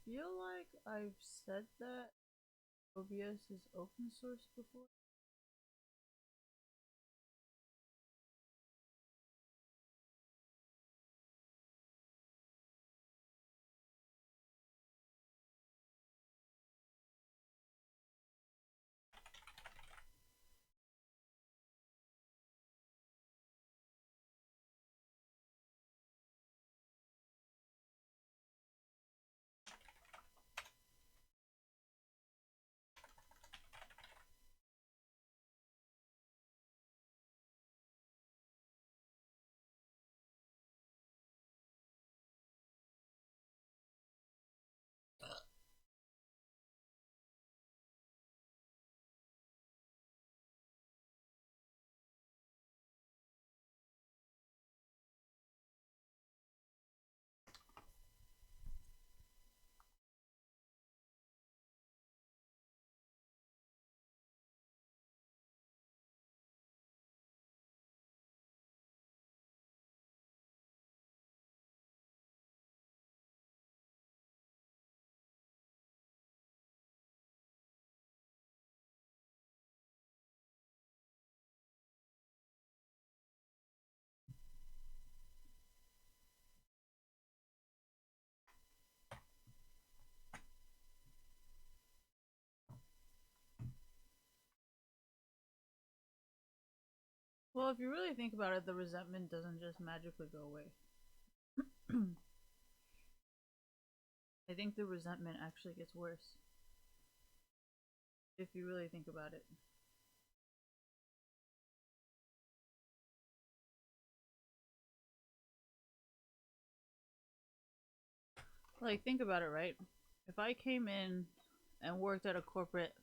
feel like I've said that OBS is open source before. Well, if you really think about it, the resentment doesn't just magically go away. I think the resentment actually gets worse if you really think about it. Like, think about it, right? If I came in and worked at a corporate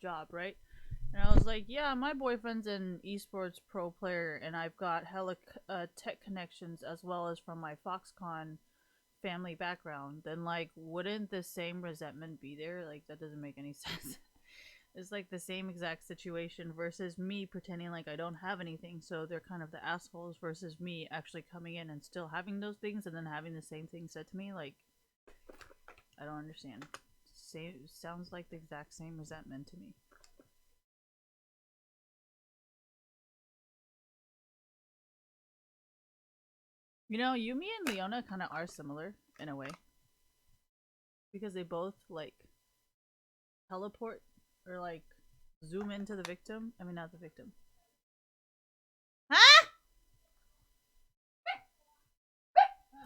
job, right? And I was like, yeah, my boyfriend's an esports pro player, and I've got hella tech connections as well as from my Foxconn family background, then, like, wouldn't the same resentment be there? Like, that doesn't make any sense. It's like the same exact situation versus me pretending like I don't have anything, so they're kind of the assholes, versus me actually coming in and still having those things and then having the same thing said to me. Like, I don't understand. Same sounds like the exact same resentment to me. You know, Yumi and Leona kind of are similar in a way because they both like teleport or like zoom into the victim. I mean, not the victim. Huh?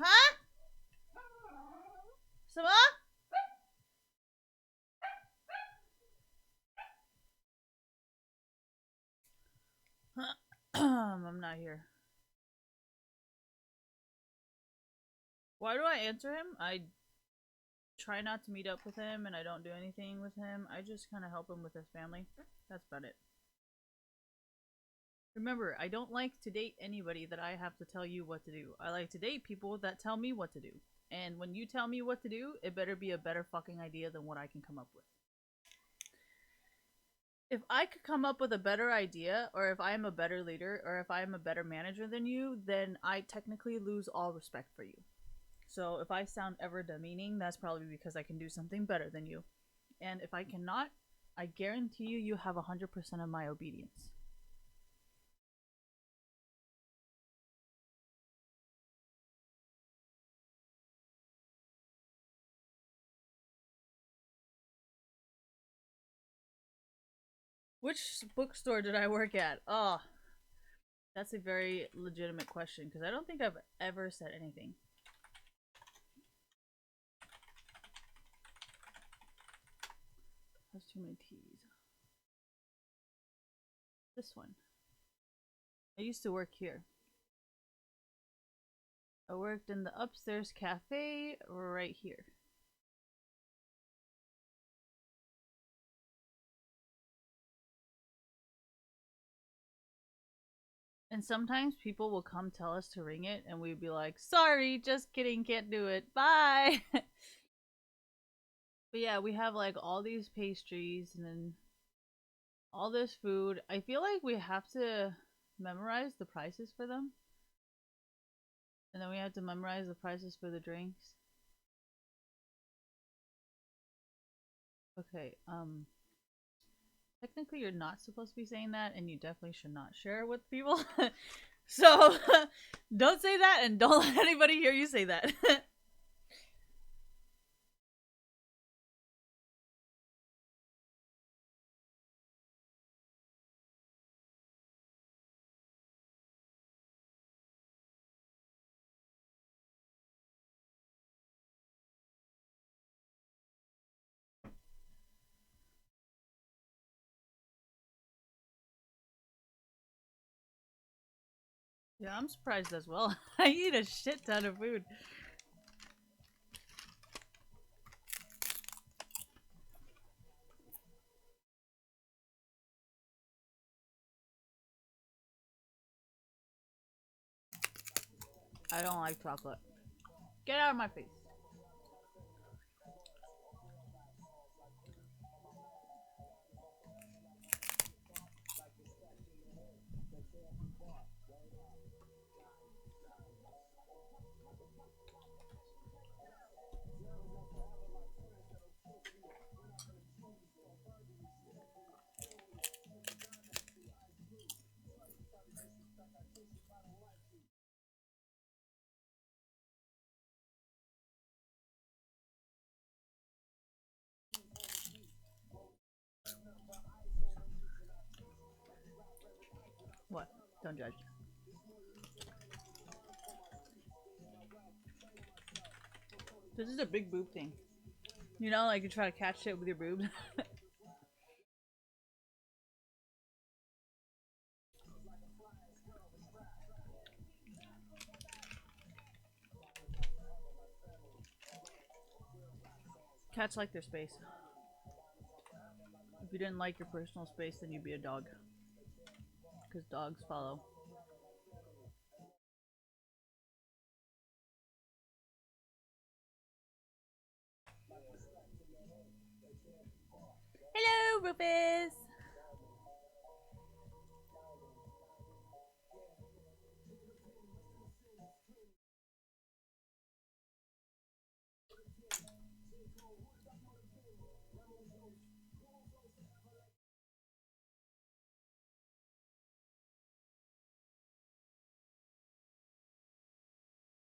Huh? 什么? I'm not here. Why do I answer him? I try not to meet up with him and I don't do anything with him. I just kind of help him with his family. That's about it. Remember, I don't like to date anybody that I have to tell you what to do. I like to date people that tell me what to do. And when you tell me what to do, it better be a better fucking idea than what I can come up with. If I could come up with a better idea, or if I am a better leader, or if I am a better manager than you, then I technically lose all respect for you. So if I sound ever demeaning, that's probably because I can do something better than you. And if I cannot, I guarantee you, you have 100% of my obedience. Which bookstore did I work at? Oh, that's a very legitimate question because I don't think I've ever said anything. That's too many T's. This one. I used to work here. I worked in the upstairs cafe right here. And sometimes people will come tell us to ring it, and we'd be like, sorry, just kidding, can't do it. Bye. But yeah, we have like all these pastries and then all this food. I feel like we have to memorize the prices for them. And then we have to memorize the prices for the drinks. Okay, technically you're not supposed to be saying that, and you definitely should not share it with people. So, don't say that, and don't let anybody hear you say that. Yeah, I'm surprised as well. I eat a shit ton of food. I don't like chocolate. Get out of my face. What? Don't judge. This is a big boob thing. You know, like you try to catch shit with your boobs. Cats like their space. If you didn't like your personal space, then you'd be a dog. Because dogs follow. Hello, Rufus!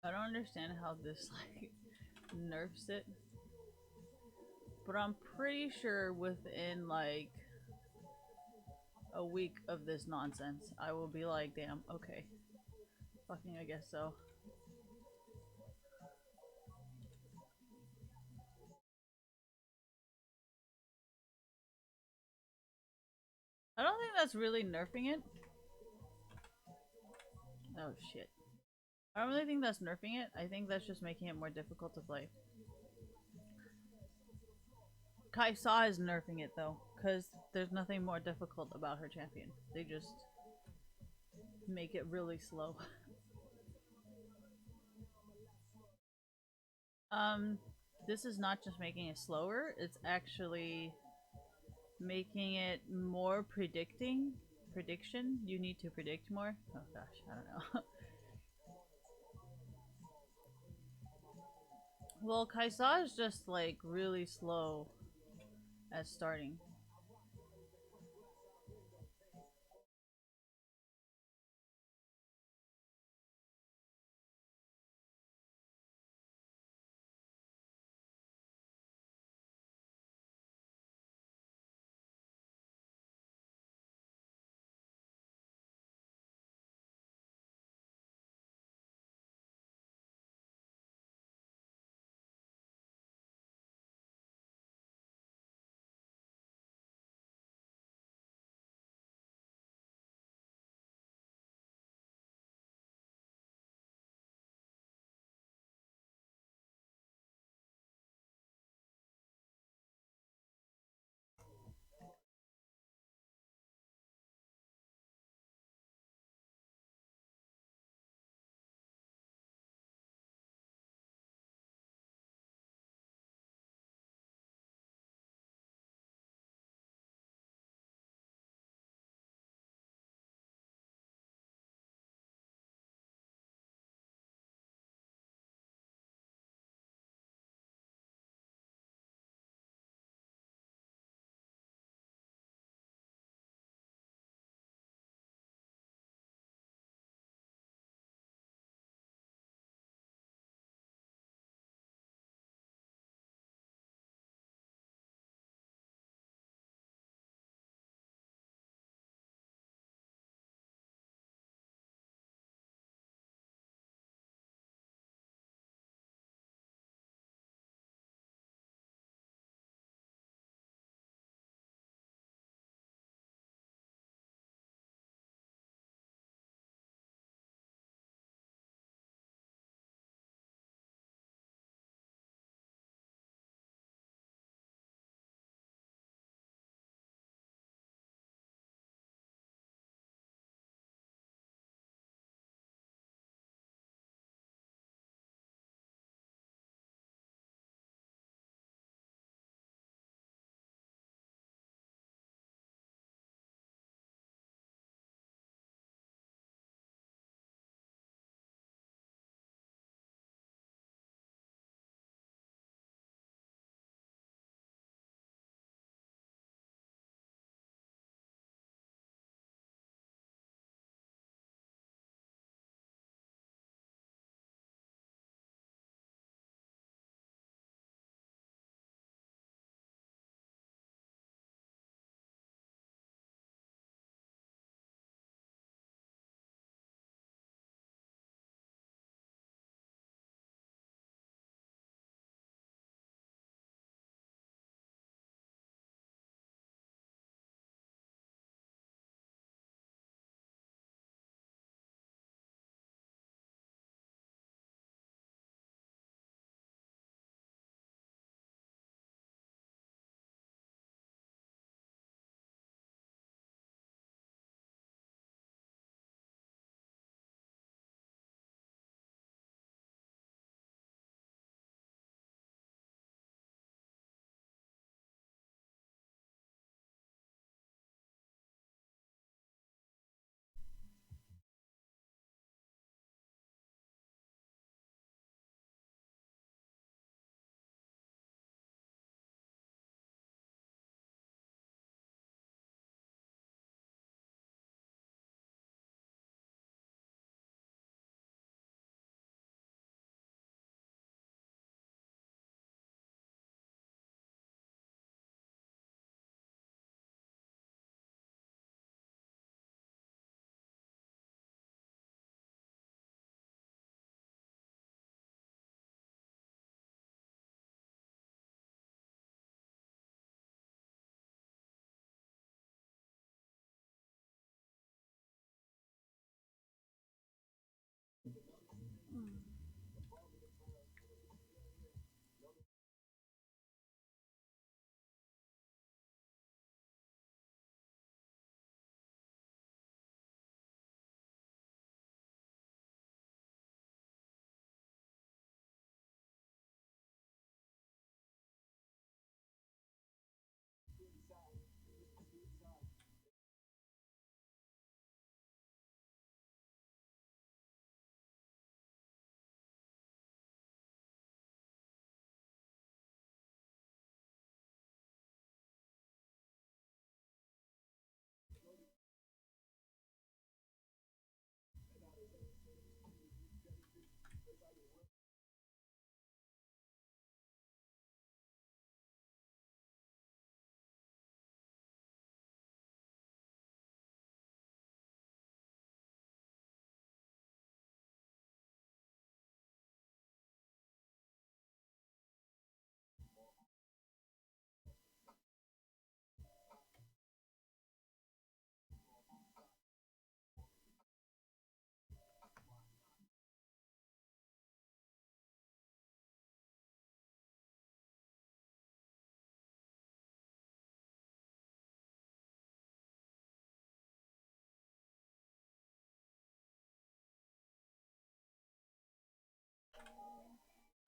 I don't understand how this, like, nerfs it. But I'm pretty sure within, like, a week of this nonsense, I will be like, damn, okay. Fucking, I guess so. I don't think that's really nerfing it. Oh, shit. I don't really think that's nerfing it. I think that's just making it more difficult to play. Kaisa is nerfing it though, because there's nothing more difficult about her champion. They just make it really slow. Um, this is not just making it slower, it's actually making it more predicting. Prediction? You need to predict more? Oh gosh, I don't know. Well, Kaisa is just like really slow at starting.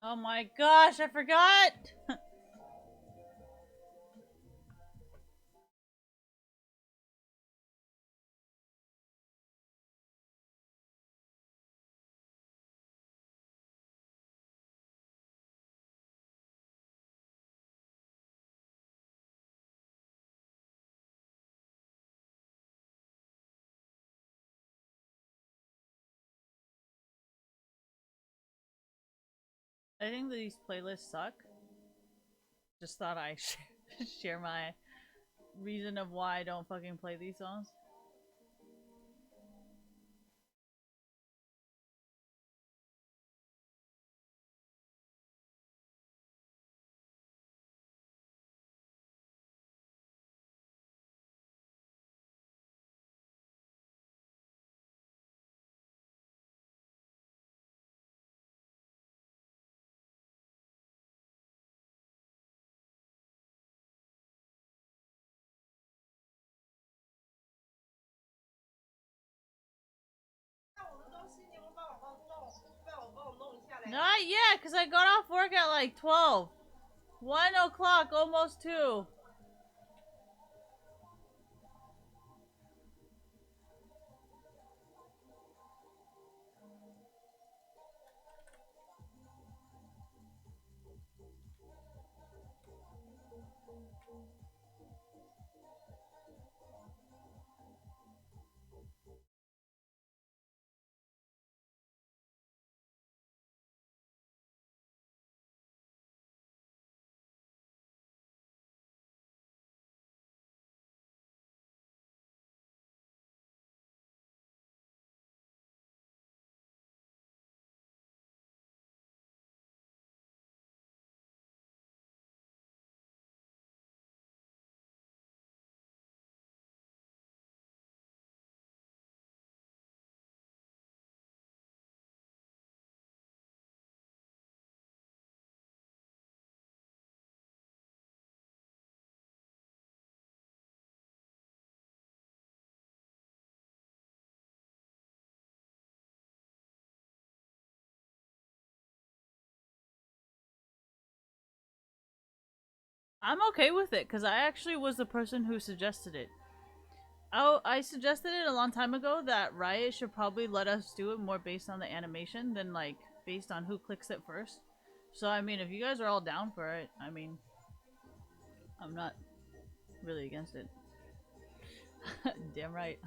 Oh my gosh, I forgot! I think these playlists suck. Just thought I share my reason of why I don't fucking play these songs. Not yet, because I got off work at like 12. 1 o'clock, almost 2. I'm okay with it, because I actually was the person who suggested it. Oh, I suggested it a long time ago that Riot should probably let us do it more based on the animation than like based on who clicks it first. So I mean, if you guys are all down for it, I mean, I'm not really against it. Damn right.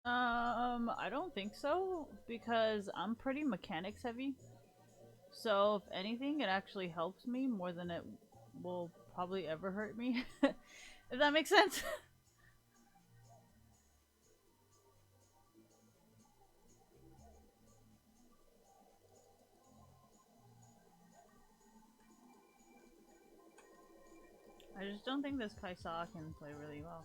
I don't think so because I'm pretty mechanics heavy. So if anything, it actually helps me more than it will probably ever hurt me. If that makes sense. I just don't think this Kaisa can play really well.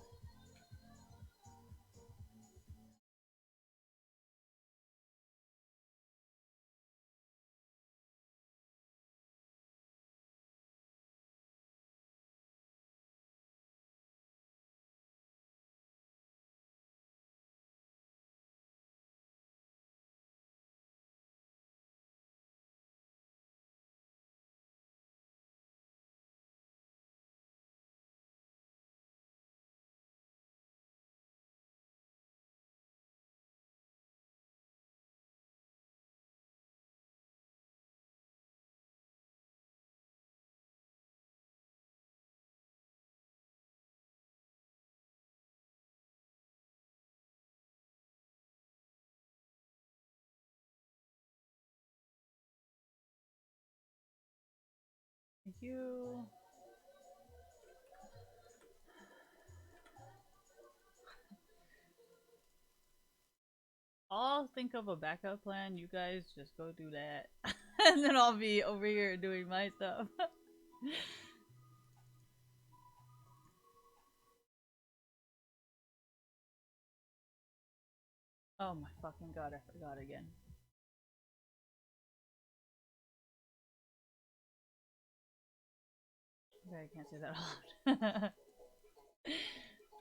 Thank you. I'll think of a backup plan. You guys just go do that. And then I'll be over here doing my stuff. Oh my fucking god, I forgot again. Okay, I can't say that out loud.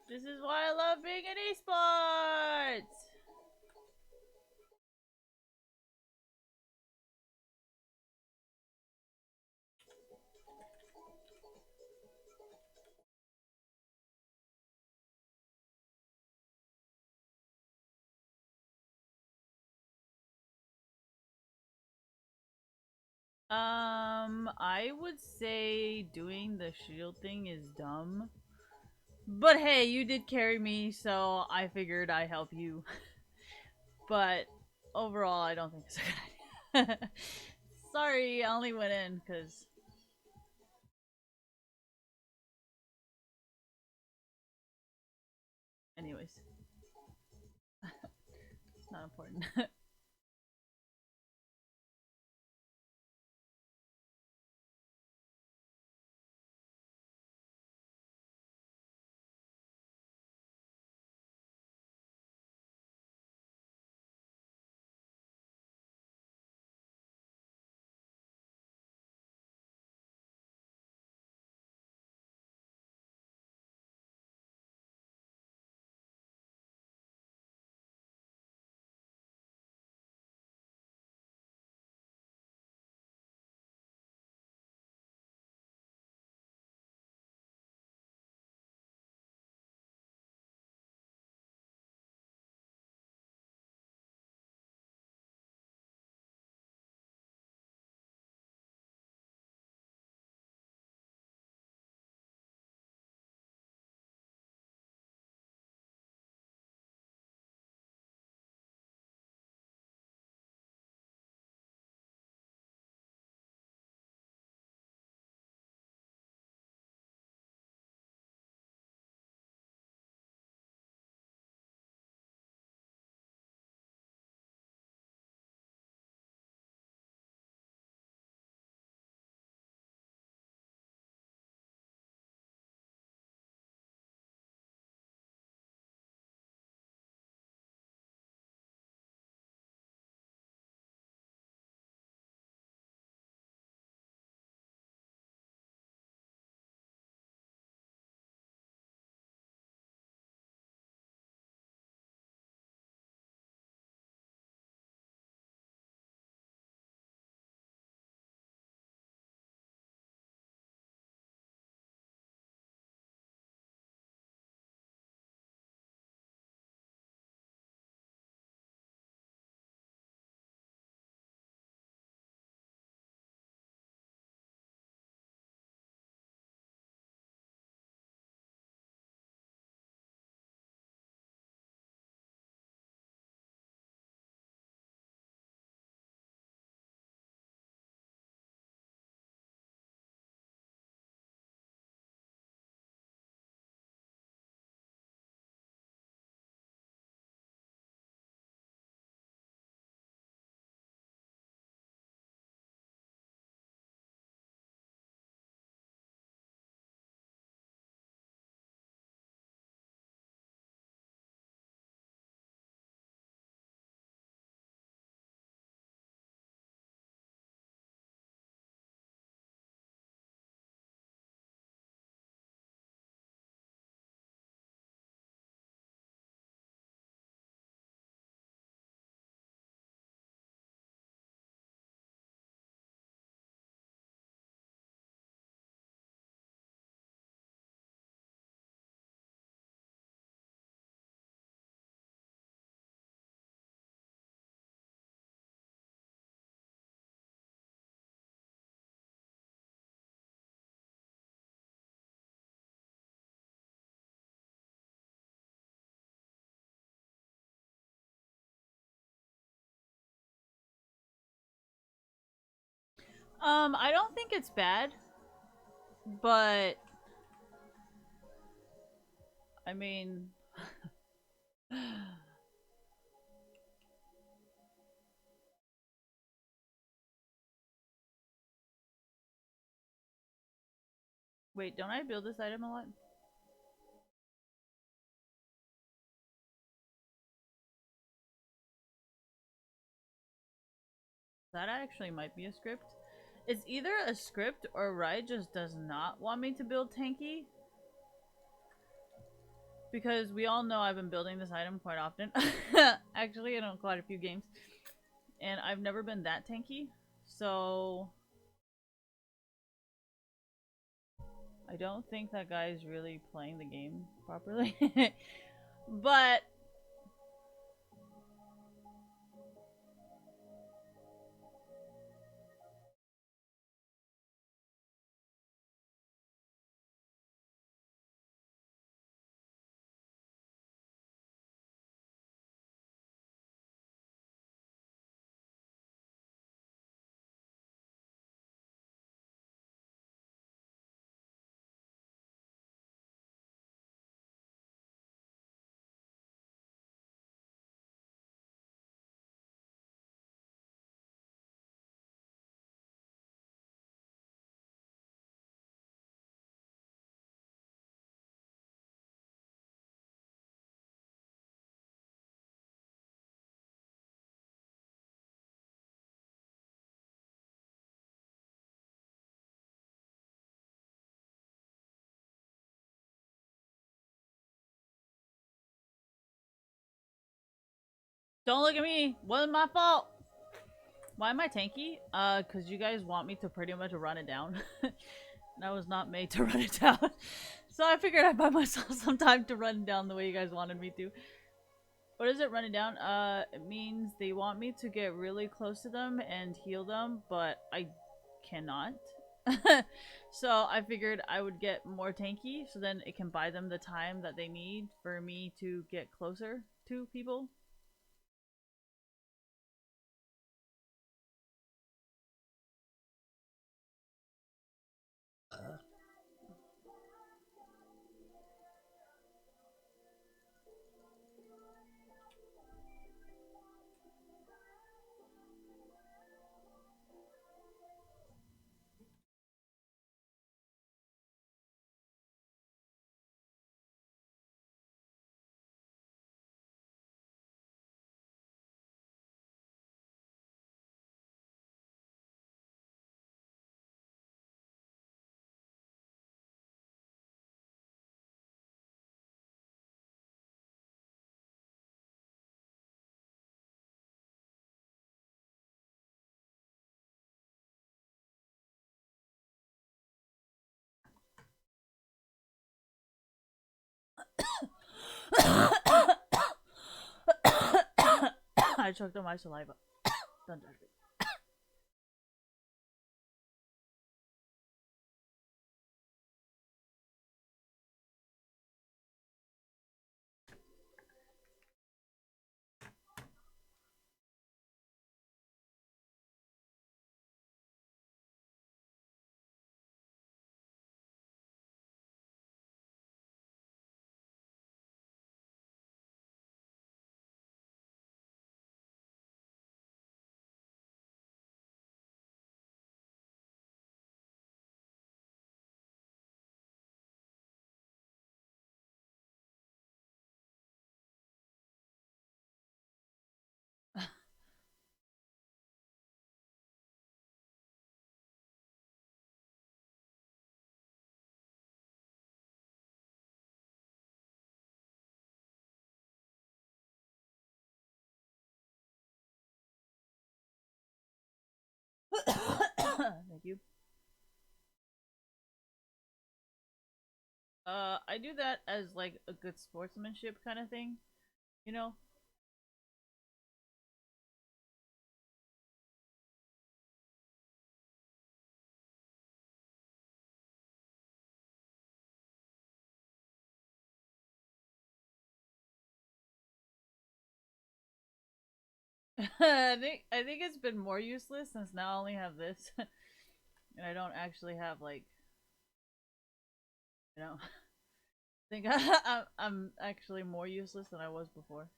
This is why I love being in esports! I would say doing the shield thing is dumb. But hey, you did carry me, so I figured I'd help you. But overall, I don't think it's a good idea. Sorry, I only went in because. Anyways, it's not important. I don't think it's bad, but I mean, wait, don't I build this item a lot? That actually might be a script. It's either a script or Riot just does not want me to build tanky. Because we all know I've been building this item quite often. Actually, in quite a few games. And I've never been that tanky. So I don't think that guy is really playing the game properly. But don't look at me. Wasn't my fault. Why am I tanky? Cause you guys want me to pretty much run it down. And I was not made to run it down. So I figured I'd buy myself some time to run down the way you guys wanted me to. What is it, running down? It means they want me to get really close to them and heal them, but I cannot. So I figured I would get more tanky, so then it can buy them the time that they need for me to get closer to people. I choked on my saliva. Don't judge me. Thank you. I do that as like a good sportsmanship kind of thing, you know? I think it's been more useless since now I only have this. and I don't actually have like, you know, I think I'm actually more useless than I was before.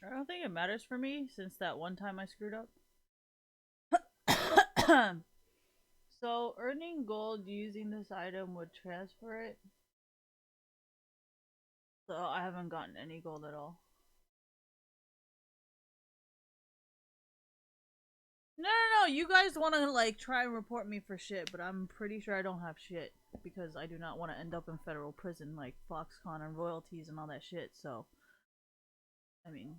I don't think it matters for me since that one time I screwed up. So earning gold using this item would transfer it. So I haven't gotten any gold at all. No, no, no. You guys want to like try and report me for shit, but I'm pretty sure I don't have shit because I do not want to end up in federal prison like Foxconn and royalties and all that shit. So, I mean,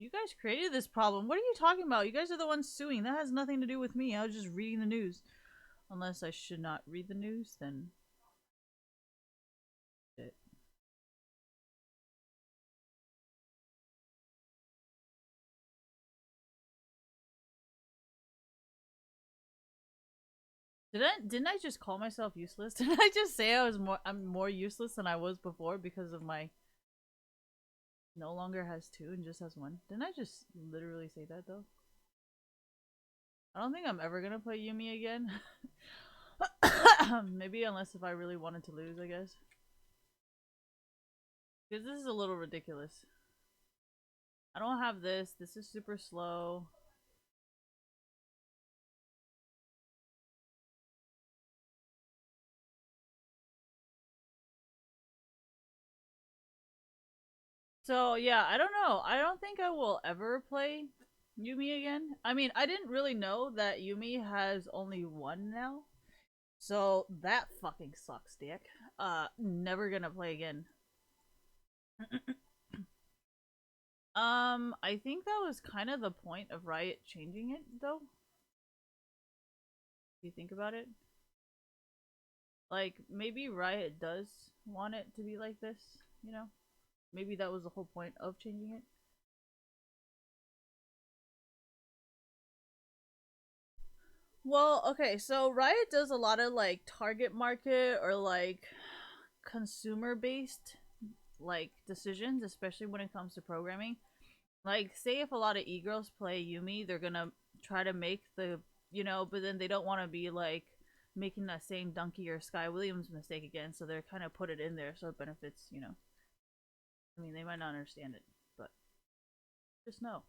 you guys created this problem. What are you talking about? You guys are the ones suing. That has nothing to do with me. I was just reading the news. Unless I should not read the news, then shit. Didn't I just call myself useless? Didn't I just say I'm more useless than I was before because of my no longer has two and just has one? Didn't I just literally say that though? I don't think I'm ever gonna play Yumi again. Maybe unless if I really wanted to lose, I guess. Because this is a little ridiculous. I don't have this. This is super slow. So yeah, I don't know. I don't think I will ever play Yumi again. I mean, I didn't really know that Yumi has only one now. So that fucking sucks, dick. Never gonna play again. I think that was kind of the point of Riot changing it, though. If you think about it, like maybe Riot does want it to be like this, you know? Maybe that was the whole point of changing it. Well, okay, so Riot does a lot of like target market or like consumer based like decisions, especially when it comes to programming. Like, say if a lot of e-girls play Yumi, they're gonna try to make the, you know, but then they don't want to be like making that same Donkey or Sky Williams mistake again, so they're kind of put it in there so it benefits, you know. I mean, they might not understand it, but just know.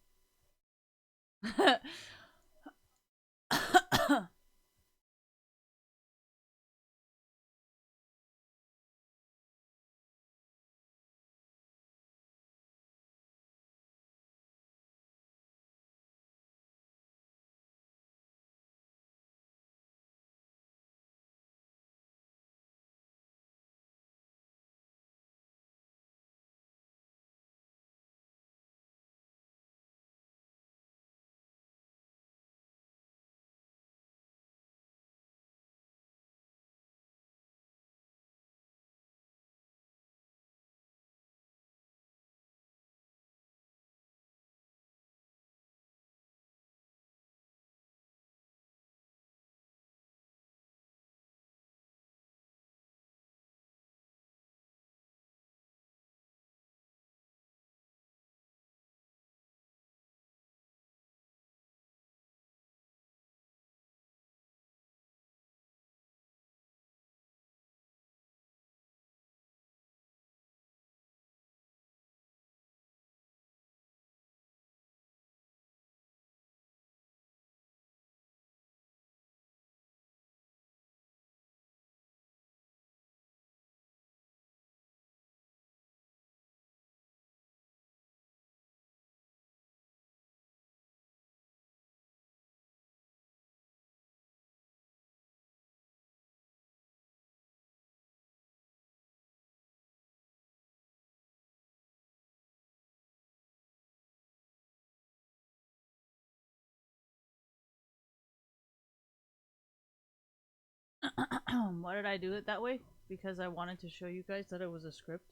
Why did I do it that way? Because I wanted to show you guys that it was a script.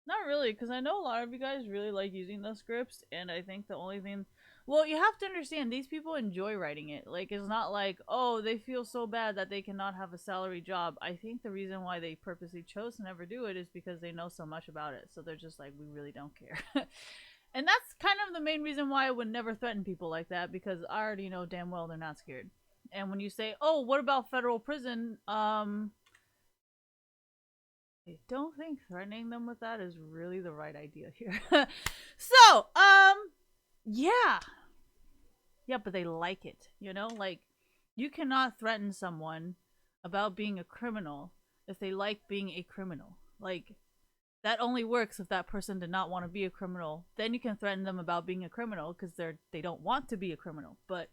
Not really, because I know a lot of you guys really like using those scripts, and I think the only thing. Well, you have to understand, these people enjoy writing it. Like, it's not like, oh, they feel so bad that they cannot have a salary job. I think the reason why they purposely chose to never do it is because they know so much about it. So they're just like, we really don't care. And that's kind of the main reason why I would never threaten people like that, because I already know damn well they're not scared. And when you say, oh, what about federal prison? I don't think threatening them with that is really the right idea here. So, yeah. Yeah, but they like it, you know? Like, you cannot threaten someone about being a criminal if they like being a criminal. Like, that only works if that person did not want to be a criminal. Then you can threaten them about being a criminal because they don't want to be a criminal. But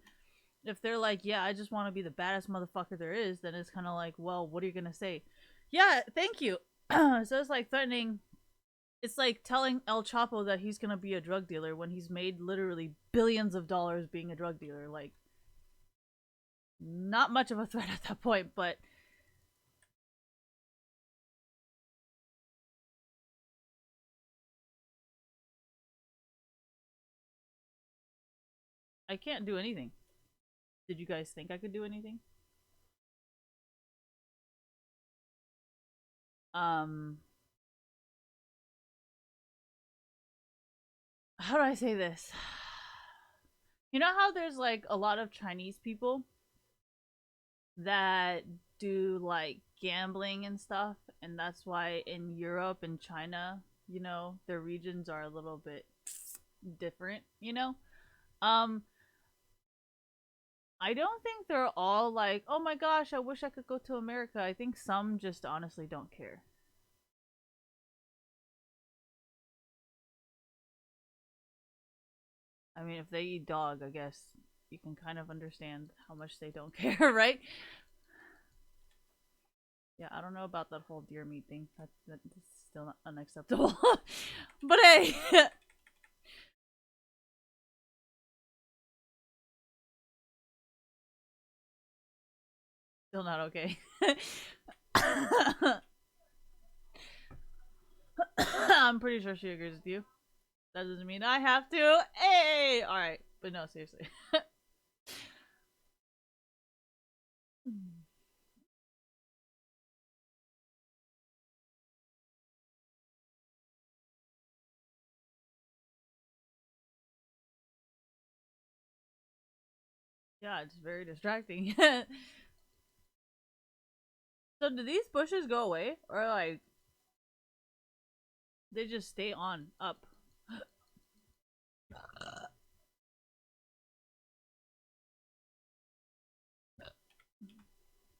if they're like, yeah, I just want to be the baddest motherfucker there is, then it's kind of like, well, what are you gonna say? Yeah, thank you. So it's like threatening. It's like telling El Chapo that he's gonna be a drug dealer when he's made literally billions of dollars being a drug dealer. Like, not much of a threat at that point, but I can't do anything. Did you guys think I could do anything? Um, how do I say this? You know how there's like a lot of Chinese people that do like gambling and stuff, and that's why in Europe and China, their regions are a little bit different. Um, I don't think they're all like, oh my gosh, I wish I could go to America. I think some just honestly don't care. I mean, if they eat dog, I guess you can kind of understand how much they don't care, right? Yeah, I don't know about that whole deer meat thing. That's still not unacceptable. But hey, still not okay. I'm pretty sure she agrees with you. That doesn't mean I have to. Hey, all right, but no, seriously. Yeah, it's very distracting. So, do these bushes go away, or like they just stay on up?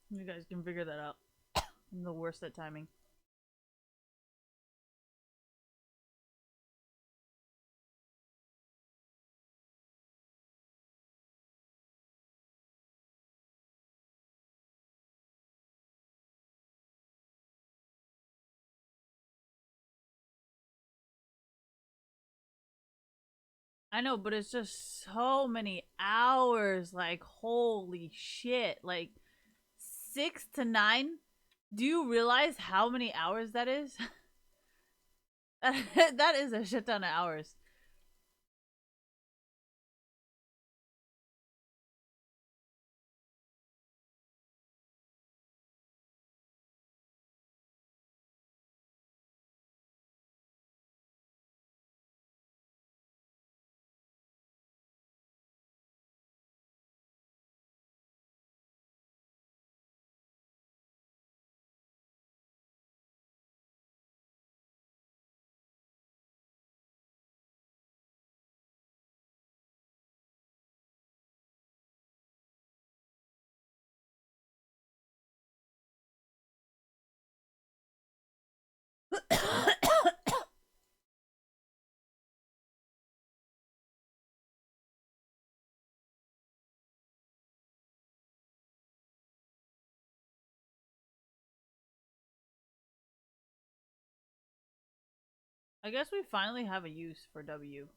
You guys can figure that out. I'm the worst at timing. I know, but it's just so many hours. Like, holy shit. Like, 6 to 9? Do you realize how many hours that is? That is a shit ton of hours. I guess we finally have a use for W.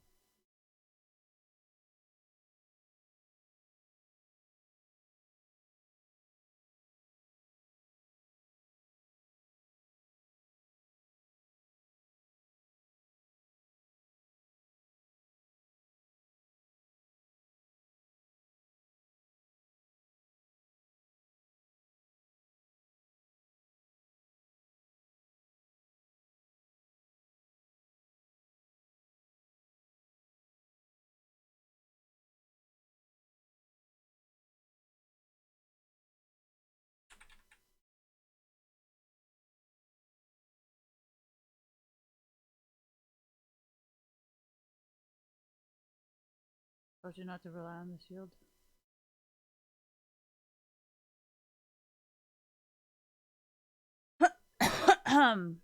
Told you not to rely on the shield.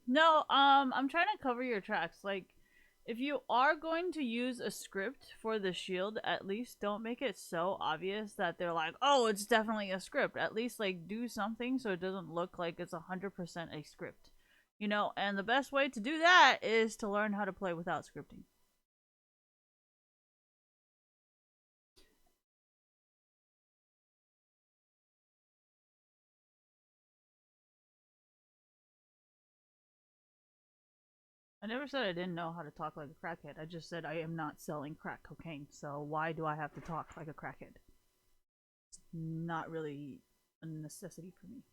No, I'm trying to cover your tracks. Like, if you are going to use a script for the shield, at least don't make it so obvious that they're like, oh, it's definitely a script. At least, like, do something so it doesn't look like it's 100% a script. You know, and the best way to do that is to learn how to play without scripting. I never said I didn't know how to talk like a crackhead. I just said I am not selling crack cocaine, so why do I have to talk like a crackhead? It's not really a necessity for me.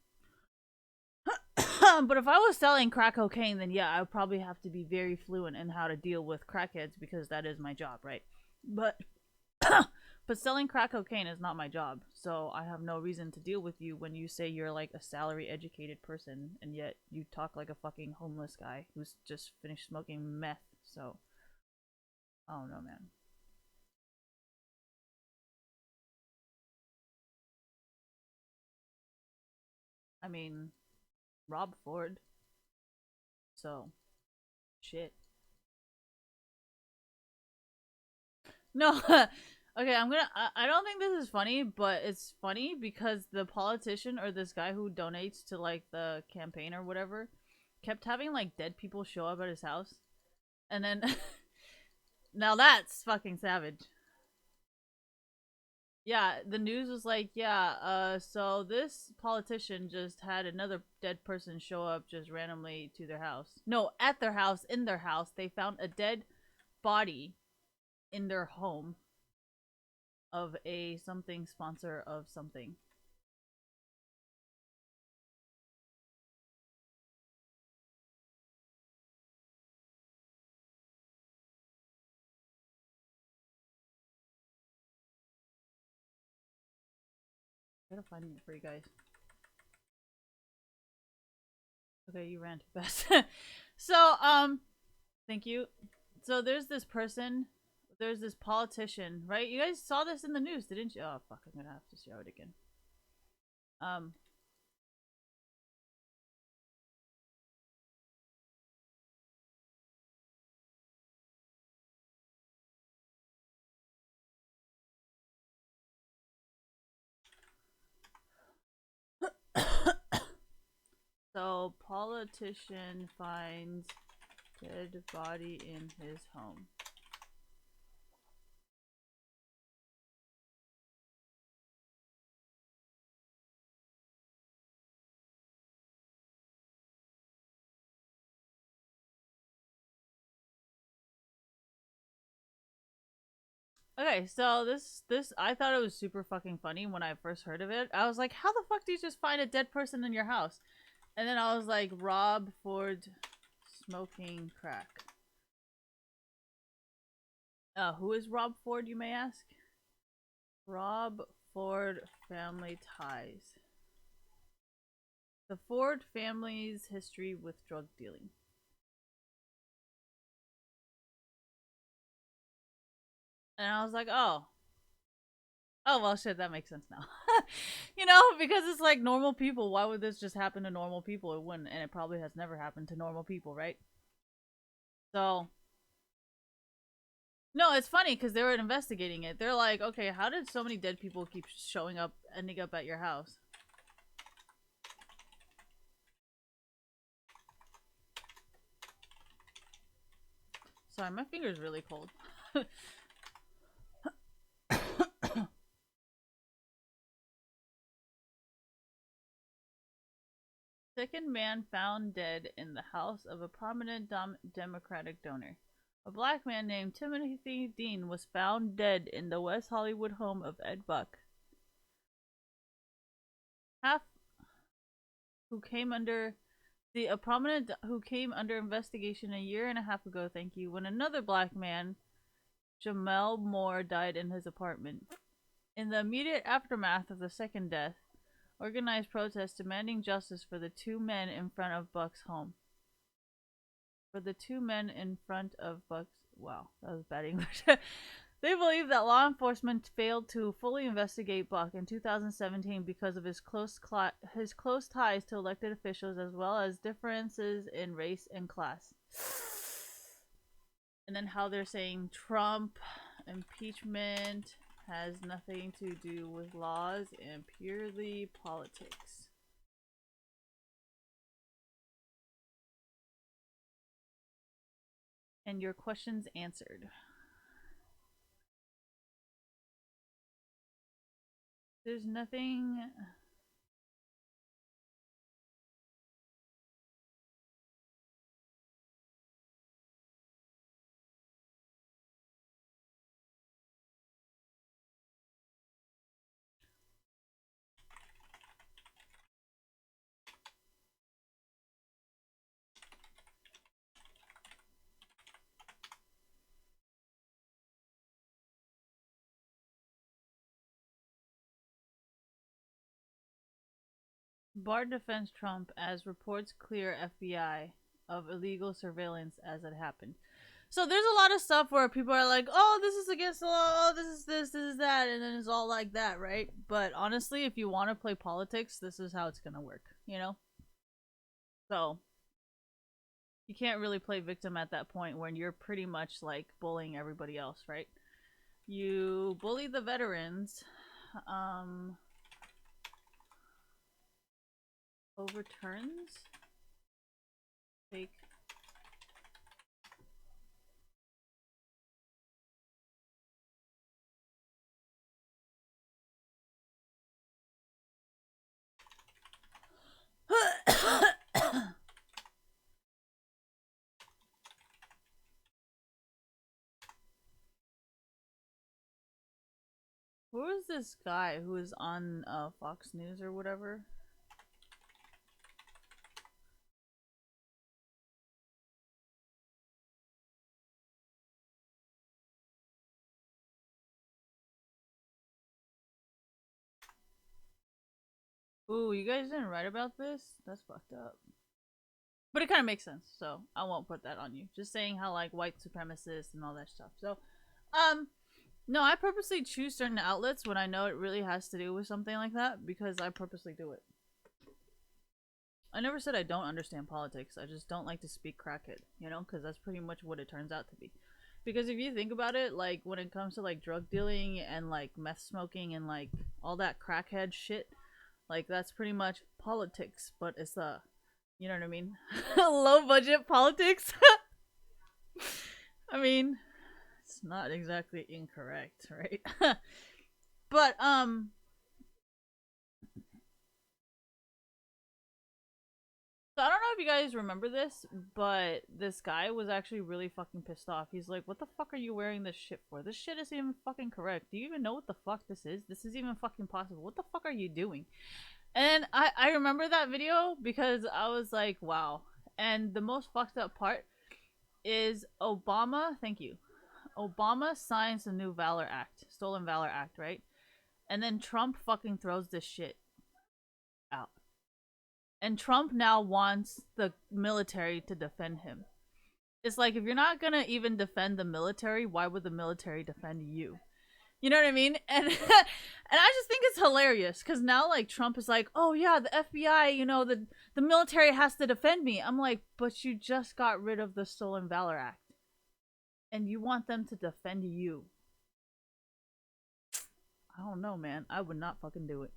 But if I was selling crack cocaine, then yeah, I would probably have to be very fluent in how to deal with crackheads because that is my job, right? But but selling crack cocaine is not my job, so I have no reason to deal with you when you say you're like a salary educated person and yet you talk like a fucking homeless guy who's just finished smoking meth. So, I don't know, man. I mean, Rob Ford, so shit. No, okay, I'm gonna. I don't think this is funny, but it's funny because the politician or this guy who donates to like the campaign or whatever kept having like dead people show up at his house, and then now that's fucking savage. Yeah, the news was like, yeah, so this politician just had another dead person show up just randomly to their house. No, at their house, in their house, they found a dead body in their home of a something sponsor of something. I gotta find it for you guys. Okay, you ran too fast. So, thank you. So there's this person, there's this politician, right? You guys saw this in the news, didn't you? Oh fuck, I'm gonna have to show it again. Um, so politician finds dead body in his home. Okay, so this I thought it was super fucking funny when I first heard of it. I was like, how the fuck do you just find a dead person in your house? And then I was like, Rob Ford smoking crack. Who is Rob Ford, you may ask? Rob Ford family ties. The Ford family's history with drug dealing. And I was like, oh. Oh, well, shit, that makes sense now. You know, because it's like normal people. Why would this just happen to normal people? It wouldn't, and it probably has never happened to normal people, right? So, no, it's funny because they were investigating it. They're like, okay, how did so many dead people keep showing up, ending up at your house? Sorry, my finger's really cold. Second man found dead in the house of a prominent Democratic donor. A black man named Timothy Dean was found dead in the West Hollywood home of Ed Buck. Half who came under a prominent who came under investigation a year and a half ago, thank you, when another black man, Jamel Moore, died in his apartment. In the immediate aftermath of the second death, organized protests demanding justice for the two men in front of Buck's home. For the two men in front of Buck's. Wow, that was bad English. They believe that law enforcement failed to fully investigate Buck in 2017 because of his close ties to elected officials as well as differences in race and class. And then how they're saying Trump impeachment has nothing to do with laws and purely politics. And your questions answered. There's nothing. Barr defends Trump as reports clear FBI of illegal surveillance as it happened. So there's a lot of stuff where people are like, oh, this is against the law, oh, this is this, this is that, and then it's all like that, right? But honestly, if you want to play politics, this is how it's going to work, you know? So you can't really play victim at that point when you're pretty much like bullying everybody else, right? You bully the veterans, overturns fake. Who was this guy who was on Fox News or whatever? Ooh, you guys didn't write about this? That's fucked up. But it kind of makes sense, so I won't put that on you. Just saying how like white supremacists and all that stuff. So, no, I purposely choose certain outlets when I know it really has to do with something like that because I purposely do it. I never said I don't understand politics. I just don't like to speak crackhead, you know, because that's pretty much what it turns out to be. Because if you think about it, like when it comes to like drug dealing and like meth smoking and like all that crackhead shit, like that's pretty much politics, but it's you know what I mean? Low budget politics. I mean, it's not exactly incorrect, right? But so I don't know if you guys remember this, but this guy was actually really fucking pissed off. He's like, "What the fuck are you wearing this shit for? This shit isn't even fucking correct. Do you even know what the fuck this is? This is even fucking possible. What the fuck are you doing?" And I remember that video because I was like, "Wow." And the most fucked up part is Obama. Thank you. Obama signs the new Valor Act, Stolen Valor Act, right? And then Trump fucking throws this shit out. And Trump now wants the military to defend him. It's like if you're not gonna even defend the military, why would the military defend you? You know what I mean? And and I just think it's hilarious because now like Trump is like, oh yeah, the FBI, you know, the military has to defend me. I'm like, but you just got rid of the Stolen Valor Act, and you want them to defend you. I don't know, man. I would not fucking do it.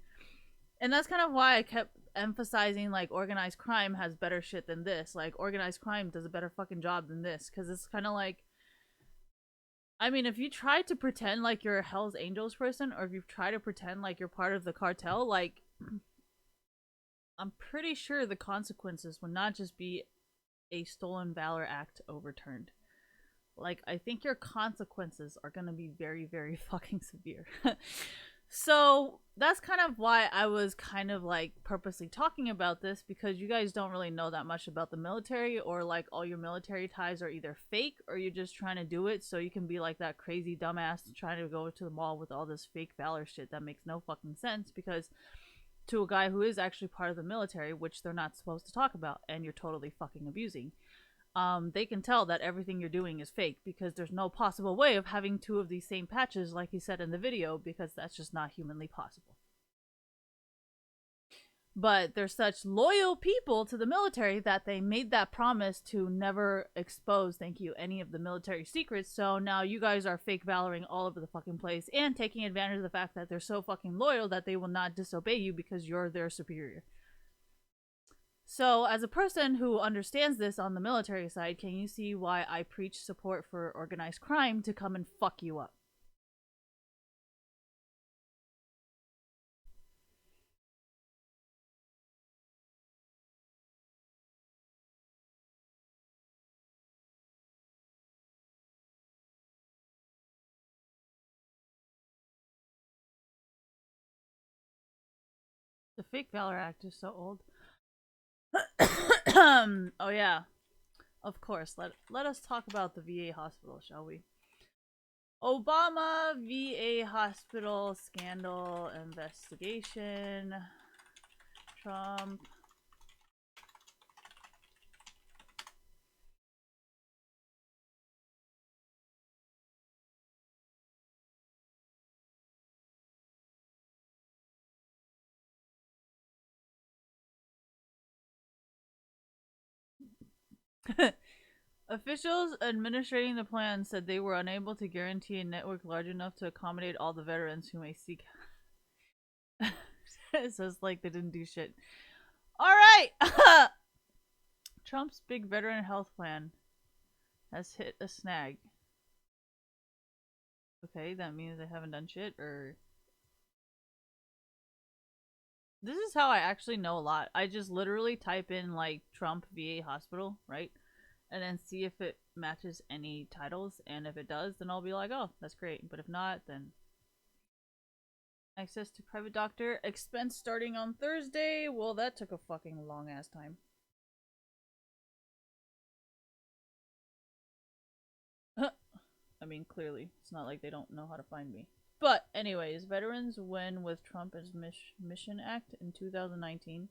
And that's kind of why I kept emphasizing like organized crime has better shit than this. Like organized crime does a better fucking job than this because it's kind of like, I mean, if you try to pretend like you're a Hell's Angels person or if you try to pretend like you're part of the cartel, like I'm pretty sure the consequences would not just be a Stolen Valor Act overturned. Like I think your consequences are going to be very very fucking severe. So that's kind of why I was kind of like purposely talking about this because you guys don't really know that much about the military or like all your military ties are either fake or you're just trying to do it so you can be like that crazy dumbass trying to go to the mall with all this fake valor shit that makes no fucking sense because to a guy who is actually part of the military, which they're not supposed to talk about and you're totally fucking abusing. they can tell that everything you're doing is fake because there's no possible way of having two of these same patches, like he said in the video, because that's just not humanly possible. But they're such loyal people to the military that they made that promise to never expose, thank you, any of the military secrets. So now you guys are fake valoring all over the fucking place and taking advantage of the fact that they're so fucking loyal that they will not disobey you because you're their superior. So, as a person who understands this on the military side, can you see why I preach support for organized crime to come and fuck you up? The Fake Valor Act is so old. Oh yeah, of course. Let us talk about the VA hospital, shall we? Obama VA hospital scandal investigation. Trump. Officials administrating the plan said they were unable to guarantee a network large enough to accommodate all the veterans who may seek. So it's like they didn't do shit. All right. Trump's big veteran health plan has hit a snag. Okay, that means they haven't done shit, or this is how I actually know a lot. I just literally type in like Trump VA hospital, right? And then see if it matches any titles, and if it does, then I'll be like, oh, that's great. But if not, then access to private doctor expense starting on Thursday. Well, that took a fucking long ass time. I mean, clearly, it's not like they don't know how to find me. But anyways, veterans win with Trump Mission Act in 2019.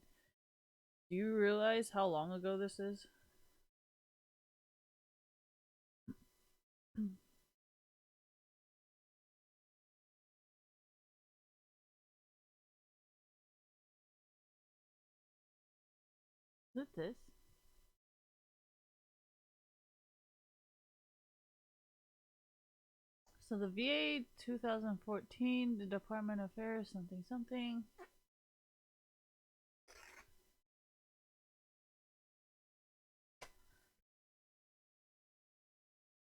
Do you realize how long ago this is? Is it this? So the VA 2014, the Department of Affairs, something something.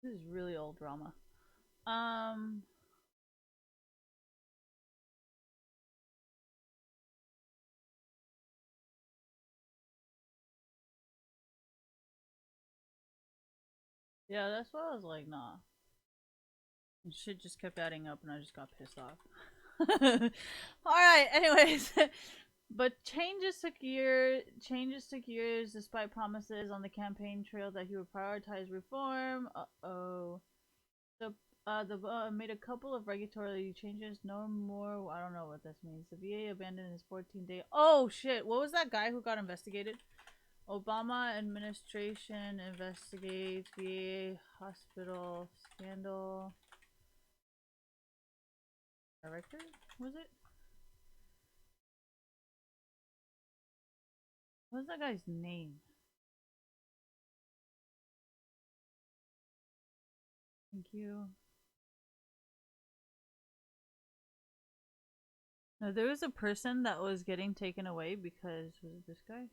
This is really old drama. Yeah, that's why I was like, nah. And shit just kept adding up, and I just got pissed off. All right. Anyways, but changes took years, despite promises on the campaign trail that he would prioritize reform. Uh-oh. The made a couple of regulatory changes. No more. I don't know what this means. The VA abandoned his 14-day. Oh shit! What was that guy who got investigated? Obama administration investigates VA hospital scandal. Director? Was it? What's that guy's name? Thank you. No, there was a person that was getting taken away because was it this guy?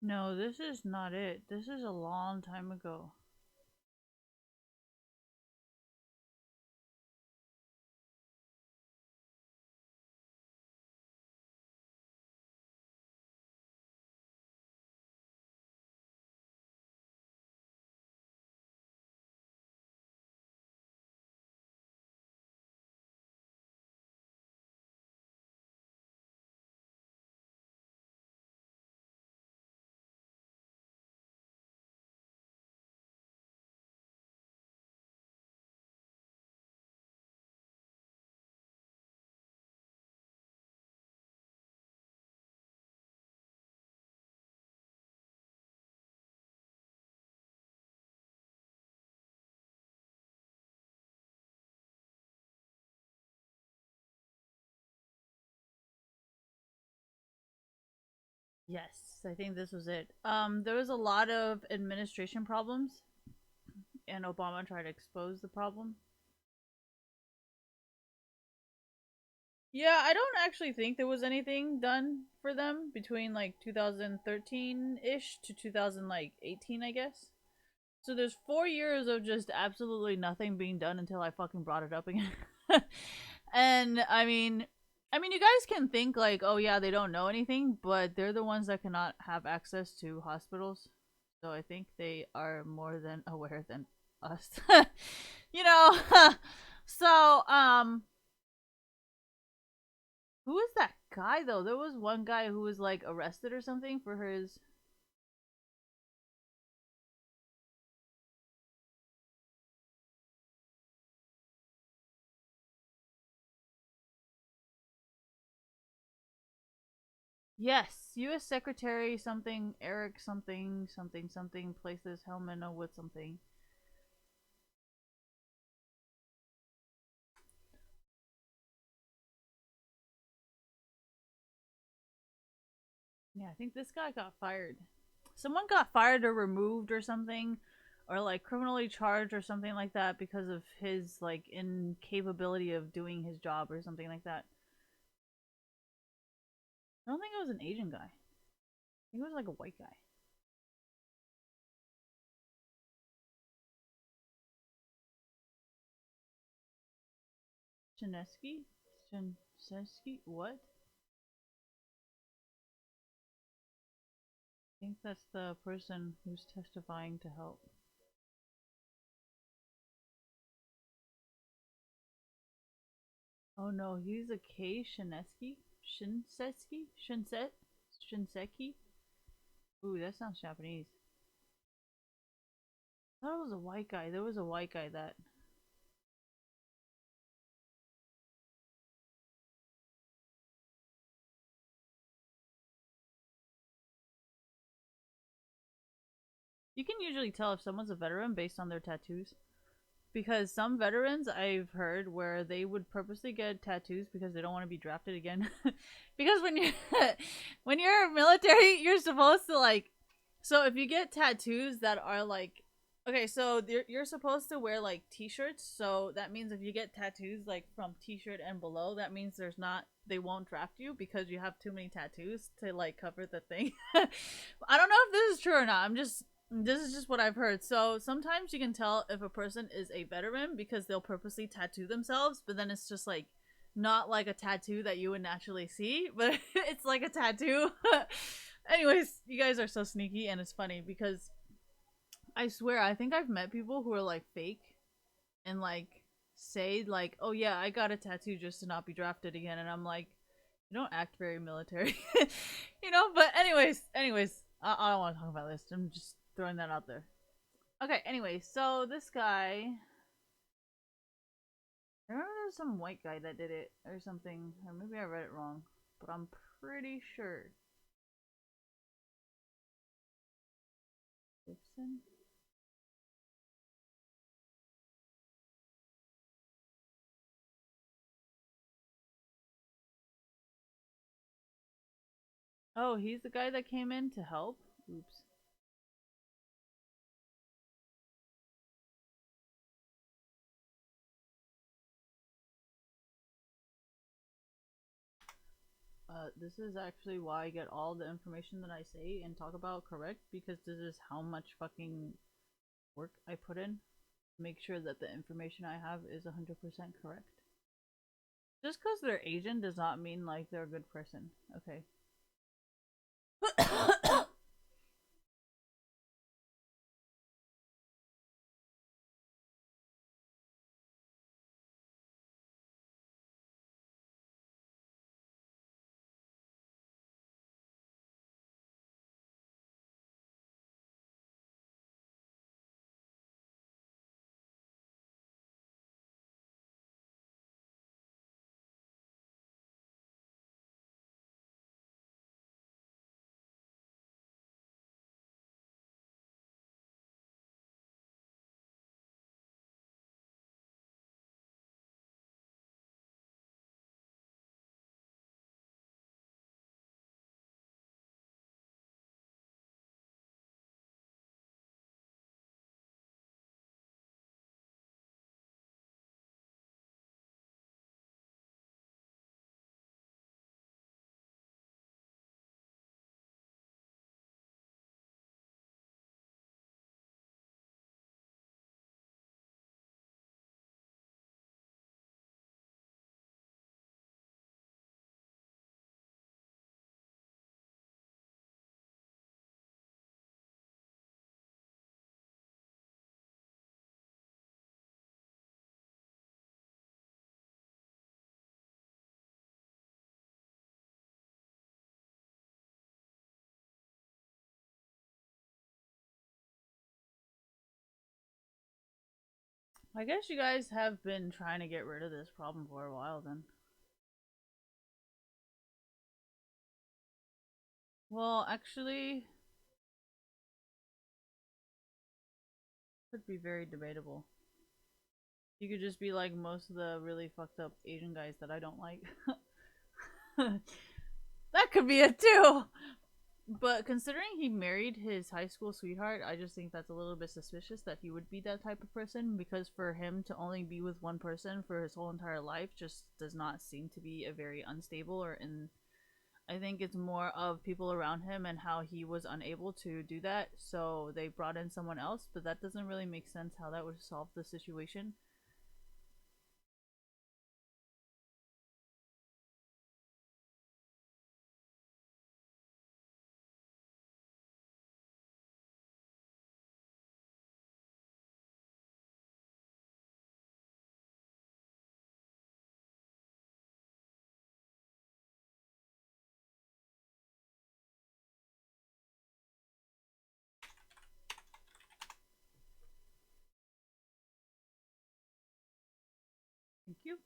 No, this is not it. This is a long time ago. Yes, I think this was it. There was a lot of administration problems, and Obama tried to expose the problem. Yeah, I don't actually think there was anything done for them between like 2013 ish to 2018, I guess. So there's 4 years of just absolutely nothing being done until I fucking brought it up again. And I mean, you guys can think like, oh yeah, they don't know anything, but they're the ones that cannot have access to hospitals. So I think they are more than aware than us. you know. so who is that guy though? There was one guy who was like arrested or something for his. Yes, U.S. Secretary something Eric something something something places Helmano with something. Yeah, I think this guy got fired. Someone got fired or removed or something, or like criminally charged or something like that because of his like incapability of doing his job or something like that. I don't think it was an Asian guy. I think it was like a white guy. Chinesky? Chinesky? What? I think that's the person who's testifying to help. Oh no, he's a K Shinesky? Shinseki? Shinset? Shinseki? Ooh, that sounds Japanese. I thought it was a white guy. There was a white guy that. You can usually tell if someone's a veteran based on their tattoos. Because some veterans I've heard where they would purposely get tattoos because they don't want to be drafted again. Because when you when you're military, you're supposed to like. So if you get tattoos that are like, okay, so you're supposed to wear like t-shirts. So that means if you get tattoos like from t-shirt and below, that means there's not they won't draft you because you have too many tattoos to like cover the thing. I don't know if this is true or not. This is just what I've heard. So sometimes you can tell if a person is a veteran because they'll purposely tattoo themselves, but then it's just like not like a tattoo that you would naturally see, but it's like a tattoo. Anyways, you guys are so sneaky, and it's funny because I swear I think I've met people who are like fake and like say like, "Oh yeah, I got a tattoo just to not be drafted again," and I'm like, "You don't act very military," But anyways, I don't want to talk about this. I'm just throwing that out there. Okay. Anyway, so this guy, I remember there was some white guy that did it or something, or maybe I read it wrong, but I'm pretty sure. Gibson. Oh, he's the guy that came in to help. Oops. This is actually why I get all the information that I say and talk about correct because this is how much fucking work I put in. Make sure that the information I have is 100% correct. Just because they're Asian does not mean like they're a good person. Okay. I guess you guys have been trying to get rid of this problem for a while then. Well, actually, could be very debatable. You could just be like most of the really fucked up Asian guys that I don't like. That could be it too. But considering he married his high school sweetheart, I just think that's a little bit suspicious that he would be that type of person, because for him to only be with one person for his whole entire life just does not seem to be a very unstable or in. I think it's more of people around him and how he was unable to do that, so they brought in someone else, but that doesn't really make sense how that would solve the situation. Thank you.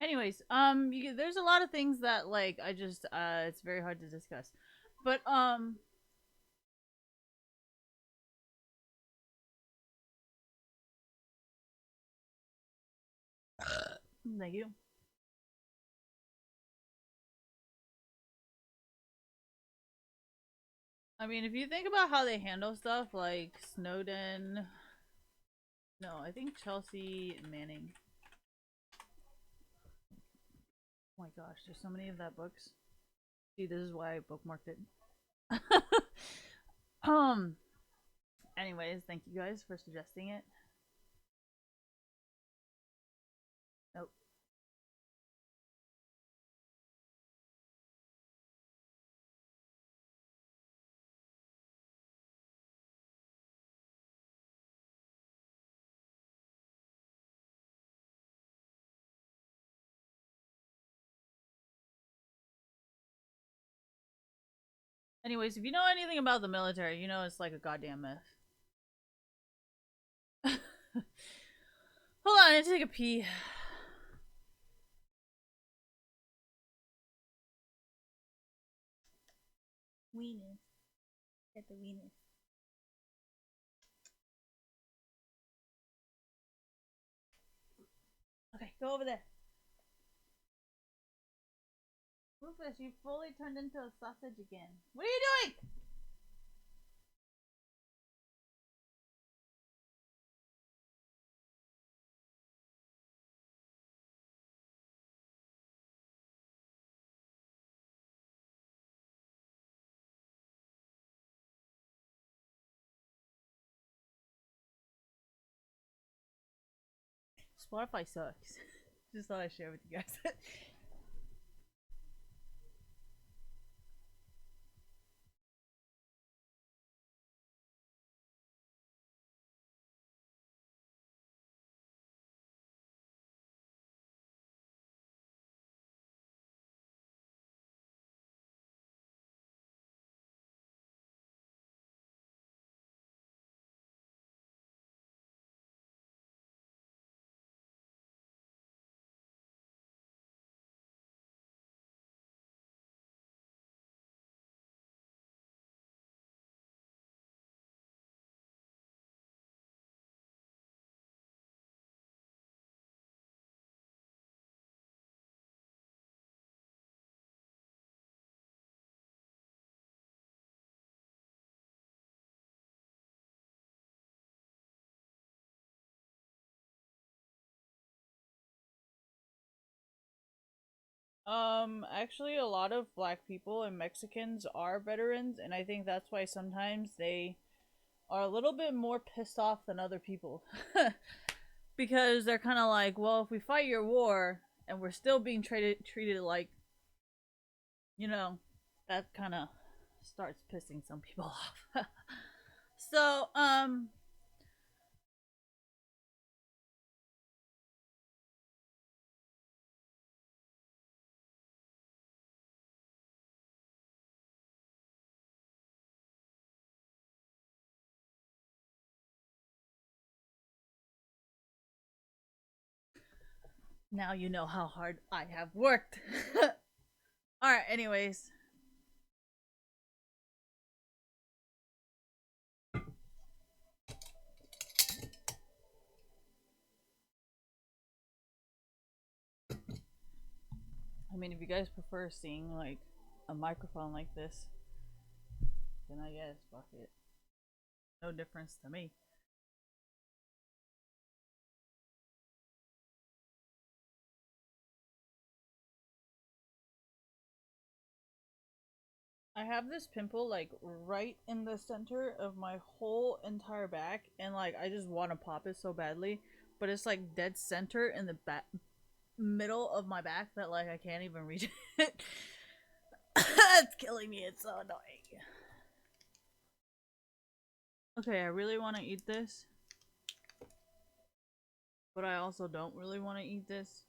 Anyways, there's a lot of things that like I just it's very hard to discuss, but thank you. I mean, if you think about how they handle stuff like Snowden, no, I think Chelsea Manning. Oh my gosh, there's so many of that books. See, this is why I bookmarked it. um. Anyways, thank you guys for suggesting it. Nope. Anyways, if you know anything about the military, you know it's like a goddamn myth. Hold on, I need to take a pee. Weenus. Get the weenus. Okay, go over there. Rufus, you fully turned into a sausage again. What are you doing? Spotify sucks. Just thought I'd share with you guys. Actually, a lot of black people and Mexicans are veterans, and I think that's why sometimes they are a little bit more pissed off than other people. Because they're kind of like, well, if we fight your war and we're still being treated like, you know, that kind of starts pissing some people off. So, now you know how hard I have worked. All right, anyways. I mean, if you guys prefer seeing like a microphone like this, then I guess fuck it. No difference to me. I have this pimple like right in the center of my whole entire back, and like I just want to pop it so badly, but it's like dead center in the back middle of my back that like I can't even reach it. It's killing me. It's so annoying. Okay, I really want to eat this, but I also don't really want to eat this.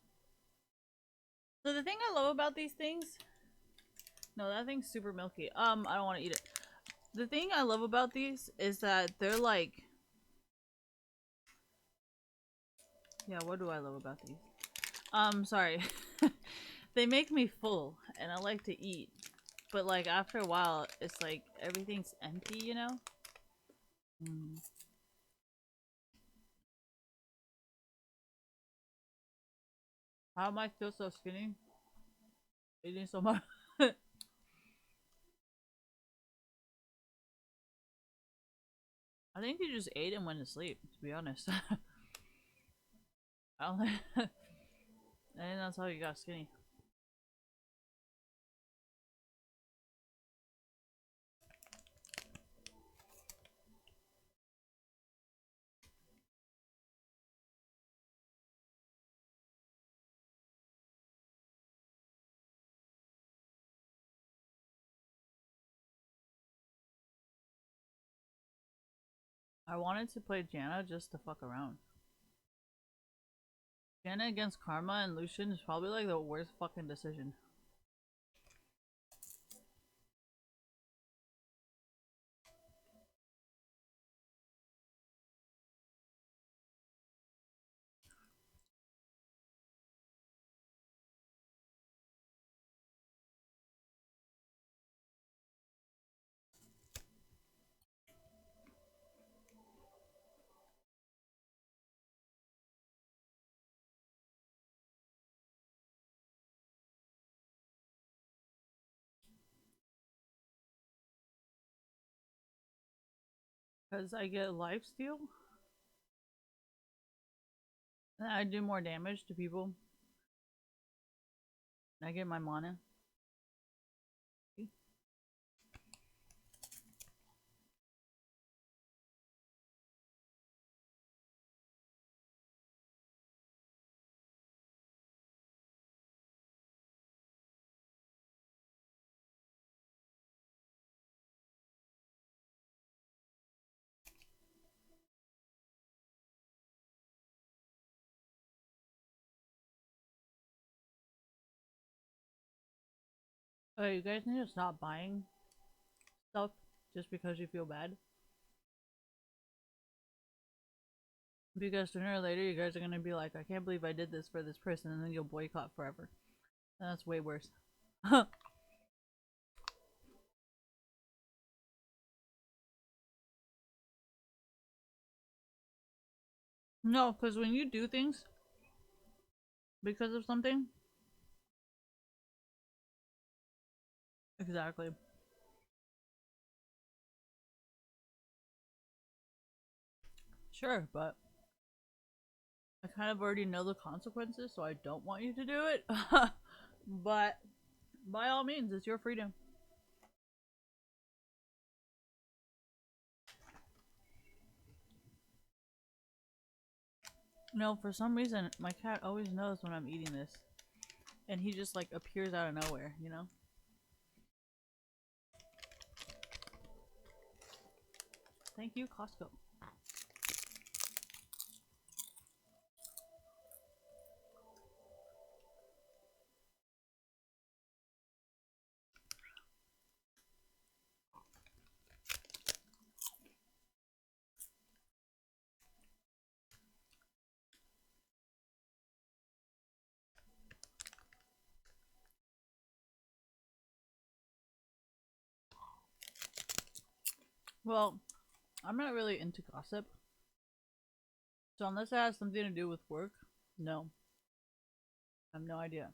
So the thing I love about these things, no, that thing's super milky. I don't want to eat it. The thing I love about these is that they're like, yeah, what do I love about these? Sorry. They make me full and I like to eat. But like after a while, it's like everything's empty, you know? Mm. How am I still so skinny? Eating so much. I think you just ate and went to sleep, to be honest. I don't think I think that's how you got skinny. I wanted to play Janna just to fuck around. Janna against Karma and Lucian is probably like the worst fucking decision. Because I get lifesteal and I do more damage to people. And I get my mana. Oh, you guys need to stop buying stuff just because you feel bad. Because sooner or later, you guys are gonna be like, I can't believe I did this for this person, and then you'll boycott forever. And that's way worse. No, because when you do things because of something, exactly. Sure, but I kind of already know the consequences, so I don't want you to do it. But by all means, it's your freedom. No, for some reason, my cat always knows when I'm eating this. And he just like appears out of nowhere, you know? Thank you, Costco. Well, I'm not really into gossip. So unless it has something to do with work, no. I have no idea.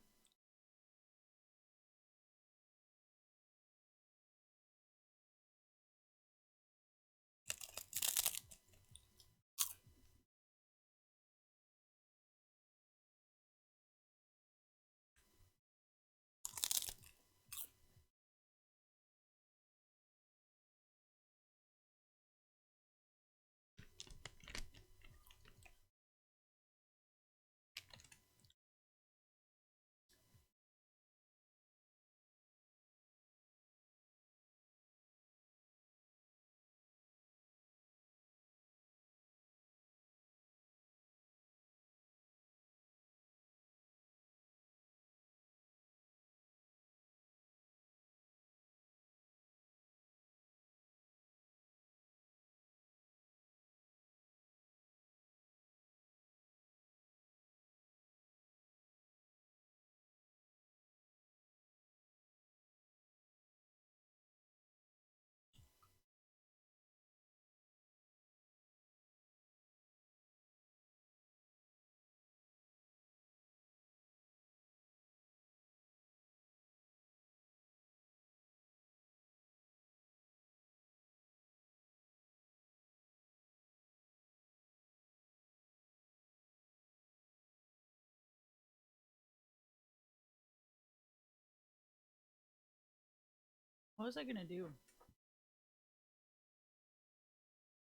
What was I gonna do?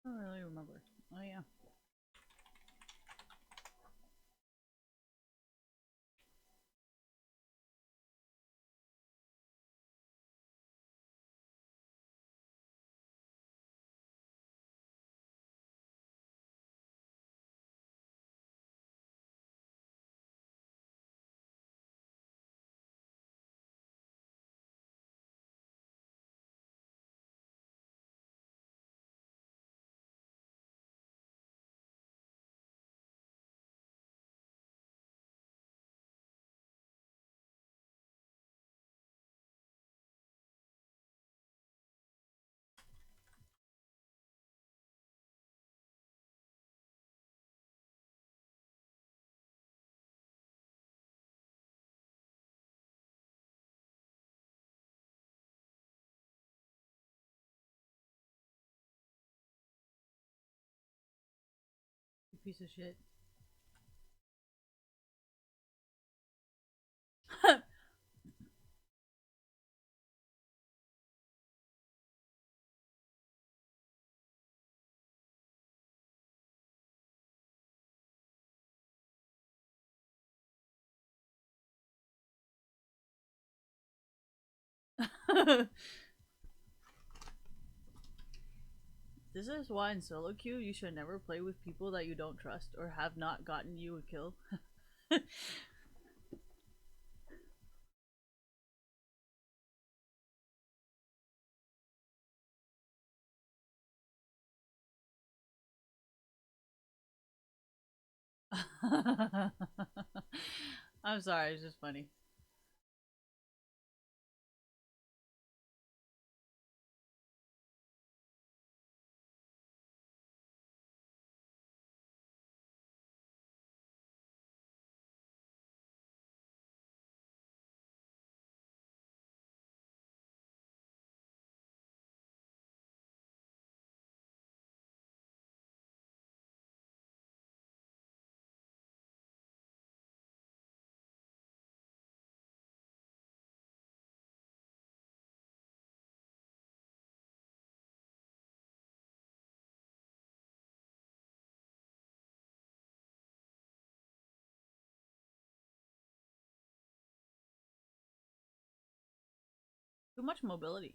I don't really remember. Oh yeah. You piece of shit. This is why in solo queue you should never play with people that you don't trust or have not gotten you a kill. I'm sorry, it's just funny. Too much mobility.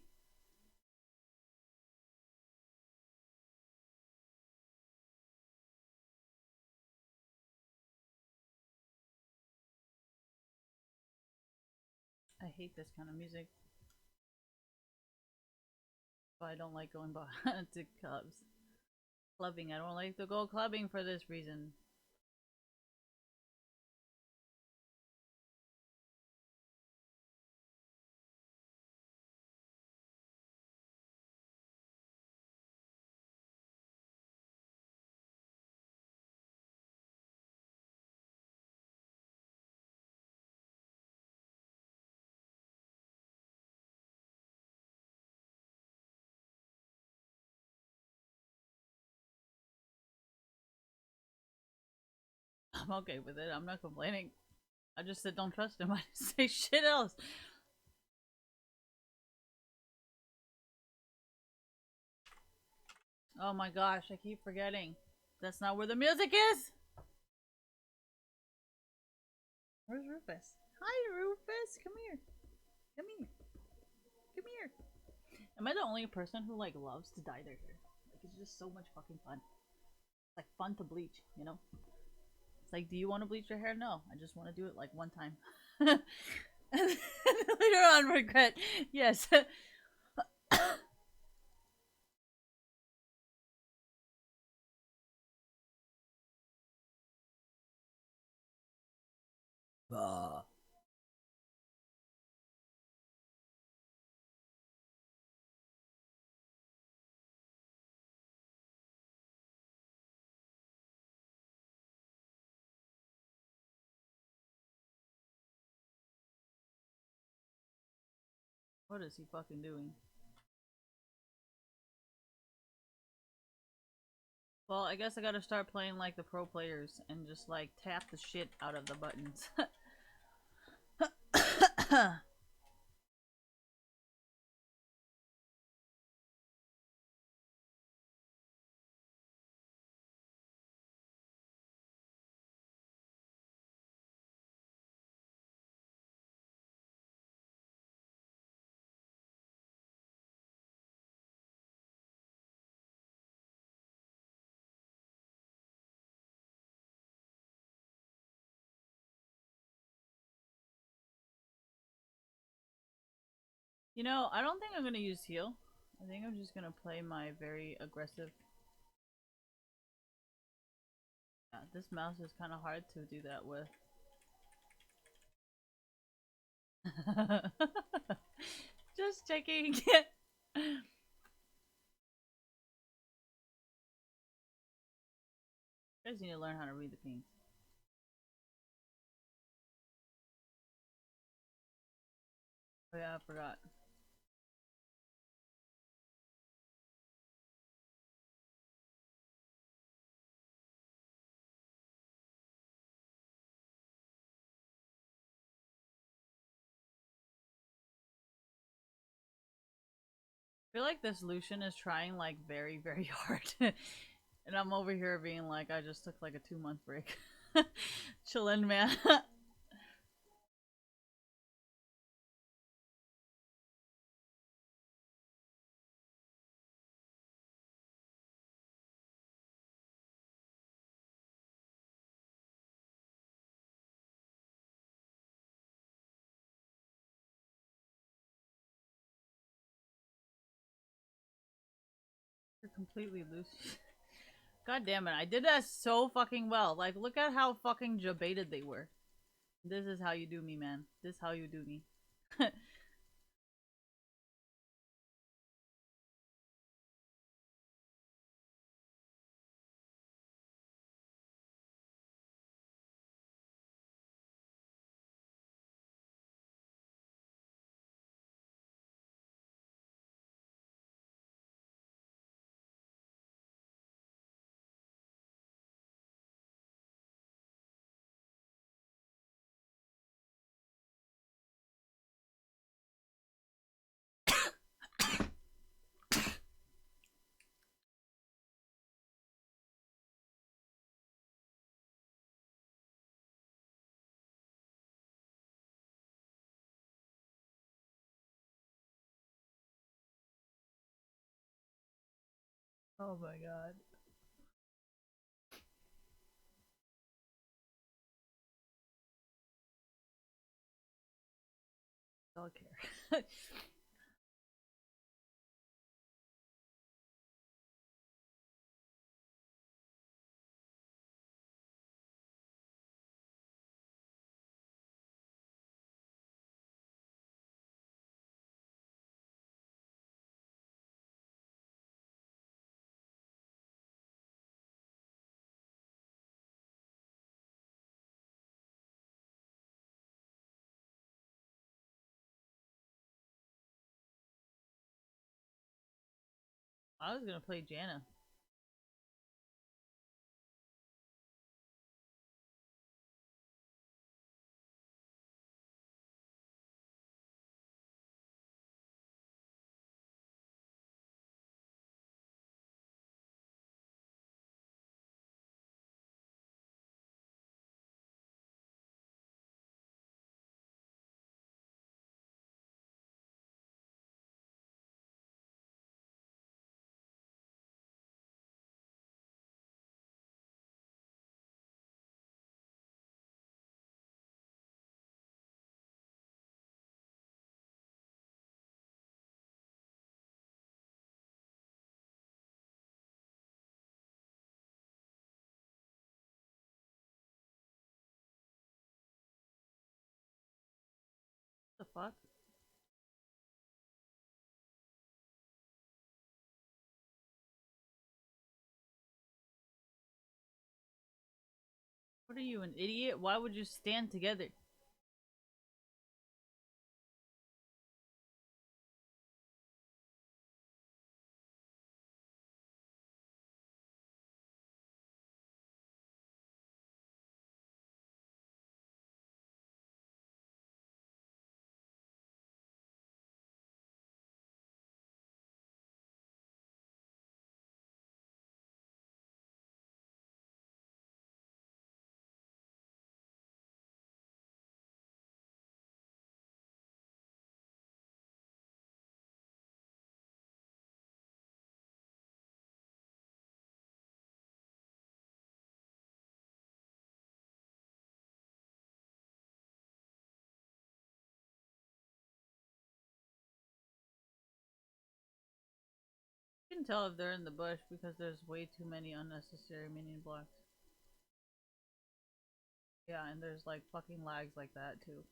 I hate this kind of music. But I don't like going to clubs. Clubbing. I don't like to go clubbing for this reason. I'm okay with it. I'm not complaining. I just said don't trust him. I didn't say shit else. Oh my gosh, I keep forgetting. That's not where the music is! Where's Rufus? Hi, Rufus! Come here. Come here. Come here. Am I the only person who, like, loves to dye their hair? Like, it's just so much fucking fun. It's, like, fun to bleach, you know? It's like, do you want to bleach your hair? No. I just want to do it, like, one time. And later on, regret. Yes. What is he fucking doing? Well, I guess I gotta start playing like the pro players and just like tap the shit out of the buttons. You know, I don't think I'm gonna use heal. I think I'm just gonna play my very aggressive. Yeah, this mouse is kind of hard to do that with. Just checking. You guys need to learn how to read the pings. Oh yeah, I forgot. I feel like this Lucian is trying like very, very hard. And I'm over here being like, I just took like a 2-month break. Chillin', man. You're completely loose. God damn it, I did that so fucking well. Like, look at how fucking jebaited they were. This is how you do me, man. This is how you do me. Oh my god. I'll care. I was gonna play Jana. What the fuck? What are you, an idiot? Why would you stand together? You can tell if they're in the bush because there's way too many unnecessary minion blocks. Yeah, and there's like fucking lags like that too.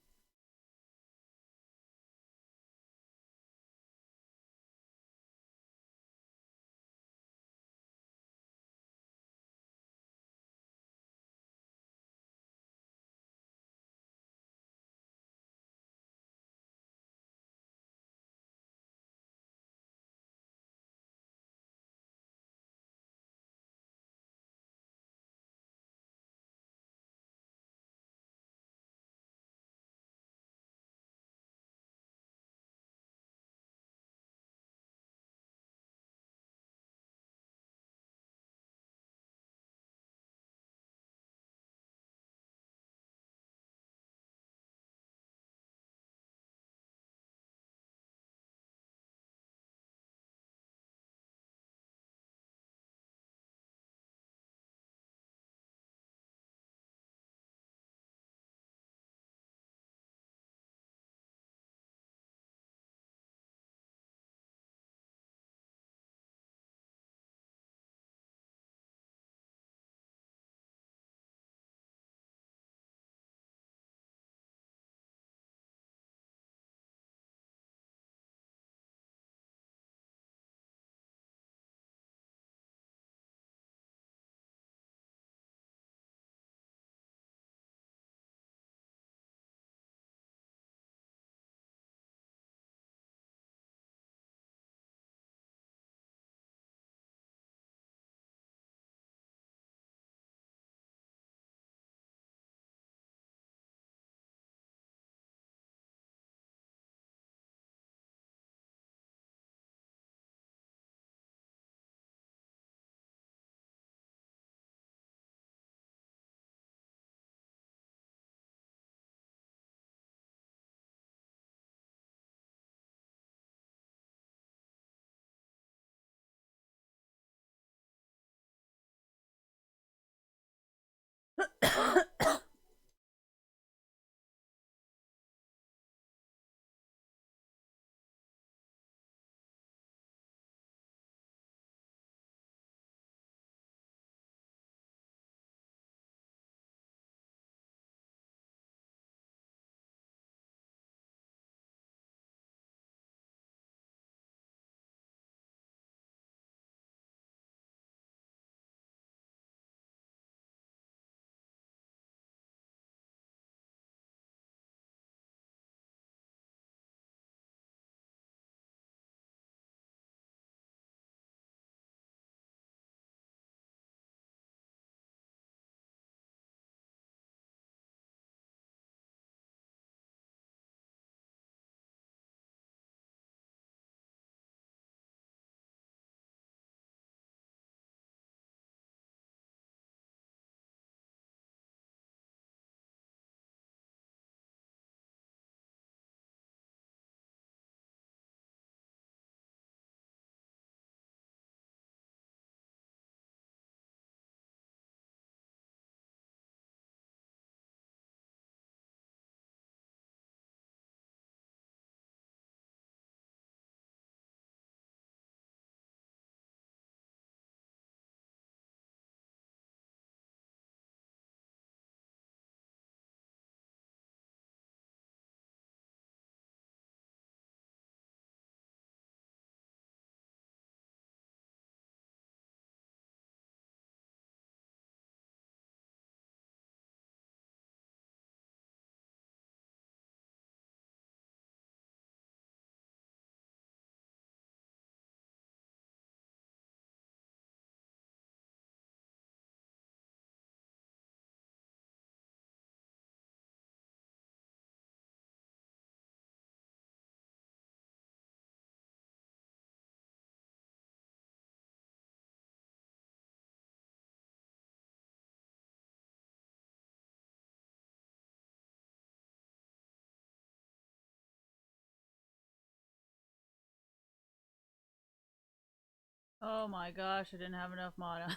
Oh my gosh, I didn't have enough mana.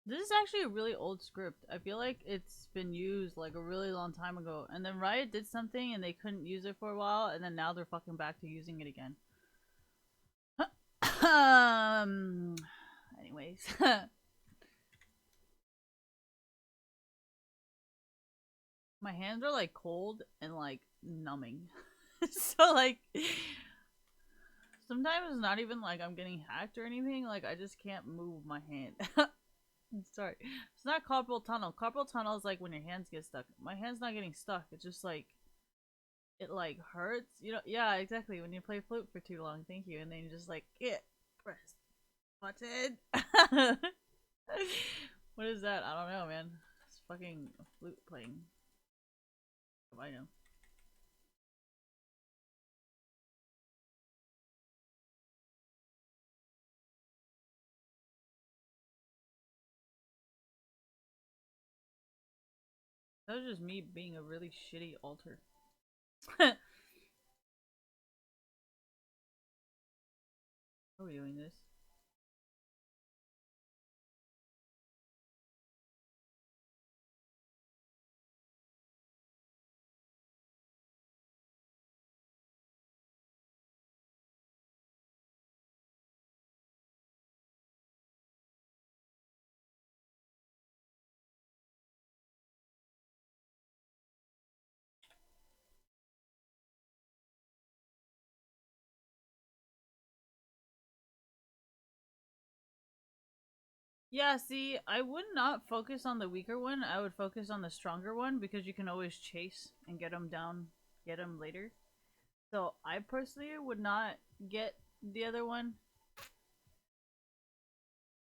This is actually a really old script. I feel like it's been used like a really long time ago. And then Riot did something and they couldn't use it for a while, and then now they're fucking back to using it again. Anyways. My hands are like cold and like numbing. So like sometimes it's not even like I'm getting hacked or anything, like I just can't move my hand. Sorry. It's not carpal tunnel. Carpal tunnel is like when your hands get stuck. My hand's not getting stuck. It's just like it like hurts. You know, yeah, exactly. When you play flute for too long, thank you. And then you just like press button. What is that? I don't know, man. It's fucking a flute playing. I know. That was just me being a really shitty alter. Are we doing this? Yeah, see, I would not focus on the weaker one. I would focus on the stronger one because you can always chase and get them down, get them later. So I personally would not get the other one.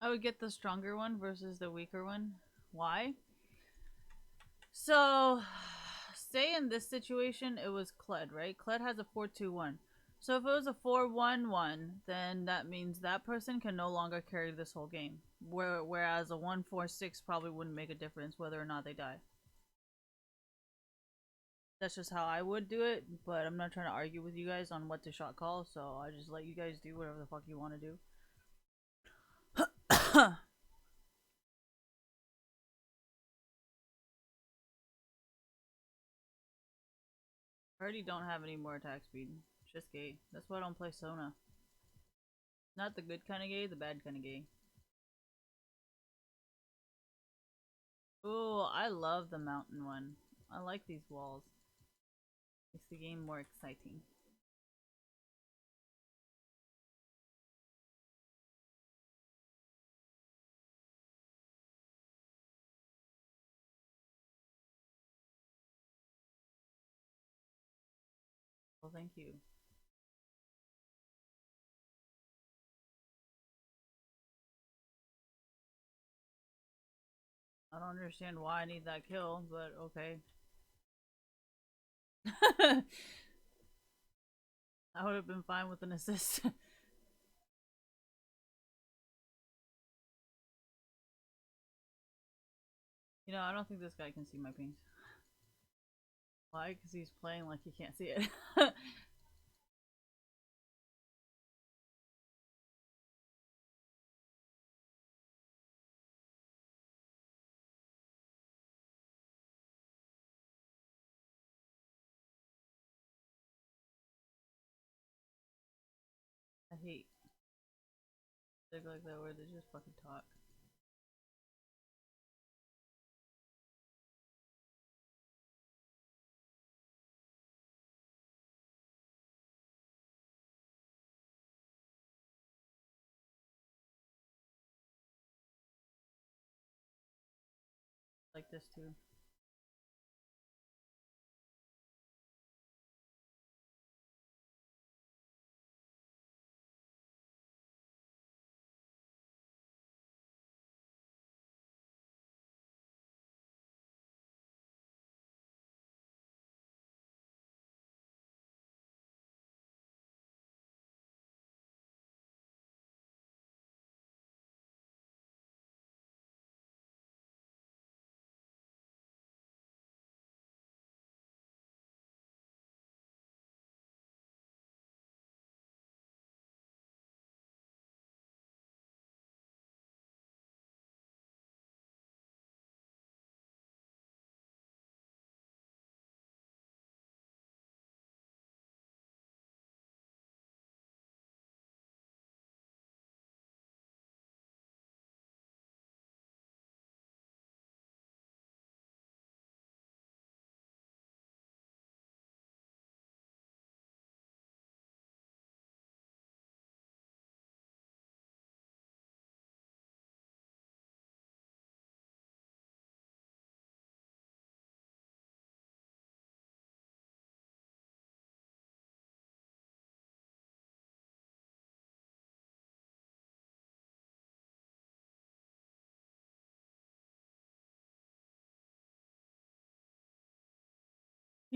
I would get the stronger one versus the weaker one. Why? So, say in this situation it was Kled, right? Kled has a 4-2-1. So if it was a 4-1-1, then that means that person can no longer carry this whole game. Whereas a 1-4-6 probably wouldn't make a difference whether or not they die. That's just how I would do it, but I'm not trying to argue with you guys on what to shot call, so I just let you guys do whatever the fuck you want to do. I already don't have any more attack speed. Just gay. That's why I don't play Sona. Not the good kind of gay, the bad kind of gay. Ooh, I love the mountain one. I like these walls. Makes the game more exciting. Well, thank you. I don't understand why I need that kill, but okay. I would have been fine with an assist. I don't think this guy can see my pings. Why? Because he's playing like he can't see it. I hate stuff like that where they just fucking talk. Like this too.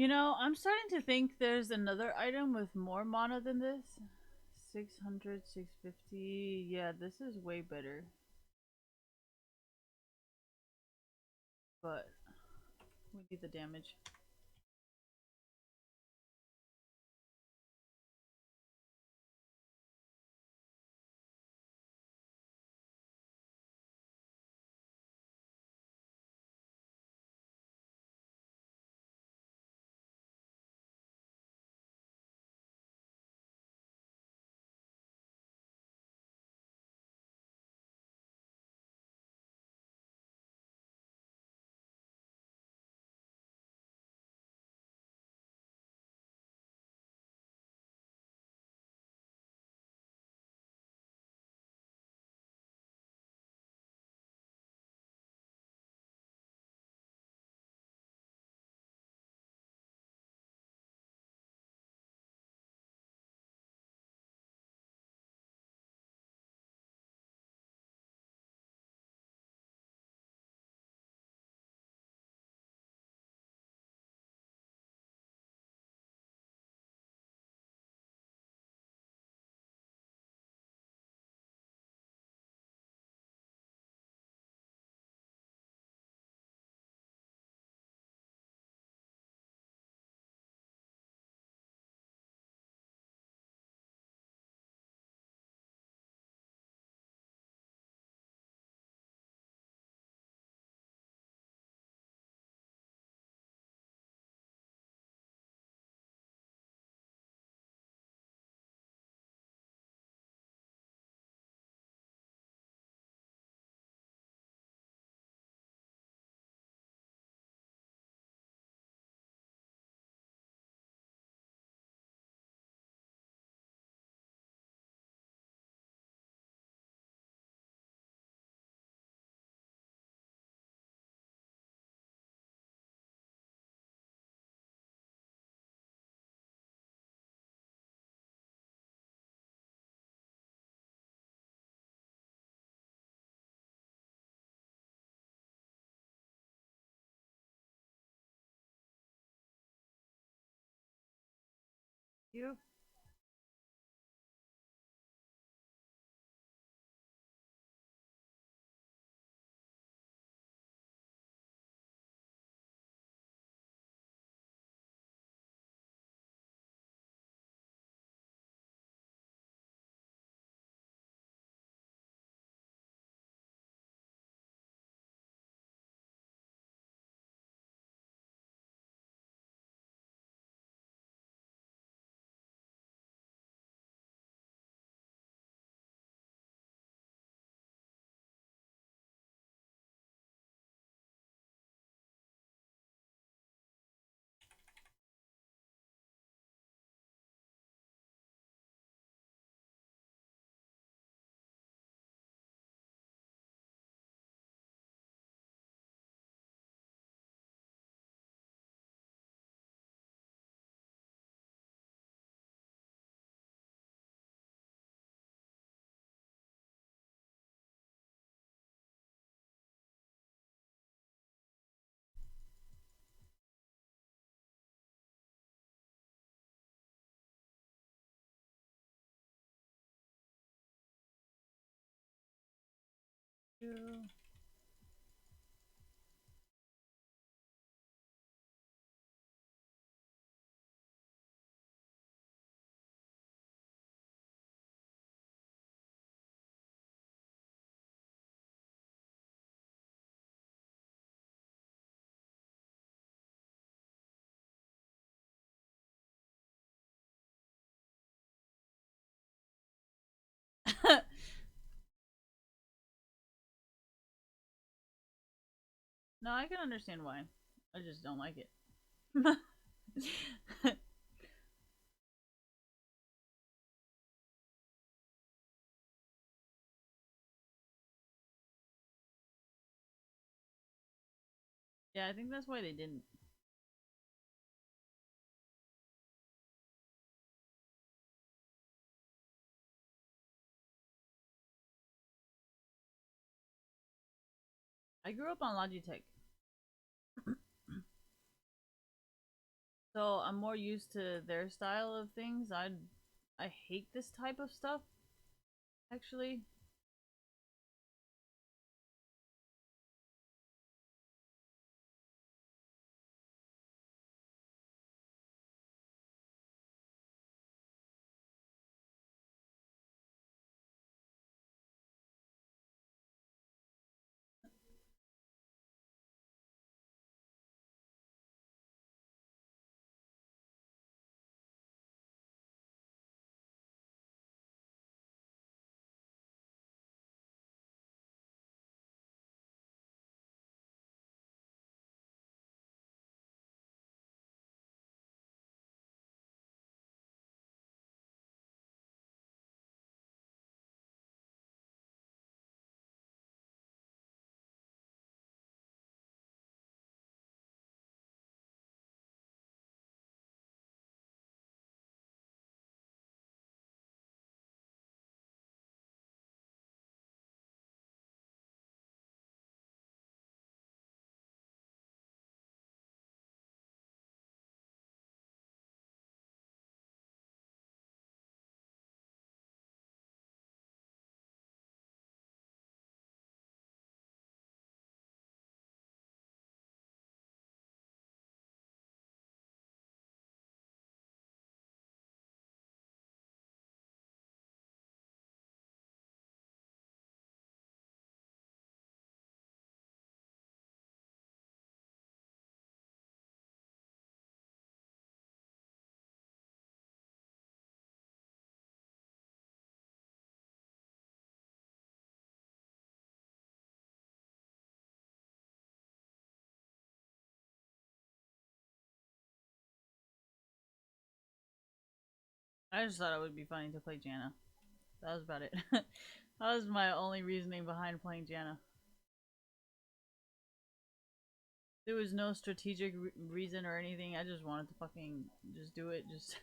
I'm starting to think there's another item with more mana than this. 600, 650. Yeah, this is way better. But we need the damage. You? You? No, I can understand why. I just don't like it. Yeah, I think that's why they didn't. I grew up on Logitech, so I'm more used to their style of things. I hate this type of stuff, actually. I just thought it would be funny to play Janna. That was about it. That was my only reasoning behind playing Janna. There was no strategic reason or anything. I just wanted to fucking just do it. Just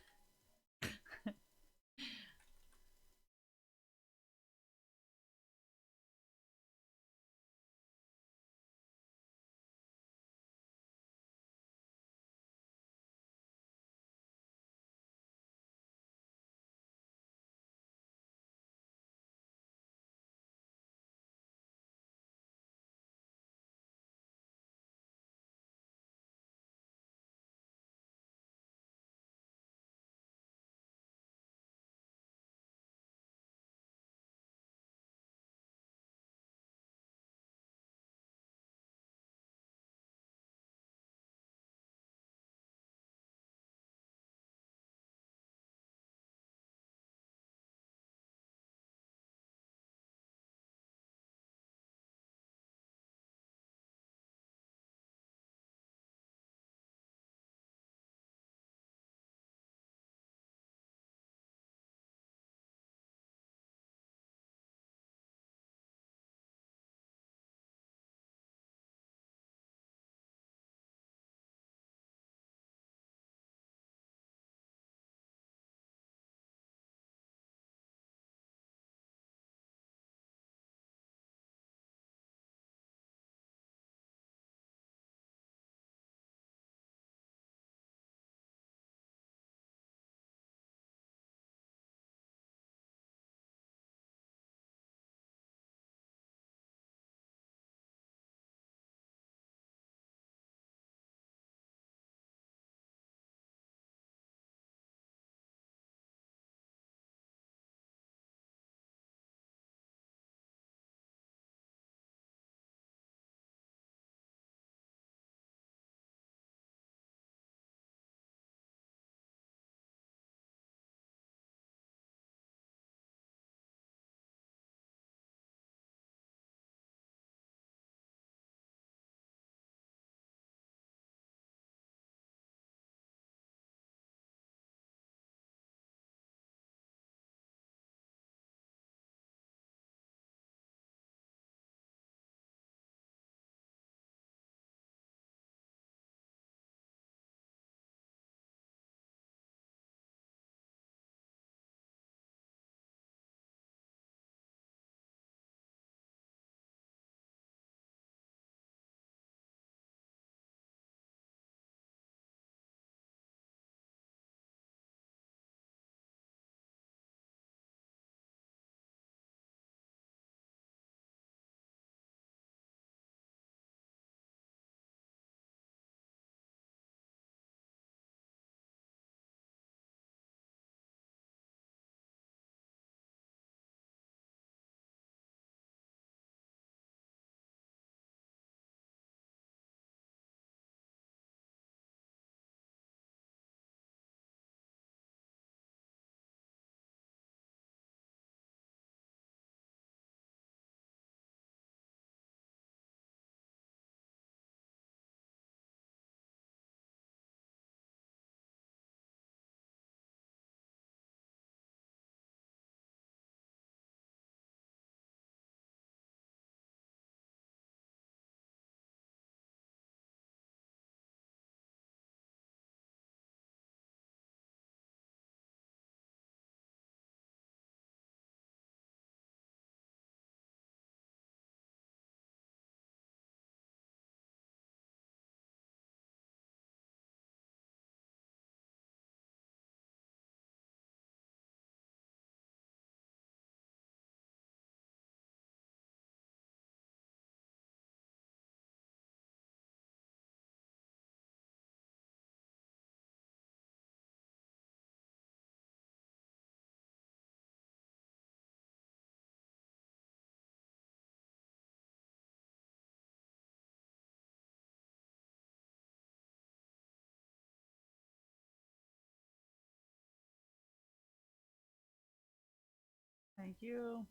Thank you.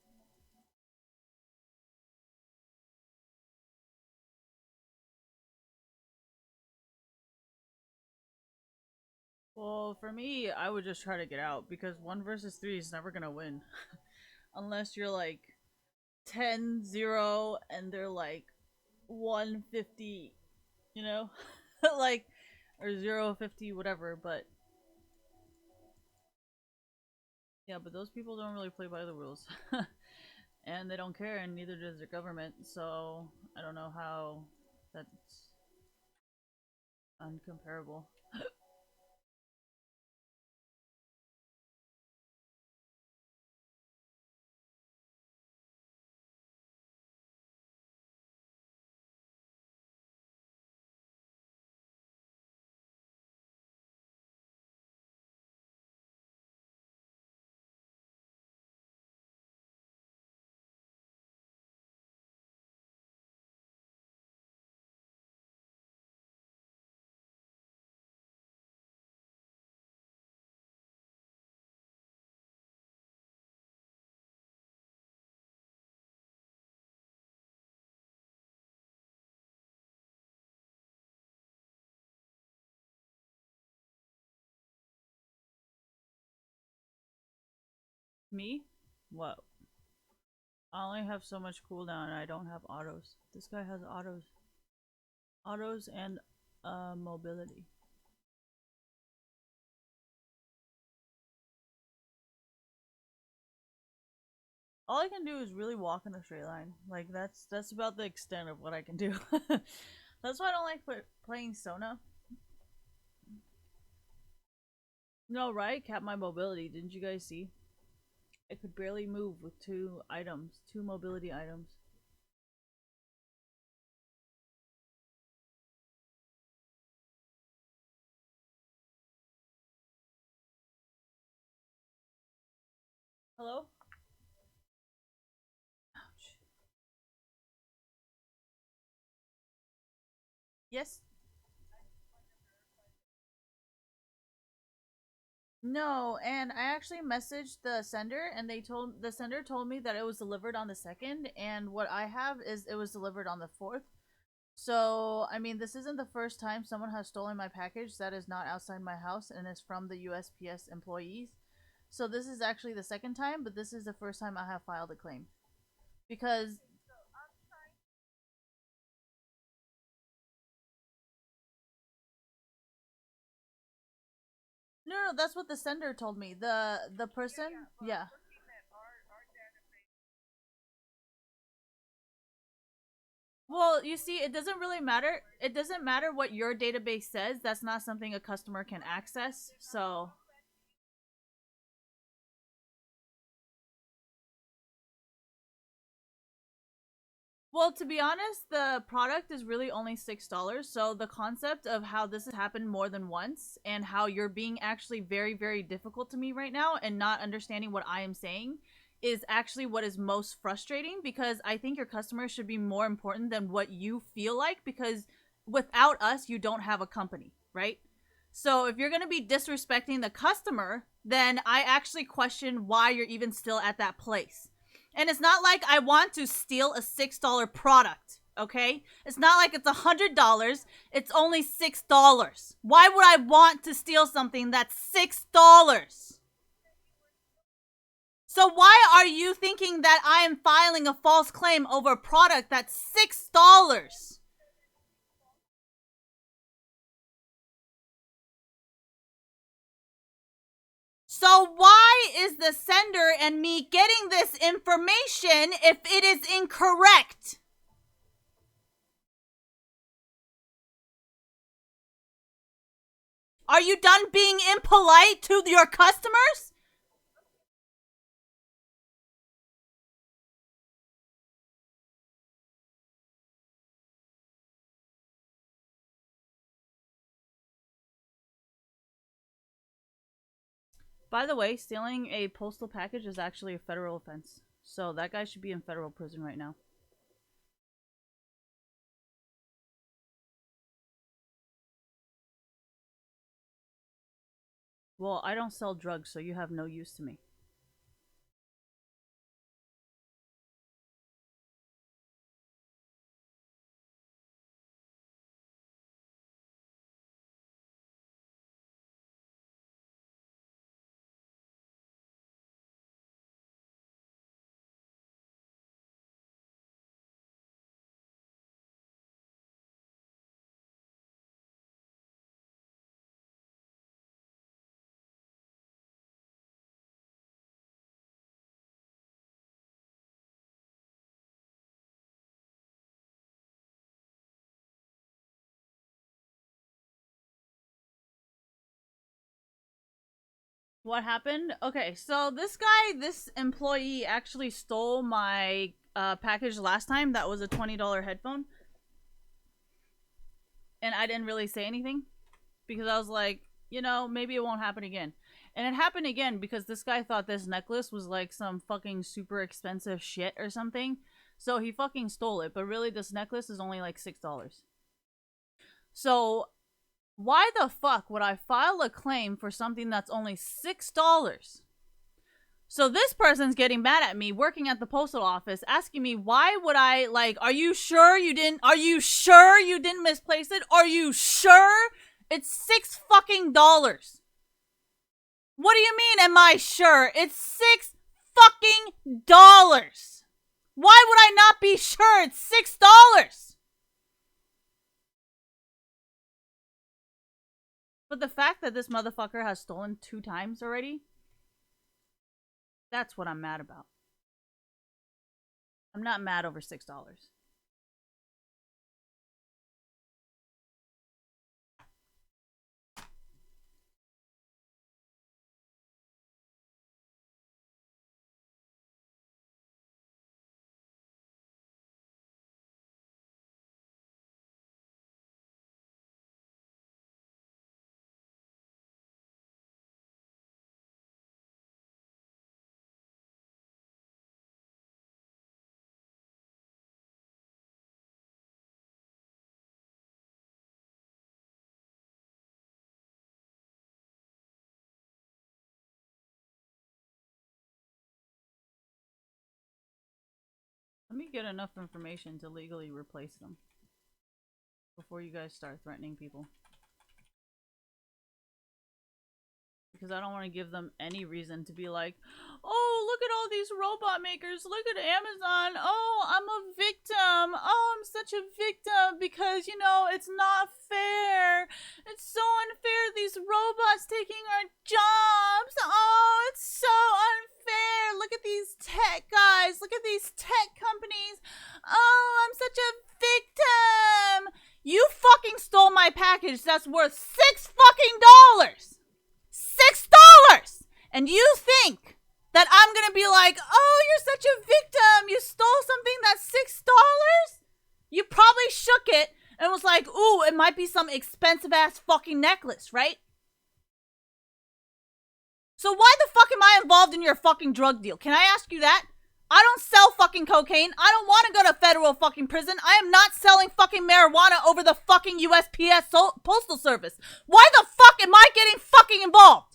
Well, for me, I would just try to get out because 1 versus 3 is never gonna win. Unless you're like 10-0 and they're like 150, you know? Like, or 0-50, whatever. But yeah, but those people don't really play by the rules. And they don't care, and neither does the government, so I don't know how that's uncomparable. Me? What? I only have so much cooldown and I don't have autos. This guy has autos. Autos and mobility. All I can do is really walk in a straight line. Like that's about the extent of what I can do. That's why I don't like playing Sona. No, right? Cap my mobility. Didn't you guys see? I could barely move with two items, two mobility items. Hello? Ouch. Yes? No, and I actually messaged the sender and the sender told me that it was delivered on the 2nd, and what I have is it was delivered on the 4th. So, I mean, this isn't the first time someone has stolen my package that is not outside my house and is from the USPS employees. So, this is actually the second time, but this is the first time I have filed a claim. Because no, that's what the sender told me. The person, yeah. Well, you see, it doesn't really matter. It doesn't matter what your database says. That's not something a customer can access. So, well, to be honest, the product is really only $6. So the concept of how this has happened more than once and how you're being actually very, very difficult to me right now and not understanding what I am saying is actually what is most frustrating, because I think your customers should be more important than what you feel like, because without us, you don't have a company, right? So if you're going to be disrespecting the customer, then I actually question why you're even still at that place. And it's not like I want to steal a $6 product, okay? It's not like it's $100. It's only $6. Why would I want to steal something that's $6? So why are you thinking that I am filing a false claim over a product that's $6? So why is the sender and me getting this information if it is incorrect? Are you done being impolite to your customers? By the way, stealing a postal package is actually a federal offense. So that guy should be in federal prison right now. Well, I don't sell drugs, so you have no use to me. What happened? Okay, so this employee actually stole my package last time. That was a $20 headphone. And I didn't really say anything because I was like, maybe it won't happen again. And it happened again because this guy thought this necklace was like some fucking super expensive shit or something. So he fucking stole it. But really, this necklace is only like $6. So why the fuck would I file a claim for something that's only $6? So this person's getting mad at me working at the postal office, asking me why would I are you sure you didn't misplace it? Are you sure? It's $6 fucking dollars. What do you mean am I sure? It's $6 fucking dollars. Why would I not be sure? It's $6. But the fact that this motherfucker has stolen 2 times already, that's what I'm mad about. I'm not mad over $6. Let me get enough information to legally replace them before you guys start threatening people. Because I don't want to give them any reason to be like, oh, look at all these robot makers. Look at Amazon. Oh, I'm a victim. Oh, I'm such a victim because, it's not fair. It's so unfair. These robots taking our jobs. Oh, it's so unfair. Look at these tech guys. Look at these tech companies. Oh, I'm such a victim. You fucking stole my package that's worth $6 fucking dollars. $6! And you think that I'm gonna be like, oh, you're such a victim. You stole something that's $6? You probably shook it and was like, ooh, it might be some expensive ass fucking necklace, right? So why the fuck am I involved in your fucking drug deal? Can I ask you that? I don't sell fucking cocaine. I don't want to go to federal fucking prison. I am not selling fucking marijuana over the fucking USPS Postal Service. Why the fuck am I getting fucking involved?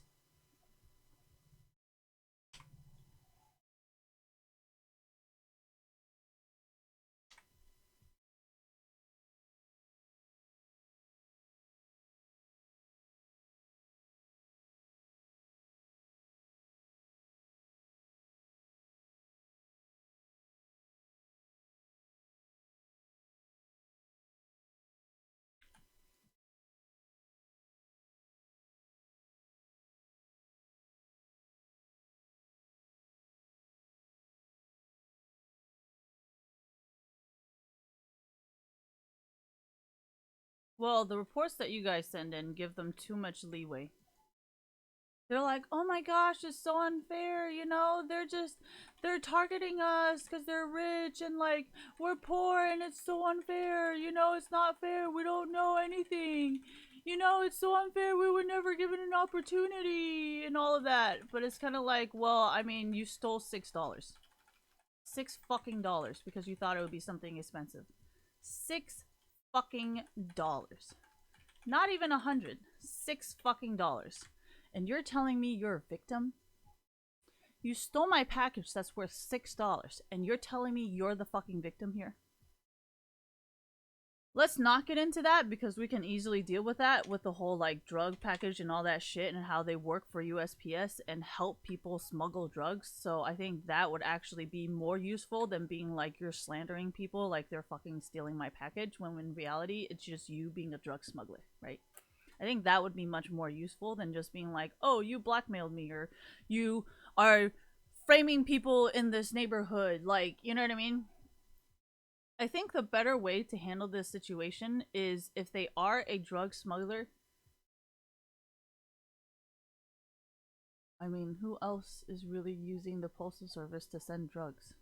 Well, the reports that you guys send in give them too much leeway. They're like, oh my gosh, it's so unfair, they're targeting us because they're rich and we're poor and it's so unfair, it's not fair, we don't know anything, it's so unfair, we were never given an opportunity and all of that. But it's kind of like, well, I mean, you stole $6. $6 fucking dollars because you thought it would be something expensive. $6 fucking dollars. Not even 100. $6 fucking dollars. And you're telling me you're a victim? You stole my package that's worth $6 and you're telling me you're the fucking victim here? Let's not get into that because we can easily deal with that with the whole drug package and all that shit and how they work for USPS and help people smuggle drugs. So I think that would actually be more useful than being you're slandering people like they're fucking stealing my package, when in reality it's just you being a drug smuggler, right? I think that would be much more useful than just being like, oh, you blackmailed me, or you are framing people in this neighborhood. You know what I mean? I think the better way to handle this situation is if they are a drug smuggler. I mean, who else is really using the postal service to send drugs?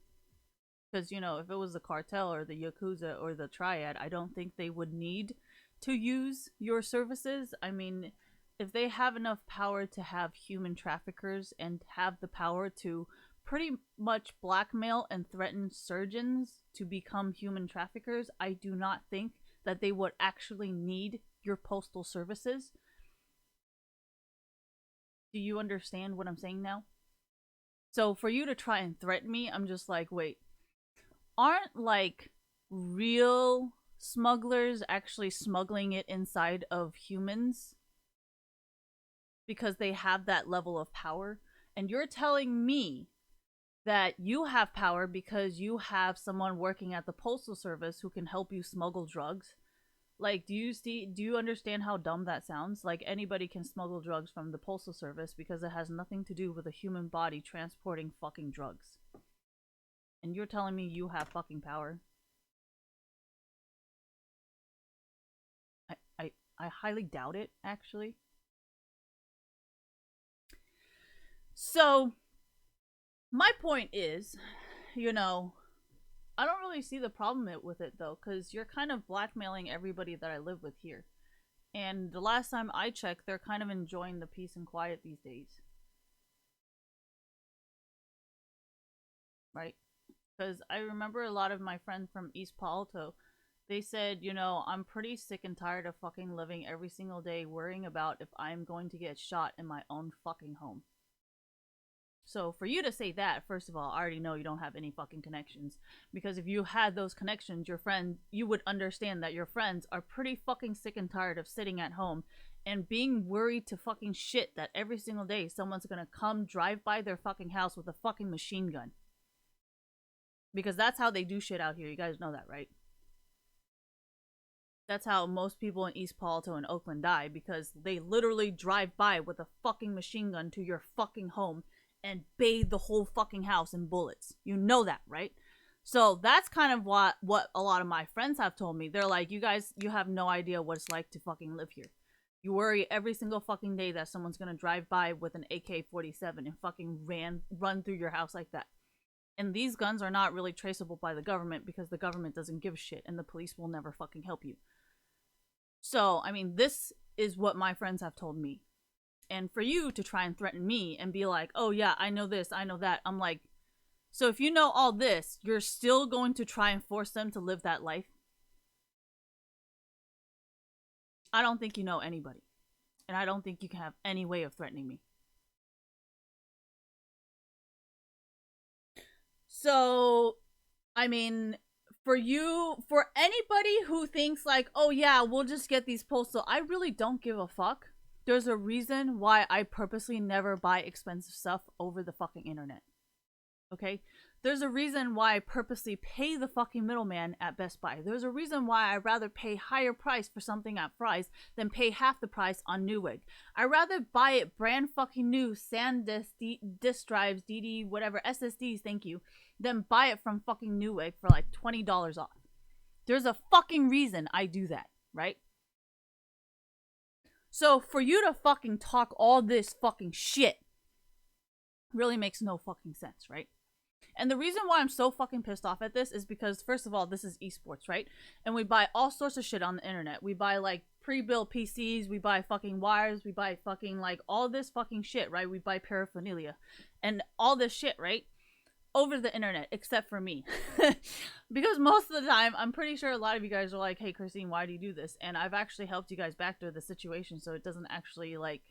Because, you know, if it was the cartel or the Yakuza or the Triad, I don't think they would need to use your services. I mean, if they have enough power to have human traffickers and have the power to pretty much blackmail and threaten surgeons to become human traffickers, I do not think that they would actually need your postal services. Do you understand what I'm saying now? So for you to try and threaten me, I'm just like, wait, aren't like real smugglers actually smuggling it inside of humans because they have that level of power? And you're telling me that you have power because you have someone working at the postal service who can help you smuggle drugs. Like, do you understand how dumb that sounds? Like, anybody can smuggle drugs from the postal service because it has nothing to do with a human body transporting fucking drugs. And you're telling me you have fucking power? I highly doubt it, actually. So, my point is, you know, I don't really see the problem with it though, because you're kind of blackmailing everybody that I live with here. And the last time I checked, they're kind of enjoying the peace and quiet these days. Right? Because I remember a lot of my friends from East Palo Alto, they said, you know, I'm pretty sick and tired of fucking living every single day worrying about if I'm going to get shot in my own fucking home. So for you to say that, first of all, I already know you don't have any fucking connections. Because if you had those connections, your friend, you would understand that your friends are pretty fucking sick and tired of sitting at home and being worried to fucking shit that every single day someone's gonna come drive by their fucking house with a fucking machine gun. Because that's how they do shit out here. You guys know that, right? That's how most people in East Palo Alto and Oakland die, because they literally drive by with a fucking machine gun to your fucking home and bathe the whole fucking house in bullets. You know that, right? So that's kind of what a lot of my friends have told me. They're like, you guys, you have no idea what it's like to fucking live here. You worry every single fucking day that someone's gonna drive by with an AK-47 and fucking run through your house like that. And these guns are not really traceable by the government because the government doesn't give a shit and the police will never fucking help you. So, I mean, this is what my friends have told me. And for you to try and threaten me and be like, oh yeah, I know this, I know that. I'm like, so if you know all this, you're still going to try and force them to live that life? I don't think you know anybody. And I don't think you can have any way of threatening me. So, I mean, for anybody who thinks like, oh yeah, we'll just get these postal, I really don't give a fuck. There's a reason why I purposely never buy expensive stuff over the fucking internet. Okay? There's a reason why I purposely pay the fucking middleman at Best Buy. There's a reason why I'd rather pay higher price for something at Fry's than pay half the price on Newegg. I'd rather buy it brand fucking new, disk drives, DD, whatever, SSDs, thank you, than buy it from fucking Newegg for like $20 off. There's a fucking reason I do that, right? So for you to fucking talk all this fucking shit really makes no fucking sense, right? And the reason why I'm so fucking pissed off at this is because, first of all, this is esports, right? And we buy all sorts of shit on the internet. We buy, like, pre-built PCs, we buy fucking wires, we buy fucking, like, all this fucking shit, right? We buy paraphernalia. And all this shit, right? Over the internet, except for me. Because most of the time, I'm pretty sure a lot of you guys are like, hey, Christine, why do you do this? And I've actually helped you guys back to the situation, so it doesn't actually, like,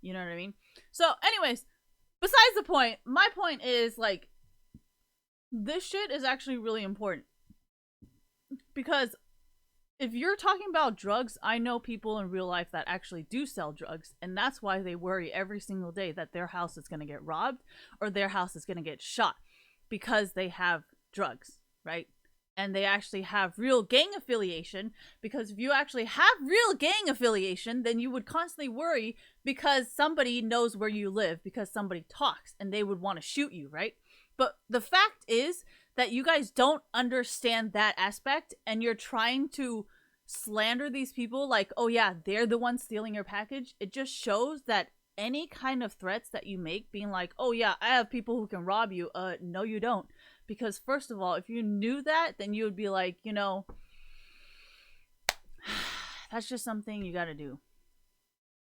you know what I mean? So, anyways, besides the point, my point is, like, this shit is actually really important. Because if you're talking about drugs, I know people in real life that actually do sell drugs, and that's why they worry every single day that their house is going to get robbed or their house is going to get shot because they have drugs, right? And they actually have real gang affiliation, because if you actually have real gang affiliation, then you would constantly worry because somebody knows where you live, because somebody talks and they would want to shoot you, right? But the fact is that you guys don't understand that aspect, and you're trying to slander these people like, oh yeah, they're the ones stealing your package. It just shows that any kind of threats that you make being like, oh yeah, I have people who can rob you. No, you don't. Because first of all, if you knew that, then you would be like, that's just something you gotta do.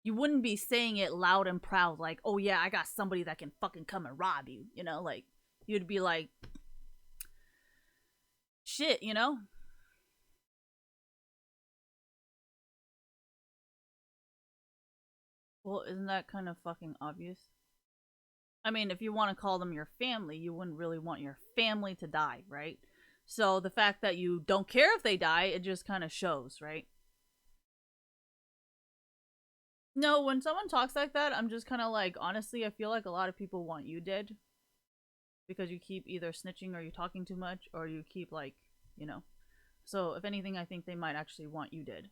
You wouldn't be saying it loud and proud, like, oh yeah, I got somebody that can fucking come and rob you. Like, you'd be like, shit. Well, isn't that kind of fucking obvious? I mean, if you want to call them your family, you wouldn't really want your family to die, right? So the fact that you don't care if they die, it just kind of shows, right? No, when someone talks like that, I'm just kind of like, honestly, I feel like a lot of people want you dead because you keep either snitching or you talking too much or you keep like, you know. So if anything, I think they might actually want you dead.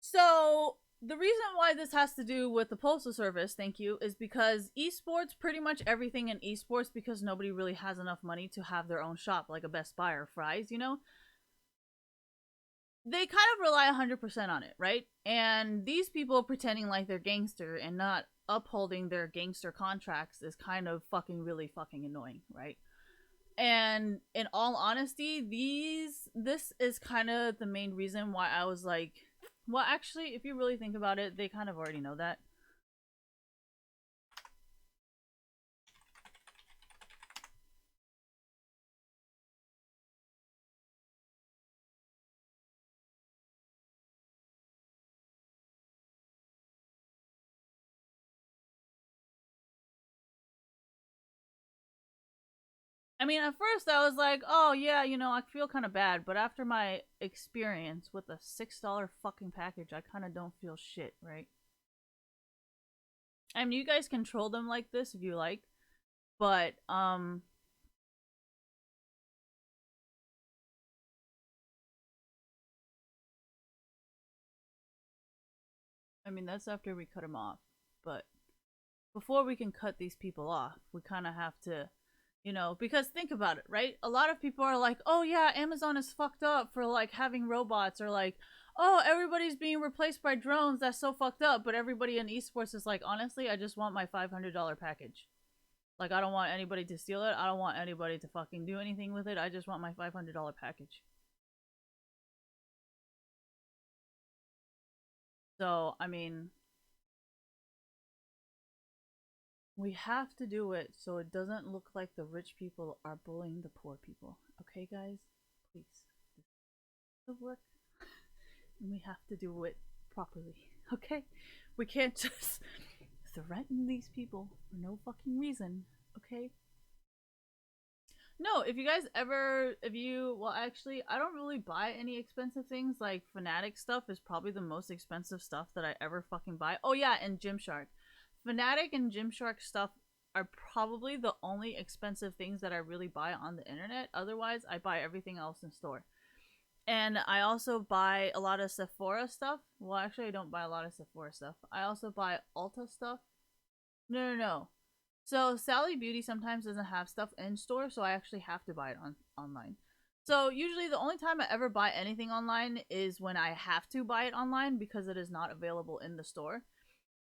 So the reason why this has to do with the postal service, thank you, is because esports, pretty much everything in esports, because nobody really has enough money to have their own shop like a Best Buy or Fry's. They kind of rely 100% on it, right? And these people pretending like they're gangster and not upholding their gangster contracts is kind of fucking really fucking annoying, right? And in all honesty, this is kind of the main reason why I was like, well, actually, if you really think about it, they kind of already know that. I mean, at first I was like, oh yeah, I feel kind of bad, but after my experience with a $6 fucking package, I kind of don't feel shit, right? I mean, you guys control them like this if you like, but I mean, that's after we cut them off. But before we can cut these people off, we kind of have to, because think about it, right? A lot of people are like, oh yeah, Amazon is fucked up for like having robots, or like, oh, everybody's being replaced by drones. That's so fucked up. But everybody in esports is like, honestly, I just want my $500 package. Like, I don't want anybody to steal it. I don't want anybody to fucking do anything with it. I just want my $500 package. So, I mean, we have to do it so it doesn't look like the rich people are bullying the poor people. Okay, guys? Please. The work. And we have to do it properly. Okay? We can't just threaten these people for no fucking reason. Okay? No, if you guys ever, well, actually, I don't really buy any expensive things. Like, Fnatic stuff is probably the most expensive stuff that I ever fucking buy. Oh, yeah, and Gymshark. Fnatic and Gymshark stuff are probably the only expensive things that I really buy on the internet. Otherwise, I buy everything else in store. And I also buy a lot of Sephora stuff. Well, actually, I don't buy a lot of Sephora stuff. I also buy Ulta stuff. No, no, no. So Sally Beauty sometimes doesn't have stuff in store, so I actually have to buy it online. So usually the only time I ever buy anything online is when I have to buy it online because it is not available in the store.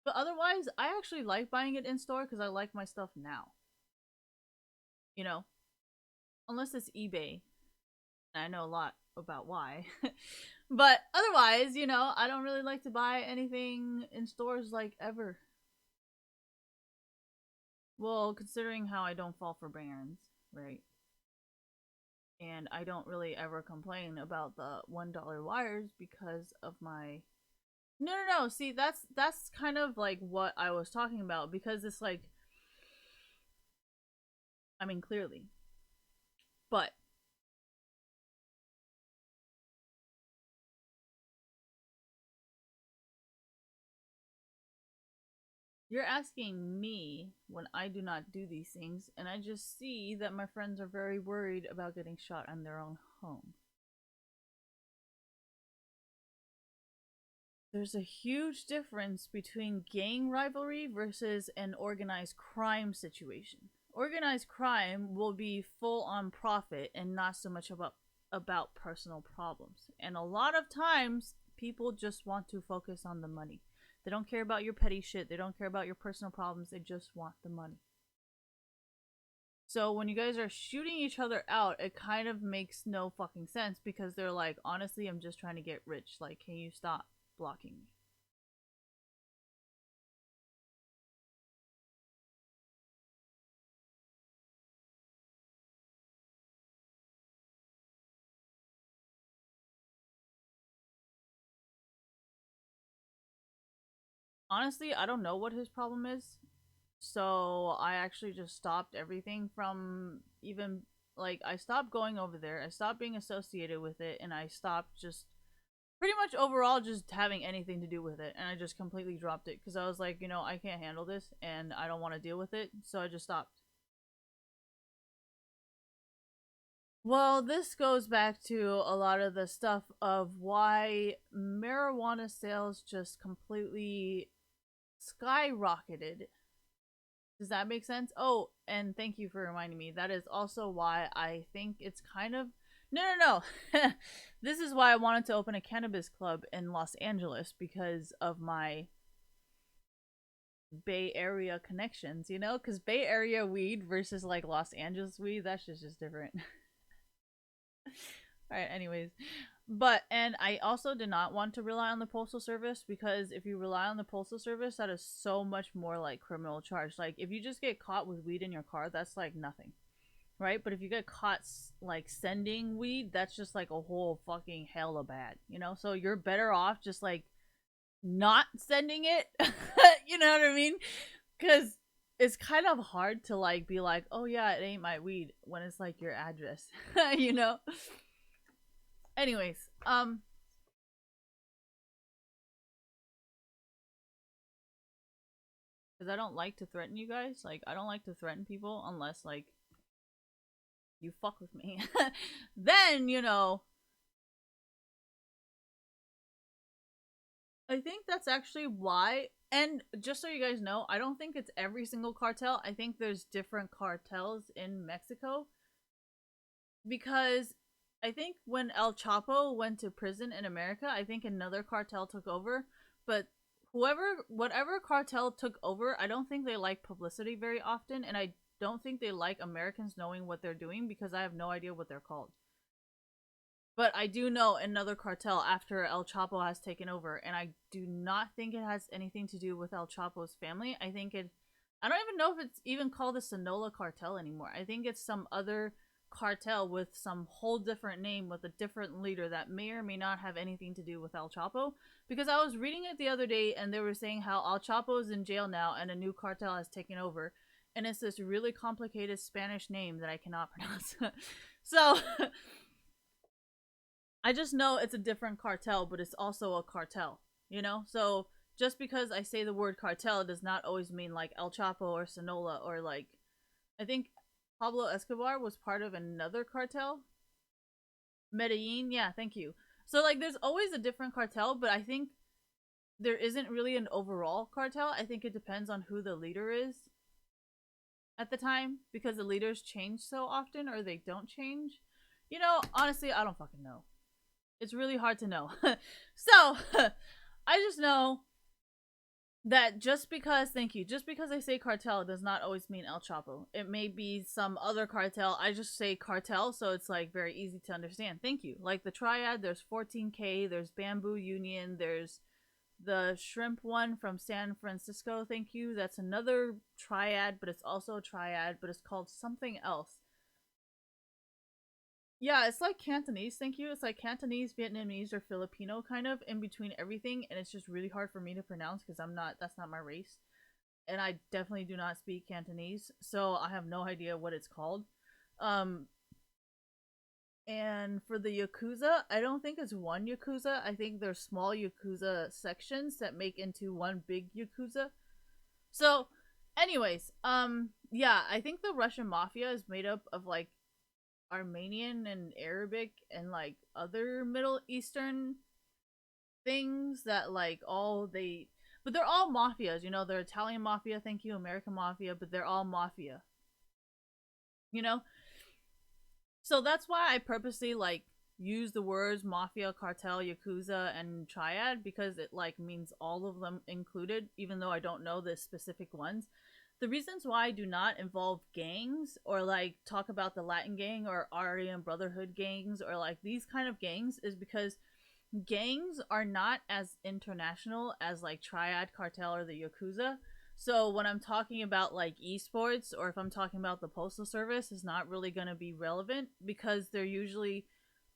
But otherwise, I actually like buying it in store because I like my stuff now. You know, unless it's eBay. I know a lot about why. But otherwise, I don't really like to buy anything in stores like ever. Well, considering how I don't fall for brands, right? And I don't really ever complain about the $1 wires because of my no no no see that's kind of like what I was talking about, because it's like, I mean, clearly, but you're asking me when I do not do these things, and I just see that my friends are very worried about getting shot in their own home. There's a huge difference between gang rivalry versus an organized crime situation. Organized crime will be full on profit and not so much about personal problems. And a lot of times people just want to focus on the money. They don't care about your petty shit. They don't care about your personal problems. They just want the money. So when you guys are shooting each other out, it kind of makes no fucking sense because they're like, honestly, I'm just trying to get rich. Like, can you stop blocking me? Honestly, I don't know what his problem is. So I actually just stopped everything from even like I stopped going over there. I stopped being associated with it and I stopped just pretty much overall just having anything to do with it and I just completely dropped it because I was like, I can't handle this and I don't want to deal with it, so I just stopped. Well, this goes back to a lot of the stuff of why marijuana sales just completely skyrocketed. Does that make sense? Oh, and thank you for reminding me. That is also why I think it's kind of. No, no, no. This is why I wanted to open a cannabis club in Los Angeles because of my Bay Area connections, Because Bay Area weed versus like Los Angeles weed, that's just different. All right, anyways. And I also did not want to rely on the postal service because if you rely on the postal service, that is so much more like criminal charge. Like if you just get caught with weed in your car, that's like nothing, right? But if you get caught like sending weed, that's just like a whole fucking hella bad. So you're better off just like not sending it. You know what I mean? Because it's kind of hard to like be like, oh yeah, it ain't my weed when it's like your address, you know. Anyways, because I don't like to threaten you guys. Like, I don't like to threaten people unless, like, you fuck with me. Then, I think that's actually why. And just so you guys know, I don't think it's every single cartel. I think there's different cartels in Mexico. Because I think when El Chapo went to prison in America, I think another cartel took over. But whatever cartel took over, I don't think they like publicity very often, and I don't think they like Americans knowing what they're doing because I have no idea what they're called. But I do know another cartel after El Chapo has taken over, and I do not think it has anything to do with El Chapo's family. I don't even know if it's even called the Sonora cartel anymore. I think it's some other cartel with some whole different name with a different leader that may or may not have anything to do with El Chapo. Because I was reading it the other day and they were saying how El Chapo is in jail now and a new cartel has taken over. And it's this really complicated Spanish name that I cannot pronounce. So I just know it's a different cartel, but it's also a cartel. So just because I say the word cartel does not always mean like El Chapo or Sonora or like I think Pablo Escobar was part of another cartel. Medellin, yeah, thank you. So like there's always a different cartel, but I think there isn't really an overall cartel. I think it depends on who the leader is at the time because the leaders change so often or they don't change. Honestly, I don't fucking know. It's really hard to know. So, I just know that just because I say cartel does not always mean El Chapo. It may be some other cartel. I just say cartel, so it's like very easy to understand. Thank you. Like the triad, there's 14K, there's Bamboo Union, there's the shrimp one from San Francisco. Thank you. That's another triad, but it's also a triad, but it's called something else. Yeah, it's like Cantonese, thank you. It's like Cantonese, Vietnamese, or Filipino kind of in between everything, and it's just really hard for me to pronounce because that's not my race. And I definitely do not speak Cantonese, so I have no idea what it's called. Um, and for the Yakuza, I don't think it's one Yakuza. I think there's small Yakuza sections that make into one big Yakuza. So, anyways, yeah, I think the Russian mafia is made up of like Armenian and Arabic and like other Middle Eastern things that like but they're all mafias, they're Italian mafia, thank you, American mafia, but they're all mafia. you know so that's why I purposely like use the words mafia, cartel, yakuza, and triad because it like means all of them included, even though I don't know the specific ones. The reasons why I do not involve gangs or like talk about the Latin gang or Aryan Brotherhood gangs or like these kind of gangs is because gangs are not as international as like Triad, Cartel, or the Yakuza. So when I'm talking about like esports or if I'm talking about the postal service, is not really going to be relevant because they're usually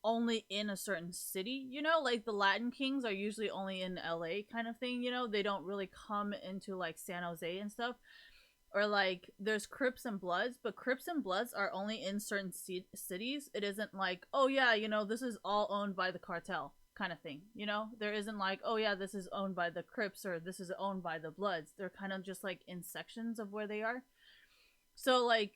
only in a certain city, you know, like the Latin Kings are usually only in LA kind of thing, you know, they don't really come into like San Jose and stuff. Or like there's Crips and Bloods, but Crips and Bloods are only in certain cities. It isn't like, oh yeah, you know, this is all owned by the cartel kind of thing, you know? There isn't like, oh yeah, this is owned by the Crips or this is owned by the Bloods. They're kind of just like in sections of where they are. So like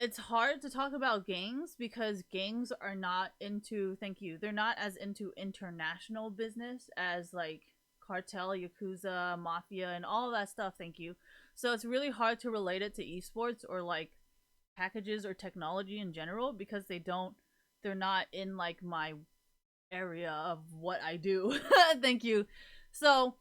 it's hard to talk about gangs because gangs are not into, thank you, they're not as into international business as like cartel, yakuza, mafia, and all that stuff, thank you. So it's really hard to relate it to esports or like packages or technology in general because they're not in like my area of what I do. Thank you. So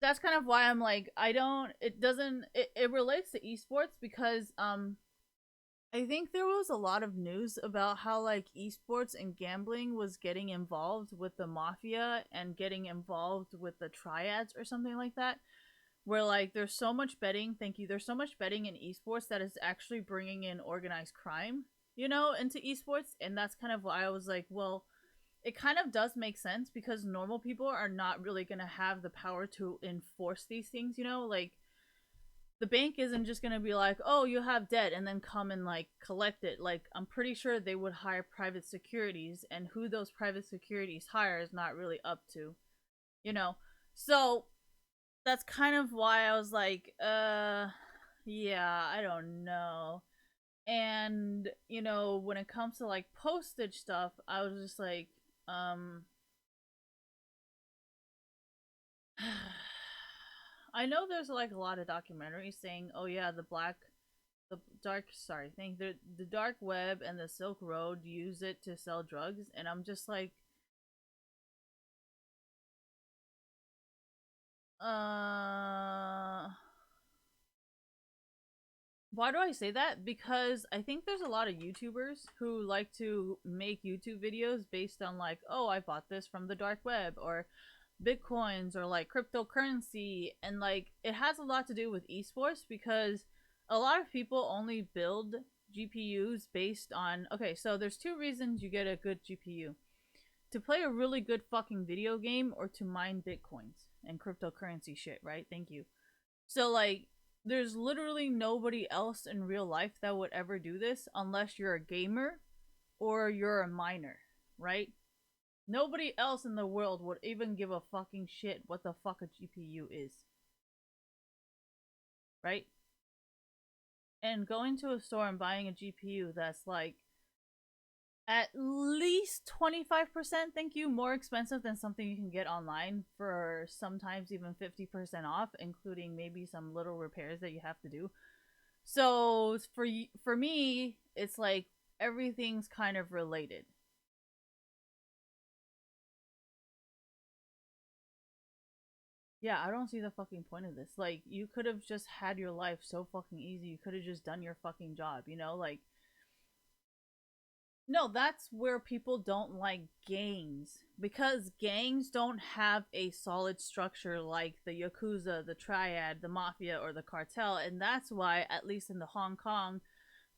that's kind of why I'm like, I don't, it doesn't, it relates to esports because I think there was a lot of news about how like esports and gambling was getting involved with the mafia and getting involved with the triads or something like that, where like there's so much betting, thank you, there's so much betting in esports that is actually bringing in organized crime, you know, into esports. And that's kind of why I was like, well, it kind of does make sense because normal people are not really going to have the power to enforce these things, you know, like the bank isn't just going to be like, oh, you have debt and then come and like collect it. Like I'm pretty sure they would hire private securities, and who those private securities hire is not really up to, you know. So that's kind of why I was like, yeah, I don't know. And you know, when it comes to like postage stuff, I was just like, I know there's like a lot of documentaries saying, oh yeah, the dark, sorry, think the dark web and the Silk Road use it to sell drugs, and I'm just like, uh, why do I say that? Because I think there's a lot of YouTubers who like to make YouTube videos based on like, oh, I bought this from the dark web or bitcoins or like cryptocurrency, and like it has a lot to do with esports because a lot of people only build GPUs based on, okay, so there's two reasons you get a good GPU: to play a really good fucking video game or to mine bitcoins and cryptocurrency shit, right? Thank you. So like there's literally nobody else in real life that would ever do this unless you're a gamer or you're a miner, right? Nobody else in the world would even give a fucking shit what the fuck a GPU is. Right? And going to a store and buying a GPU that's like at least 25%, thank you, more expensive than something you can get online for sometimes even 50% off, including maybe some little repairs that you have to do. So for me, it's like everything's kind of related. Yeah, I don't see the fucking point of this. Like, you could have just had your life so fucking easy. You could have just done your fucking job, you know? Like, no, that's where people don't like gangs. Because gangs don't have a solid structure like the Yakuza, the Triad, the Mafia, or the Cartel. And that's why, at least in the Hong Kong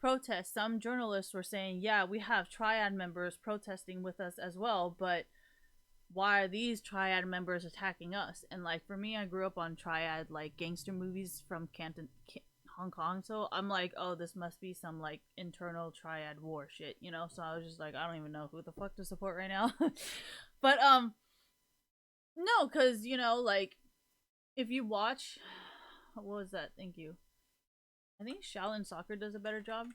protests, some journalists were saying, yeah, we have Triad members protesting with us as well, but why are these triad members attacking us? And like for me, I grew up on triad like gangster movies from Hong Kong, so I'm like, oh, this must be some like internal triad war shit, you know. So I was just like, I don't even know who the fuck to support right now. But no, because you know, like if you watch, what was that? Thank you. I think Shaolin Soccer does a better job.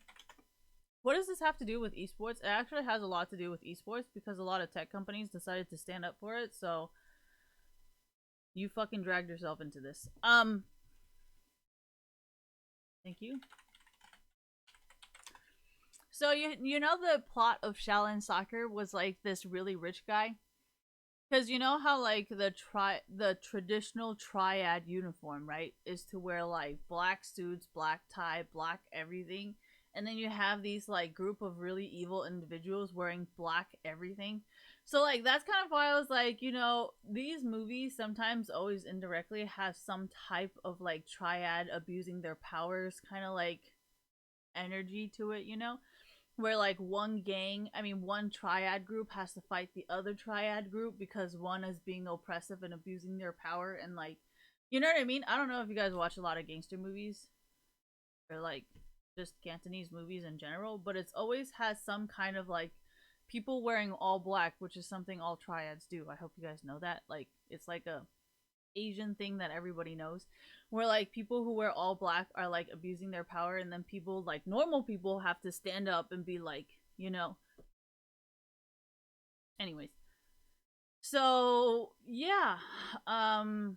What does this have to do with esports? It actually has a lot to do with esports because a lot of tech companies decided to stand up for it. So you fucking dragged yourself into this. Thank you. So you know the plot of Shaolin Soccer was like this really rich guy. Because you know how like the traditional triad uniform, right, is to wear like black suits, black tie, black everything, and then you have these like group of really evil individuals wearing black everything. So like that's kind of why I was like, these movies sometimes always indirectly have some type of like triad abusing their powers, kind of like energy to it, where like one triad group has to fight the other triad group because one is being oppressive and abusing their power, and like, you know what I mean? I don't know if you guys watch a lot of gangster movies or like just Cantonese movies in general, but it's always has some kind of like people wearing all black, which is something all triads do. I hope you guys know that. Like it's like a Asian thing that everybody knows, where like people who wear all black are like abusing their power, and then people like normal people have to stand up and be like, you know. Anyways, so yeah, um,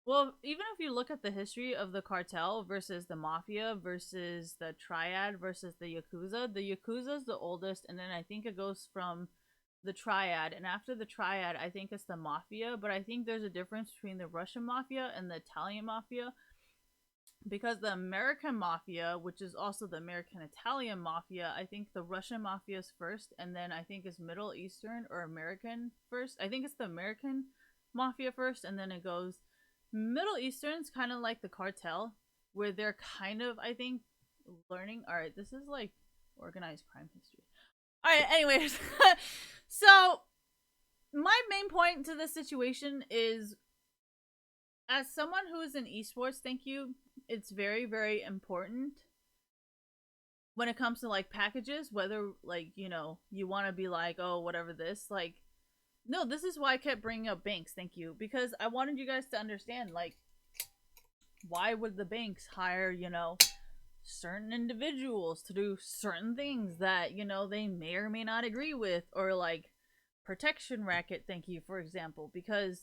well, even if you look at the history of the cartel versus the mafia versus the triad versus the Yakuza is the oldest, and then I think it goes from the triad, and after the triad, I think it's the mafia. But I think there's a difference between the Russian mafia and the Italian mafia, because the American mafia, which is also the American Italian mafia, I think the Russian mafia is first, and then I think it's Middle Eastern or American first. I think it's the American mafia first, and then it goes Middle Eastern's kind of like the cartel, where they're kind of, I think, learning. All right, this is like organized crime history. All right, anyways, so my main point to this situation is, as someone who is in esports, thank you, it's very, very important when it comes to like packages, whether like, you want to be like, oh, whatever this, like, no, this is why I kept bringing up banks, thank you, because I wanted you guys to understand, like, why would the banks hire, certain individuals to do certain things that, they may or may not agree with, or like protection racket, thank you, for example, because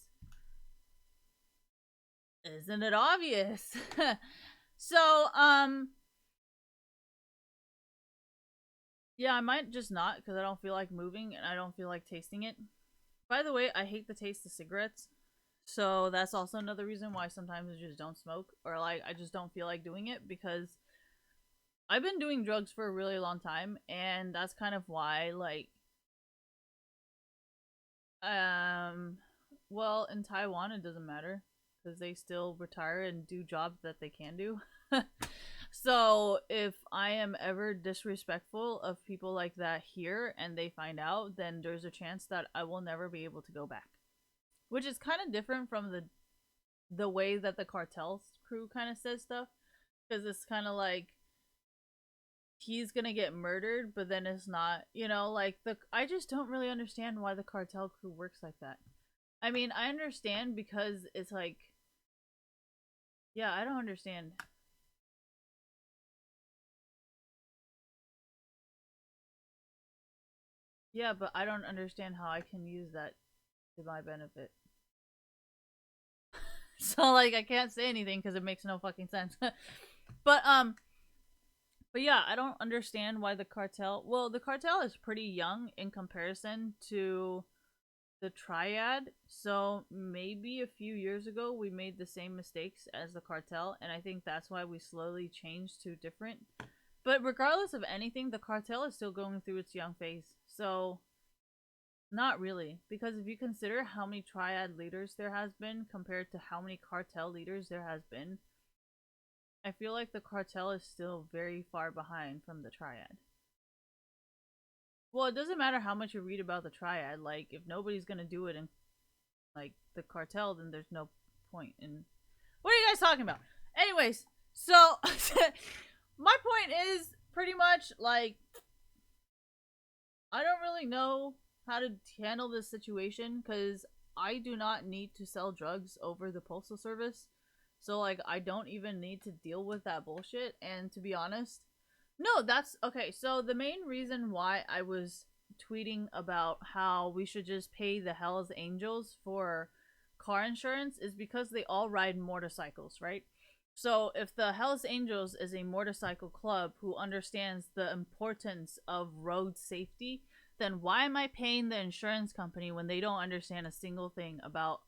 isn't it obvious? So, yeah, I might just not because I don't feel like moving and I don't feel like tasting it. By the way, I hate the taste of cigarettes. So that's also another reason why sometimes I just don't smoke, or like I just don't feel like doing it, because I've been doing drugs for a really long time, and that's kind of why, like, um well, in Taiwan it doesn't matter because they still retire and do jobs that they can do. So if I am ever disrespectful of people like that here and they find out, then there's a chance that I will never be able to go back. Which is kind of different from the way that the cartel crew kind of says stuff, because it's kind of like he's gonna get murdered, but then it's not, like the I just don't really understand why the cartel crew works like that. I mean, I understand because it's like, yeah, I don't understand. Yeah, but I don't understand how I can use that to my benefit. So like I can't say anything because it makes no fucking sense. but um but yeah, I don't understand why the cartel is pretty young in comparison to the triad. So maybe a few years ago we made the same mistakes as the cartel, and I think that's why we slowly changed to different. But regardless of anything, the cartel is still going through its young phase. So not really, because if you consider how many triad leaders there has been compared to how many cartel leaders there has been, I feel like the cartel is still very far behind from the triad. Well, it doesn't matter how much you read about the triad. Like, if nobody's gonna do it in like the cartel, then there's no point in. What are you guys talking about? Anyways, so my point is pretty much like I don't really know how to handle this situation because I do not need to sell drugs over the postal service. So like I don't even need to deal with that bullshit. And to be honest, no, that's okay. So the main reason why I was tweeting about how we should just pay the Hells Angels for car insurance is because they all ride motorcycles, right? So if the Hells Angels is a motorcycle club who understands the importance of road safety, then why am I paying the insurance company when they don't understand a single thing about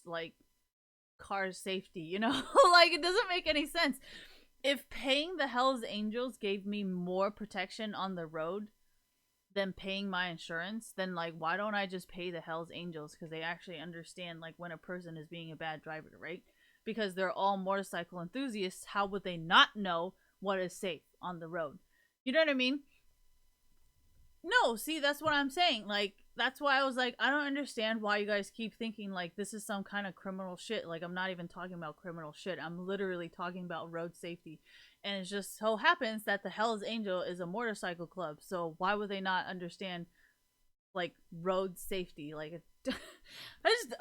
like car safety, you know? Like it doesn't make any sense. If paying the Hells Angels gave me more protection on the road than paying my insurance, then like why don't I just pay the Hells Angels, because they actually understand like when a person is being a bad driver, right? Because they're all motorcycle enthusiasts. How would they not know what is safe on the road? You know what I mean? No, see, that's what I'm saying. Like, that's why I was like, I don't understand why you guys keep thinking like this is some kind of criminal shit. Like, I'm not even talking about criminal shit. I'm literally talking about road safety. And it just so happens that the Hells Angel is a motorcycle club. So why would they not understand like road safety? Like, I just,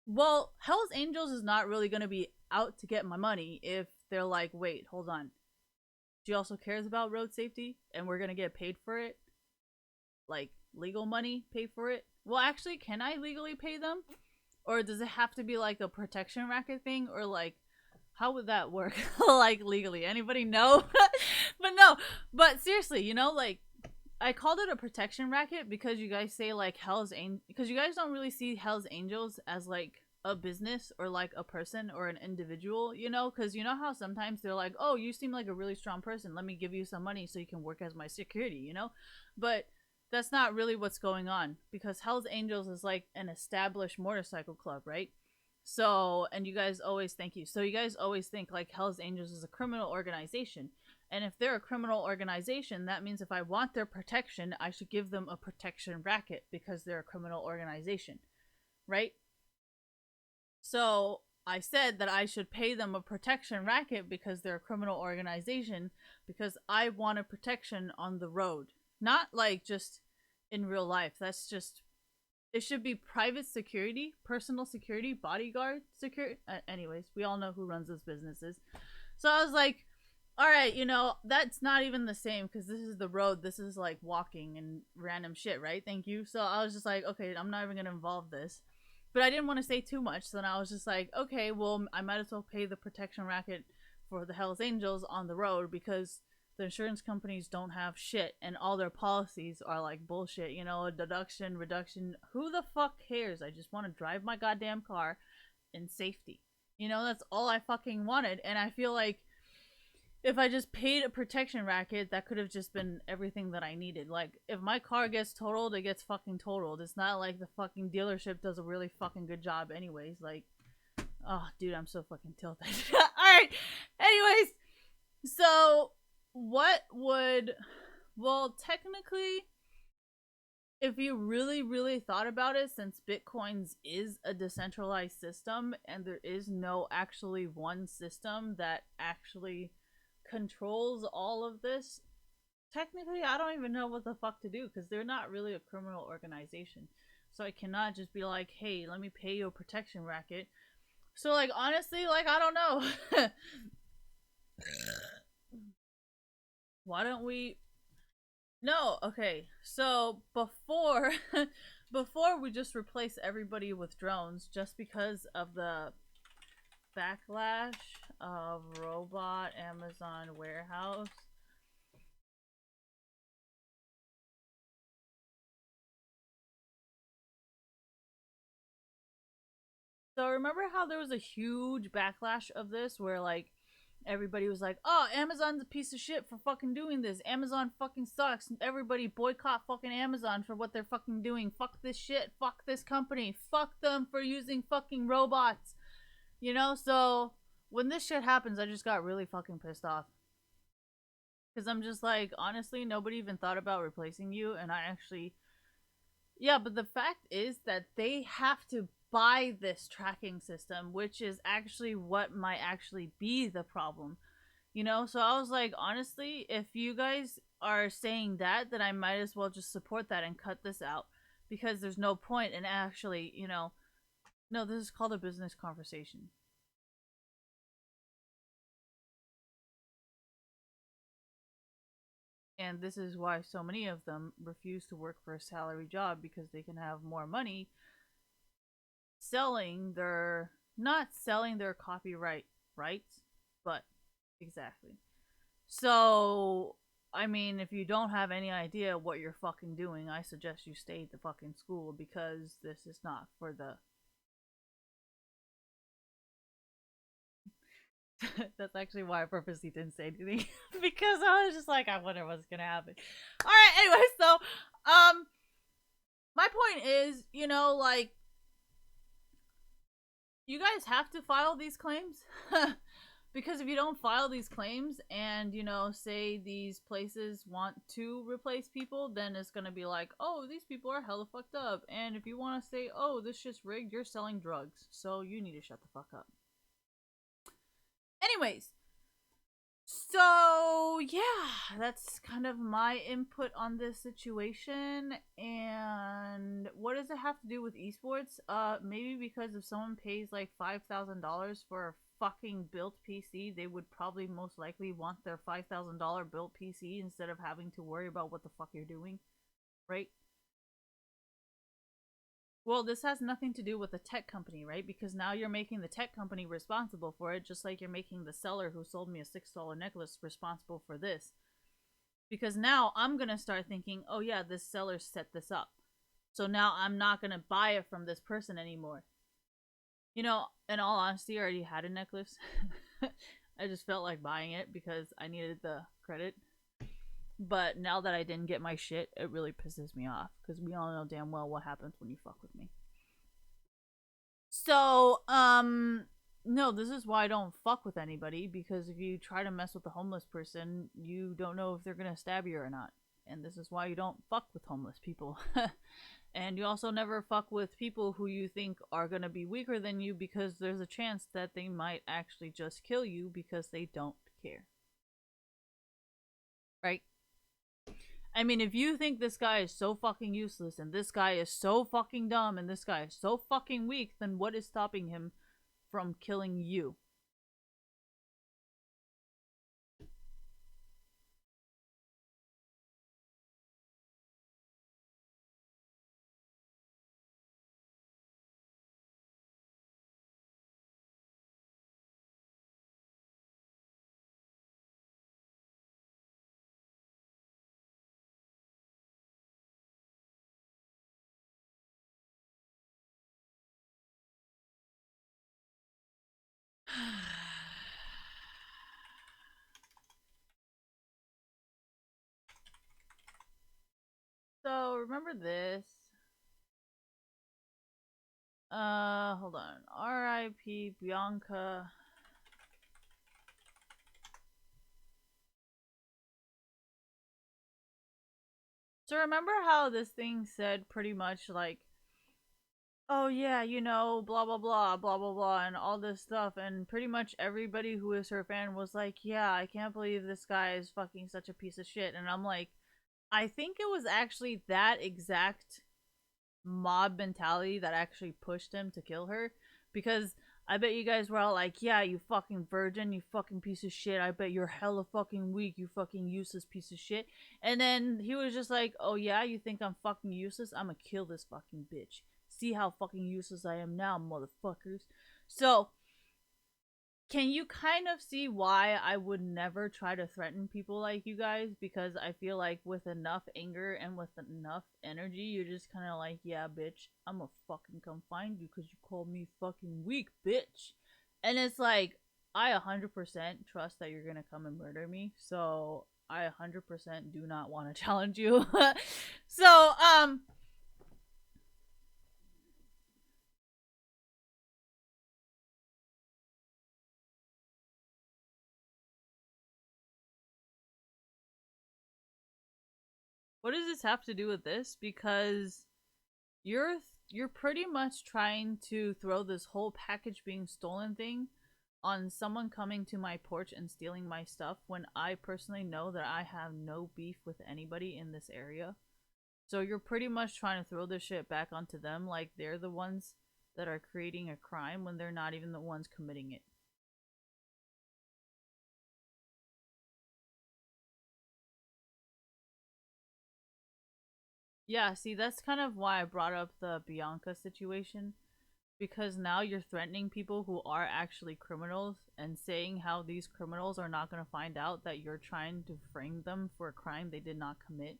well, Hells Angels is not really going to be out to get my money if they're like, wait, hold on. She also cares about road safety and we're going to get paid for it. Like legal money pay for it. Well, actually, can I legally pay them? Or does it have to be like a protection racket thing? Or like, how would that work? Like legally? Anybody know? But no, but seriously, you know, like I called it a protection racket because you guys say like Hell's Angel, because you guys don't really see Hell's Angels as like a business or like a person or an individual, you know, because you know how sometimes they're like, oh, you seem like a really strong person, let me give you some money so you can work as my security, you know. But that's not really what's going on, because Hell's Angels is like an established motorcycle club, right? So, and you guys always, thank you, so you guys always think like Hell's Angels is a criminal organization. And if they're a criminal organization, that means if I want their protection, I should give them a protection racket because they're a criminal organization, right? So I said that I should pay them a protection racket because they're a criminal organization, because I want a protection on the road. Not like just in real life. That's just, it should be private security, personal security, bodyguard security. Anyways, we all know who runs those businesses. So I was like, all right, you know, that's not even the same because this is the road. This is like walking and random shit, right? Thank you. So I was just like, okay, I'm not even going to involve this. But I didn't want to say too much. So then I was just like, okay, well, I might as well pay the protection racket for the Hells Angels on the road because the insurance companies don't have shit and all their policies are like bullshit, you know, a deduction, reduction. Who the fuck cares? I just want to drive my goddamn car in safety. You know, that's all I fucking wanted. And I feel like if I just paid a protection racket, that could have just been everything that I needed. Like, if my car gets totaled, it gets fucking totaled. It's not like the fucking dealership does a really fucking good job, anyways. Like, oh, dude, I'm so fucking tilted. Alright, anyways, so what would. Well, technically, if you really, really thought about it, since Bitcoins is a decentralized system and there is no actually one system that actually controls all of this, technically I don't even know what the fuck to do because they're not really a criminal organization. So I cannot just be like, hey, let me pay you a protection racket. So like honestly, like I don't know. Why don't we. No, okay. So before before we just replace everybody with drones just because of the backlash of robot Amazon warehouse. So remember how there was a huge backlash of this where like everybody was like, "Oh, Amazon's a piece of shit for fucking doing this. Amazon fucking sucks. Everybody boycott fucking Amazon for what they're fucking doing. Fuck this shit. Fuck this company. Fuck them for using fucking robots." You know, so when this shit happens, I just got really fucking pissed off. Cuz I'm just like, honestly, nobody even thought about replacing you and I actually. Yeah, but the fact is that they have to buy this tracking system, which is actually what might actually be the problem. You know, so I was like, honestly, if you guys are saying that, then I might as well just support that and cut this out because there's no point in actually, you know, no, this is called a business conversation. And this is why so many of them refuse to work for a salary job because they can have more money selling their not selling their copyright right? But exactly. So, I mean, if you don't have any idea what you're fucking doing, I suggest you stay at the fucking school because this is not for the. That's actually why I purposely didn't say anything because I was just like, I wonder what's gonna happen. All right, anyway, so my point is, like, you guys have to file these claims because if you don't file these claims and say these places want to replace people, then it's gonna be like, oh, these people are hella fucked up, and if you want to say, oh, this shit's rigged, you're selling drugs, so you need to shut the fuck up. Anyways, so yeah, that's kind of my input on this situation. And what does it have to do with esports? Maybe because if someone pays like $5,000 for a fucking built PC, they would probably most likely want their $5,000 built PC instead of having to worry about what the fuck you're doing, right? Well, this has nothing to do with the tech company, right? Because now you're making the tech company responsible for it, just like you're making the seller who sold me a $6 necklace responsible for this. Because now I'm going to start thinking, oh yeah, this seller set this up. So now I'm not going to buy it from this person anymore. In all honesty, I already had a necklace. I just felt like buying it because I needed the credit. But now that I didn't get my shit, it really pisses me off because we all know damn well what happens when you fuck with me. So, no, this is why I don't fuck with anybody, because if you try to mess with a homeless person, you don't know if they're gonna stab you or not. And this is why you don't fuck with homeless people. And you also never fuck with people who you think are gonna be weaker than you, because there's a chance that they might actually just kill you because they don't care. Right? I mean, if you think this guy is so fucking useless, and this guy is so fucking dumb, and this guy is so fucking weak, then what is stopping him from killing you? So remember this. Hold on. R.I.P. Bianca. So remember how this thing said pretty much like, oh yeah, blah blah blah, blah blah blah, and all this stuff, and pretty much everybody who is her fan was like, yeah, I can't believe this guy is fucking such a piece of shit, and I'm like, I think it was actually that exact mob mentality that actually pushed him to kill her, because I bet you guys were all like, yeah, you fucking virgin, you fucking piece of shit, I bet you're hella fucking weak, you fucking useless piece of shit. And then he was just like, oh yeah, you think I'm fucking useless? I'm gonna kill this fucking bitch. See how fucking useless I am now, motherfuckers. So can you kind of see why I would never try to threaten people like you guys? Because I feel like with enough anger and with enough energy, you're just kind of like, yeah, bitch, I'm gonna fucking come find you because you called me fucking weak, bitch. And it's like, I 100% trust that you're gonna come and murder me. So I 100% do not want to challenge you. So, what does this have to do with this? Because you're you're pretty much trying to throw this whole package being stolen thing on someone coming to my porch and stealing my stuff when I personally know that I have no beef with anybody in this area. So you're pretty much trying to throw this shit back onto them like they're the ones that are creating a crime when they're not even the ones committing it. Yeah, see, that's kind of why I brought up the Bianca situation, because now you're threatening people who are actually criminals and saying how these criminals are not going to find out that you're trying to frame them for a crime they did not commit.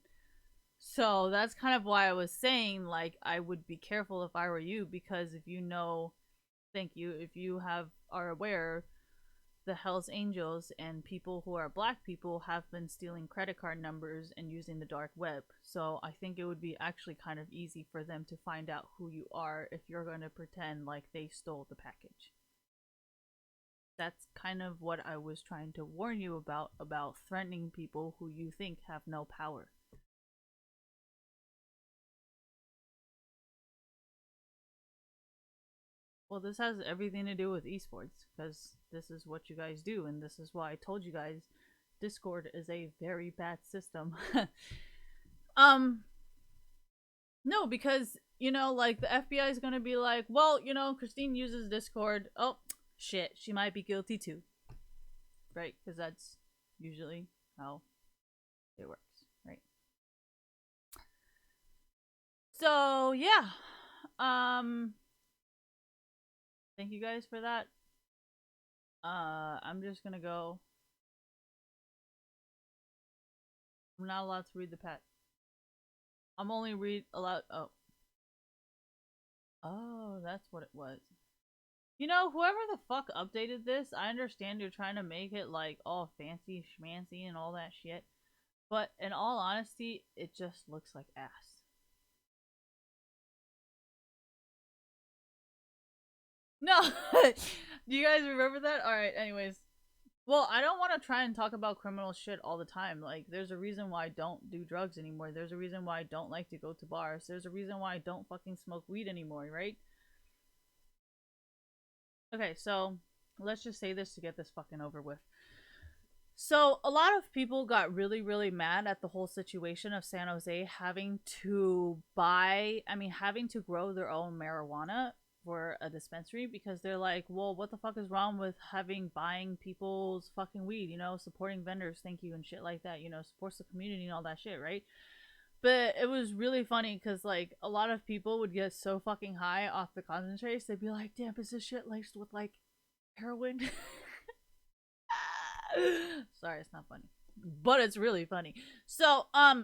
So that's kind of why I was saying, like, I would be careful if I were you, because if you know, thank you, if you are aware, the Hells Angels and people who are black people have been stealing credit card numbers and using the dark web. So I think it would be actually kind of easy for them to find out who you are if you're going to pretend like they stole the package. That's kind of what I was trying to warn you about threatening people who you think have no power. Well, this has everything to do with esports because this is what you guys do, and this is why I told you guys Discord is a very bad system. um, no, because like the FBI is gonna be like, well, Christine uses Discord. Oh, shit, she might be guilty too, right? Because that's usually how it works, right? So yeah, thank you guys for that. I'm just gonna go. I'm not allowed to read the pet. I'm only allowed. Oh, that's what it was. Whoever the fuck updated this, I understand you're trying to make it like all fancy schmancy and all that shit. But in all honesty, it just looks like ass. No! Do you guys remember that? Alright, anyways. Well, I don't want to try and talk about criminal shit all the time. Like, there's a reason why I don't do drugs anymore. There's a reason why I don't like to go to bars. There's a reason why I don't fucking smoke weed anymore, right? Okay, so let's just say this to get this fucking over with. So, a lot of people got really, really mad at the whole situation of San Jose having to having to grow their own marijuana for a dispensary because they're like, well, what the fuck is wrong with buying people's fucking weed, supporting vendors, thank you, and shit like that, supports the community and all that shit, right? But it was really funny because, like, a lot of people would get so fucking high off the concentrates, they'd be like, damn, is this shit laced with, like, heroin? Sorry, it's not funny. But it's really funny. So, no.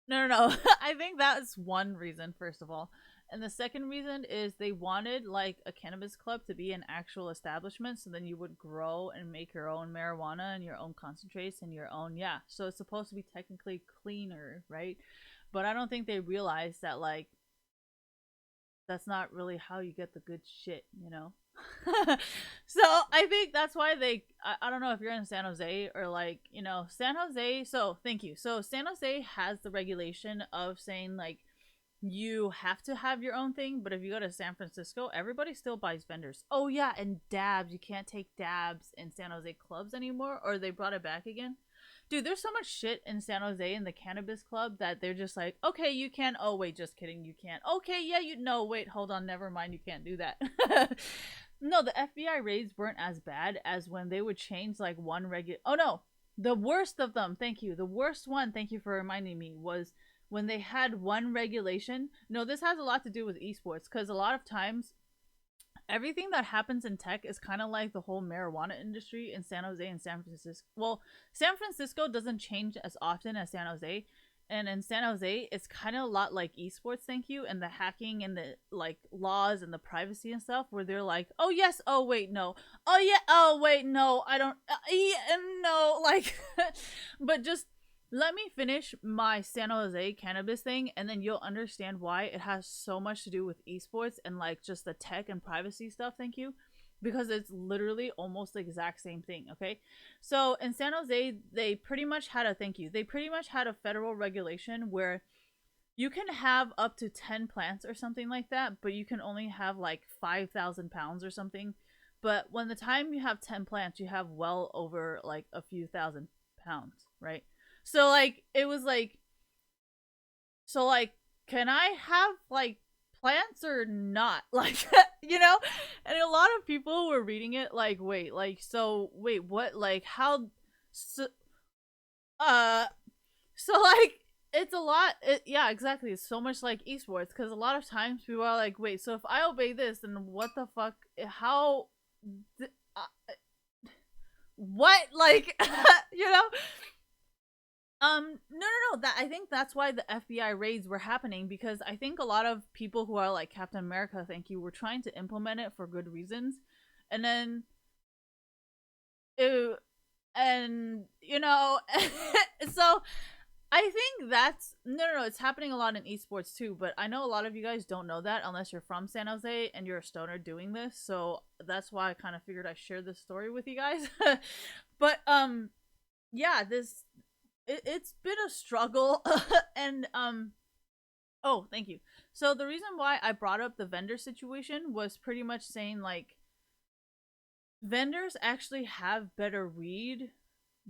I think that's one reason, first of all. And the second reason is they wanted like a cannabis club to be an actual establishment, so then you would grow and make your own marijuana and your own concentrates and your own, yeah. So it's supposed to be technically cleaner, right? But I don't think they realized that like that's not really how you get the good shit, So I think that's why I don't know if you're in San Jose or like, San Jose. So thank you. So San Jose has the regulation of saying like you have to have your own thing, but if you go to San Francisco, everybody still buys vendors. Oh yeah, and dabs. You can't take dabs in San Jose clubs anymore, or they brought it back again. Dude, there's so much shit in San Jose in the cannabis club that they're just like, okay, you can. Oh wait, just kidding, you can't. Okay, yeah, no, wait, hold on, never mind, you can't do that. No, the FBI raids weren't as bad as when they would change like one regular. Oh no, the worst of them. Thank you. The worst one. Thank you for reminding me. Was when they had one regulation. No, this has a lot to do with esports because a lot of times everything that happens in tech is kind of like the whole marijuana industry in San Jose and San Francisco. Well, San Francisco doesn't change as often as San Jose. And in San Jose, it's kind of a lot like esports, thank you, and the hacking and the like laws and the privacy and stuff, where they're like, oh yes, oh wait, no, oh yeah, oh wait, no, I don't, yeah, no, like, but just let me finish my San Jose cannabis thing, and then you'll understand why it has so much to do with esports and like just the tech and privacy stuff. Thank you. Because it's literally almost the exact same thing, okay? So in San Jose, they pretty much had a federal regulation where you can have up to 10 plants or something like that, but you can only have like 5,000 pounds or something. But when the time you have 10 plants, you have well over like a few thousand pounds, right? So like it was like, so like, can I have like plants or not? Like, and a lot of people were reading it like, wait, like, so wait, what, like, how, so, uh so like it's a lot. Yeah, exactly. It's so much like esports because a lot of times people are like, wait, so if I obey this, then what the fuck? How? Uh, what? Like, you know? No, no, no. That I think that's why the FBI raids were happening because I think a lot of people who are like Captain America, thank you, were trying to implement it for good reasons, and then it, and you know, so I think that's no, it's happening a lot in esports too. But I know a lot of you guys don't know that unless you're from San Jose and you're a stoner doing this. So that's why I kind of figured I share this story with you guys. But yeah, it's been a struggle, and oh, thank you. So the reason why I brought up the vendor situation was pretty much saying like vendors actually have better weed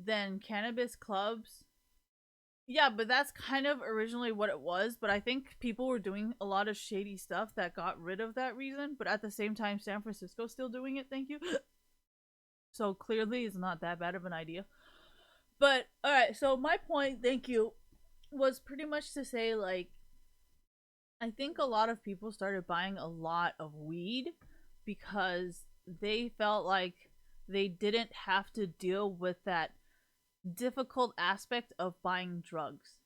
than cannabis clubs. Yeah, but that's kind of originally what it was. But I think people were doing a lot of shady stuff that got rid of that reason. But at the same time, San Francisco's still doing it. Thank you. So clearly, it's not that bad of an idea. But all right, so my point, thank you, was pretty much to say like I think a lot of people started buying a lot of weed because they felt like they didn't have to deal with that difficult aspect of buying drugs.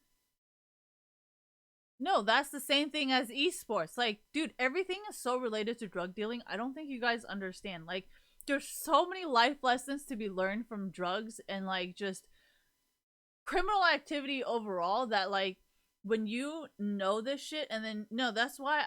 No, that's the same thing as esports. Like, dude, everything is so related to drug dealing. I don't think you guys understand. Like, there's so many life lessons to be learned from drugs and like just criminal activity overall that like when you know this shit and then no that's why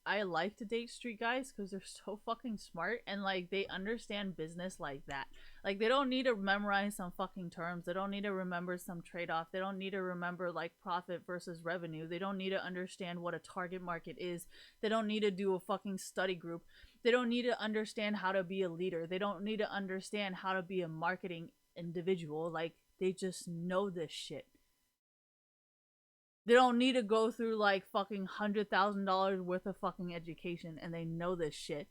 I like to date street guys because they're so fucking smart and like they understand business like that. Like they don't need to memorize some fucking terms, they don't need to remember some trade-off, they don't need to remember like profit versus revenue, they don't need to understand what a target market is, they don't need to do a fucking study group, they don't need to understand how to be a leader, they don't need to understand how to be a marketing individual. Like they just know this shit. They don't need to go through like fucking $100,000 worth of fucking education and they know this shit.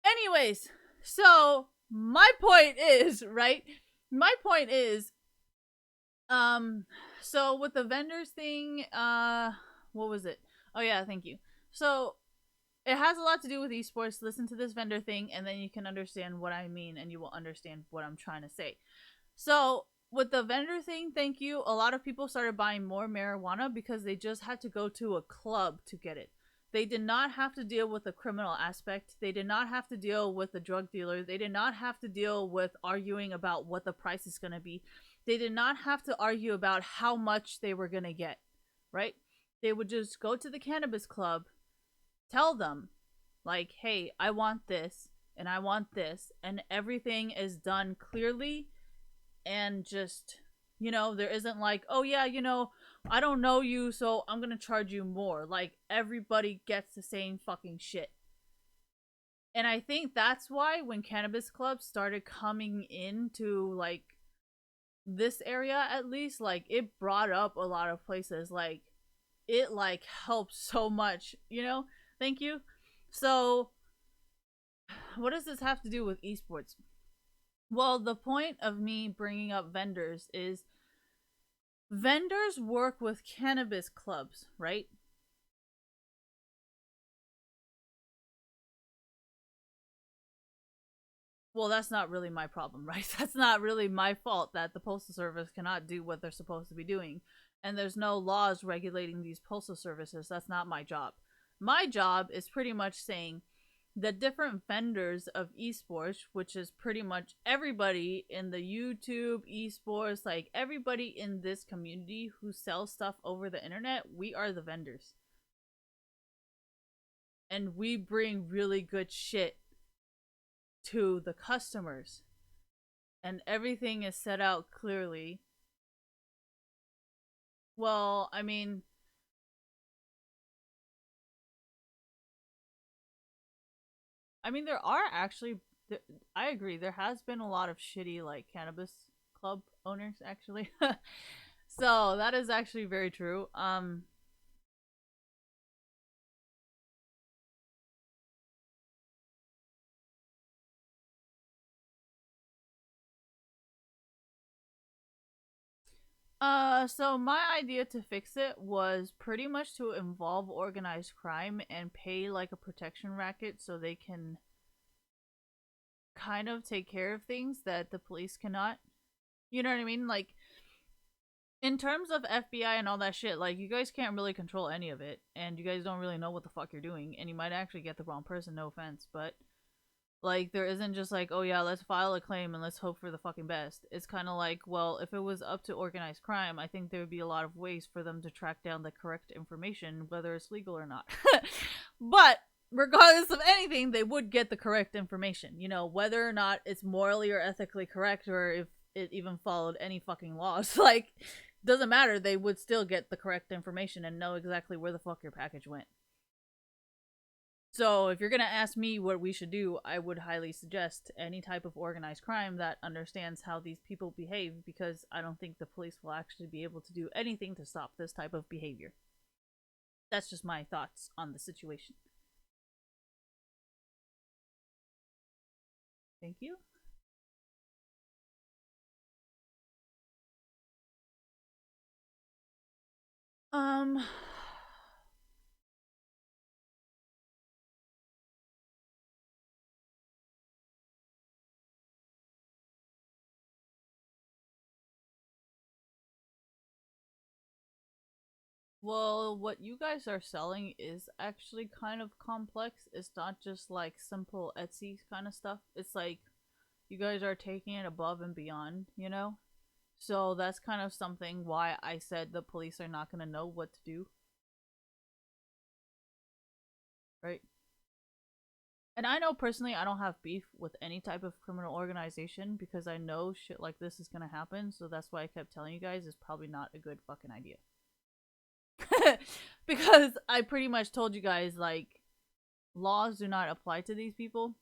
Anyways, so my point is, right? My point is, um, so with the vendors thing, what was it? Oh yeah, thank you. So it has a lot to do with esports. Listen to this vendor thing and then you can understand what I mean and you will understand what I'm trying to say. So with the vendor thing, thank you. A lot of people started buying more marijuana because they just had to go to a club to get it. They did not have to deal with the criminal aspect. They did not have to deal with the drug dealer. They did not have to deal with arguing about what the price is going to be. They did not have to argue about how much they were going to get, right? They would just go to the cannabis club, tell them, like, hey, I want this and I want this, and everything is done clearly and just there isn't like, oh yeah, I don't know you, so I'm gonna charge you more. Like everybody gets the same fucking shit. And I think that's why when cannabis clubs started coming into like this area, at least, like it brought up a lot of places. Like it like helped so much, thank you. So what does this have to do with esports? Well, the point of me bringing up vendors is vendors work with cannabis clubs, right? Well, that's not really my problem, right? That's not really my fault that the Postal Service cannot do what they're supposed to be doing. And there's no laws regulating these postal services. That's not my job. My job is pretty much saying the different vendors of esports, which is pretty much everybody in the YouTube esports, like everybody in this community who sells stuff over the internet, we are the vendors. And we bring really good shit to the customers. And everything is set out clearly. Well, I mean there are actually I agree there has been a lot of shitty like cannabis club owners actually. So, that is actually very true. So my idea to fix it was pretty much to involve organized crime and pay like a protection racket so they can kind of take care of things that the police cannot. You know what I mean? Like in terms of FBI and all that shit, like you guys can't really control any of it, and you guys don't really know what the fuck you're doing, and you might actually get the wrong person. No offense, but like there isn't just like, oh yeah, let's file a claim and let's hope for the fucking best. It's kind of like, well, if it was up to organized crime, I think there would be a lot of ways for them to track down the correct information, whether it's legal or not. But regardless of anything, they would get the correct information. You know, whether or not it's morally or ethically correct, or if it even followed any fucking laws, like doesn't matter. They would still get the correct information and know exactly where the fuck your package went. So, if you're gonna ask me what we should do, I would highly suggest any type of organized crime that understands how these people behave, because I don't think the police will actually be able to do anything to stop this type of behavior. That's just my thoughts on the situation. Thank you. Um, well, what you guys are selling is actually kind of complex. It's not just like simple Etsy kind of stuff. It's like you guys are taking it above and beyond, you know? So that's kind of something why I said the police are not going to know what to do, right? And I know personally I don't have beef with any type of criminal organization because I know shit like this is going to happen. So that's why I kept telling you guys it's probably not a good fucking idea. Because I pretty much told you guys, like, laws do not apply to these people.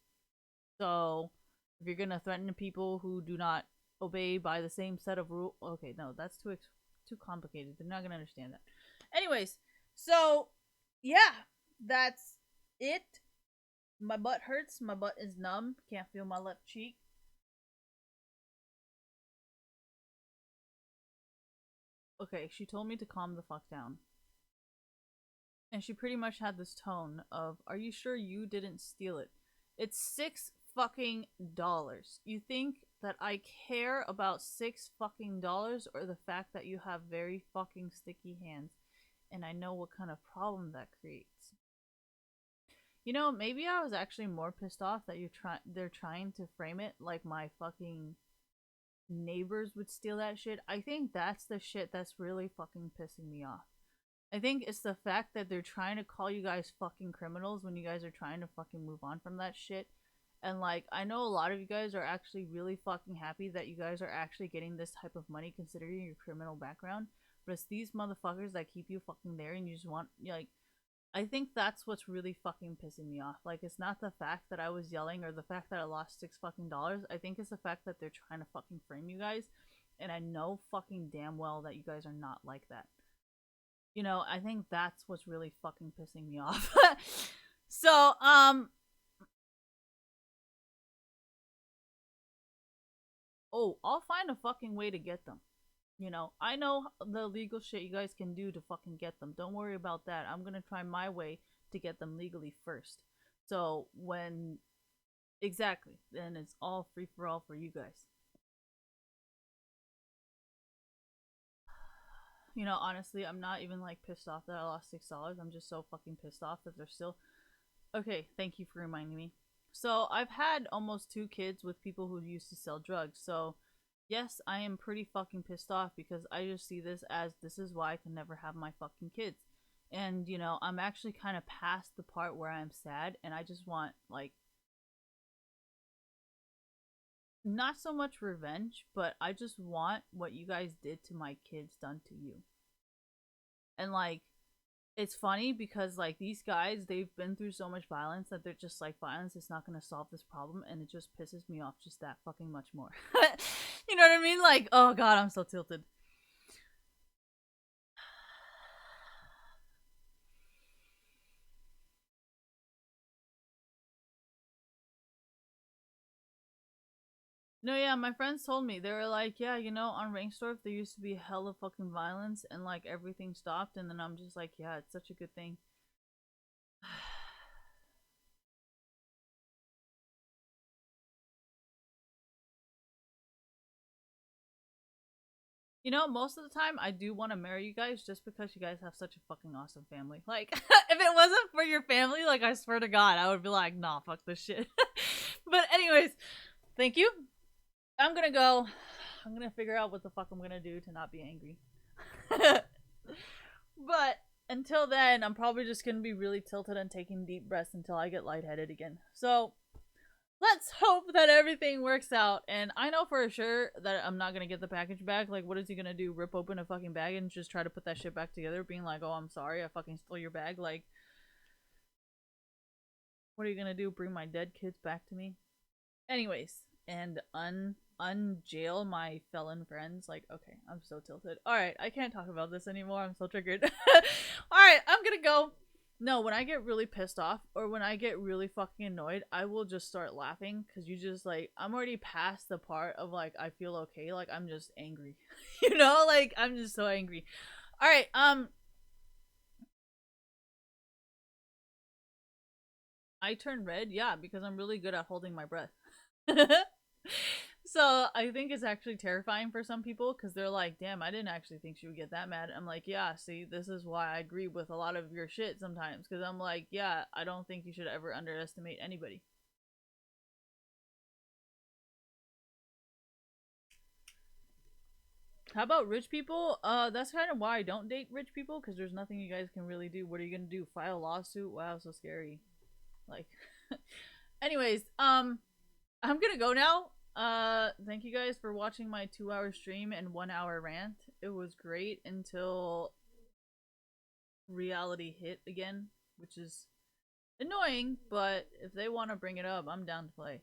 So if you're going to threaten people who do not obey by the same set of rules, okay, no, that's too complicated. They're not going to understand that. Anyways, so yeah, that's it. My butt hurts. My butt is numb. Can't feel my left cheek. Okay, she told me to calm the fuck down. And she pretty much had this tone of, are you sure you didn't steal it? It's $6 fucking. You think that I care about $6 fucking, or the fact that you have very fucking sticky hands and I know what kind of problem that creates? You know, maybe I was actually more pissed off that they're trying to frame it like my fucking neighbors would steal that shit. I think that's the shit that's really fucking pissing me off. I think it's the fact that they're trying to call you guys fucking criminals when you guys are trying to fucking move on from that shit. And like, I know a lot of you guys are actually really fucking happy that you guys are actually getting this type of money considering your criminal background. But it's these motherfuckers that keep you fucking there and you just want, like, I think that's what's really fucking pissing me off. Like, it's not the fact that I was yelling or the fact that I lost $6 fucking. I think it's the fact that they're trying to fucking frame you guys. And I know fucking damn well that you guys are not like that. You know, I think that's what's really fucking pissing me off. So, oh, I'll find a fucking way to get them. You know, I know the legal shit you guys can do to fucking get them. Don't worry about that. I'm gonna try my way to get them legally first. So when exactly, then it's all free for all for you guys. You know, honestly, I'm not even like pissed off that I lost $6. I'm just so fucking pissed off that they're still okay. Thank you for reminding me. So I've had almost two kids with people who used to sell drugs. So yes, I am pretty fucking pissed off because I just see this as this is why I can never have my fucking kids. And you know, I'm actually kind of past the part where I'm sad and I just want like not so much revenge, but I just want what you guys did to my kids done to you. And like it's funny because like these guys they've been through so much violence that they're just like violence is not going to solve this problem, and it just pisses me off just that fucking much more. You know what I mean? Like, oh god, I'm so tilted. No, yeah, my friends told me. They were like, yeah, on Rainstorf, there used to be hella fucking violence and like everything stopped. And then I'm just like, yeah, it's such a good thing. Most of the time I do want to marry you guys just because you guys have such a fucking awesome family. Like, if it wasn't for your family, like, I swear to God, I would be like, nah, fuck this shit. But, anyways, thank you. I'm gonna go. I'm gonna figure out what the fuck I'm gonna do to not be angry. But until then, I'm probably just gonna be really tilted and taking deep breaths until I get lightheaded again. So, let's hope that everything works out. And I know for sure that I'm not gonna get the package back. Like, what is he gonna do? Rip open a fucking bag and just try to put that shit back together, being like, "Oh, I'm sorry, I fucking stole your bag." Like, what are you gonna do? Bring my dead kids back to me? Anyways, and unjail my felon friends. Like, okay, I'm so tilted. All right, I can't talk about this anymore. I'm so triggered. All right, I'm gonna go. No, when I get really pissed off or when I get really fucking annoyed, I will just start laughing because you just like I'm already past the part of like I feel okay. Like I'm just angry, like I'm just so angry. All right, I turn red, yeah, because I'm really good at holding my breath. So I think it's actually terrifying for some people because they're like, damn, I didn't actually think she would get that mad. I'm like, yeah, see, this is why I agree with a lot of your shit sometimes because I'm like, yeah, I don't think you should ever underestimate anybody. How about rich people? That's kind of why I don't date rich people because there's nothing you guys can really do. What are you gonna do? File a lawsuit? Wow, so scary. Like, anyways, I'm gonna go now. Thank you guys for watching my 2 hour stream and 1 hour rant. It was great until reality hit again, which is annoying, but if they want to bring it up, I'm down to play.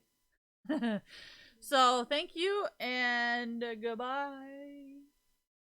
So, thank you and goodbye.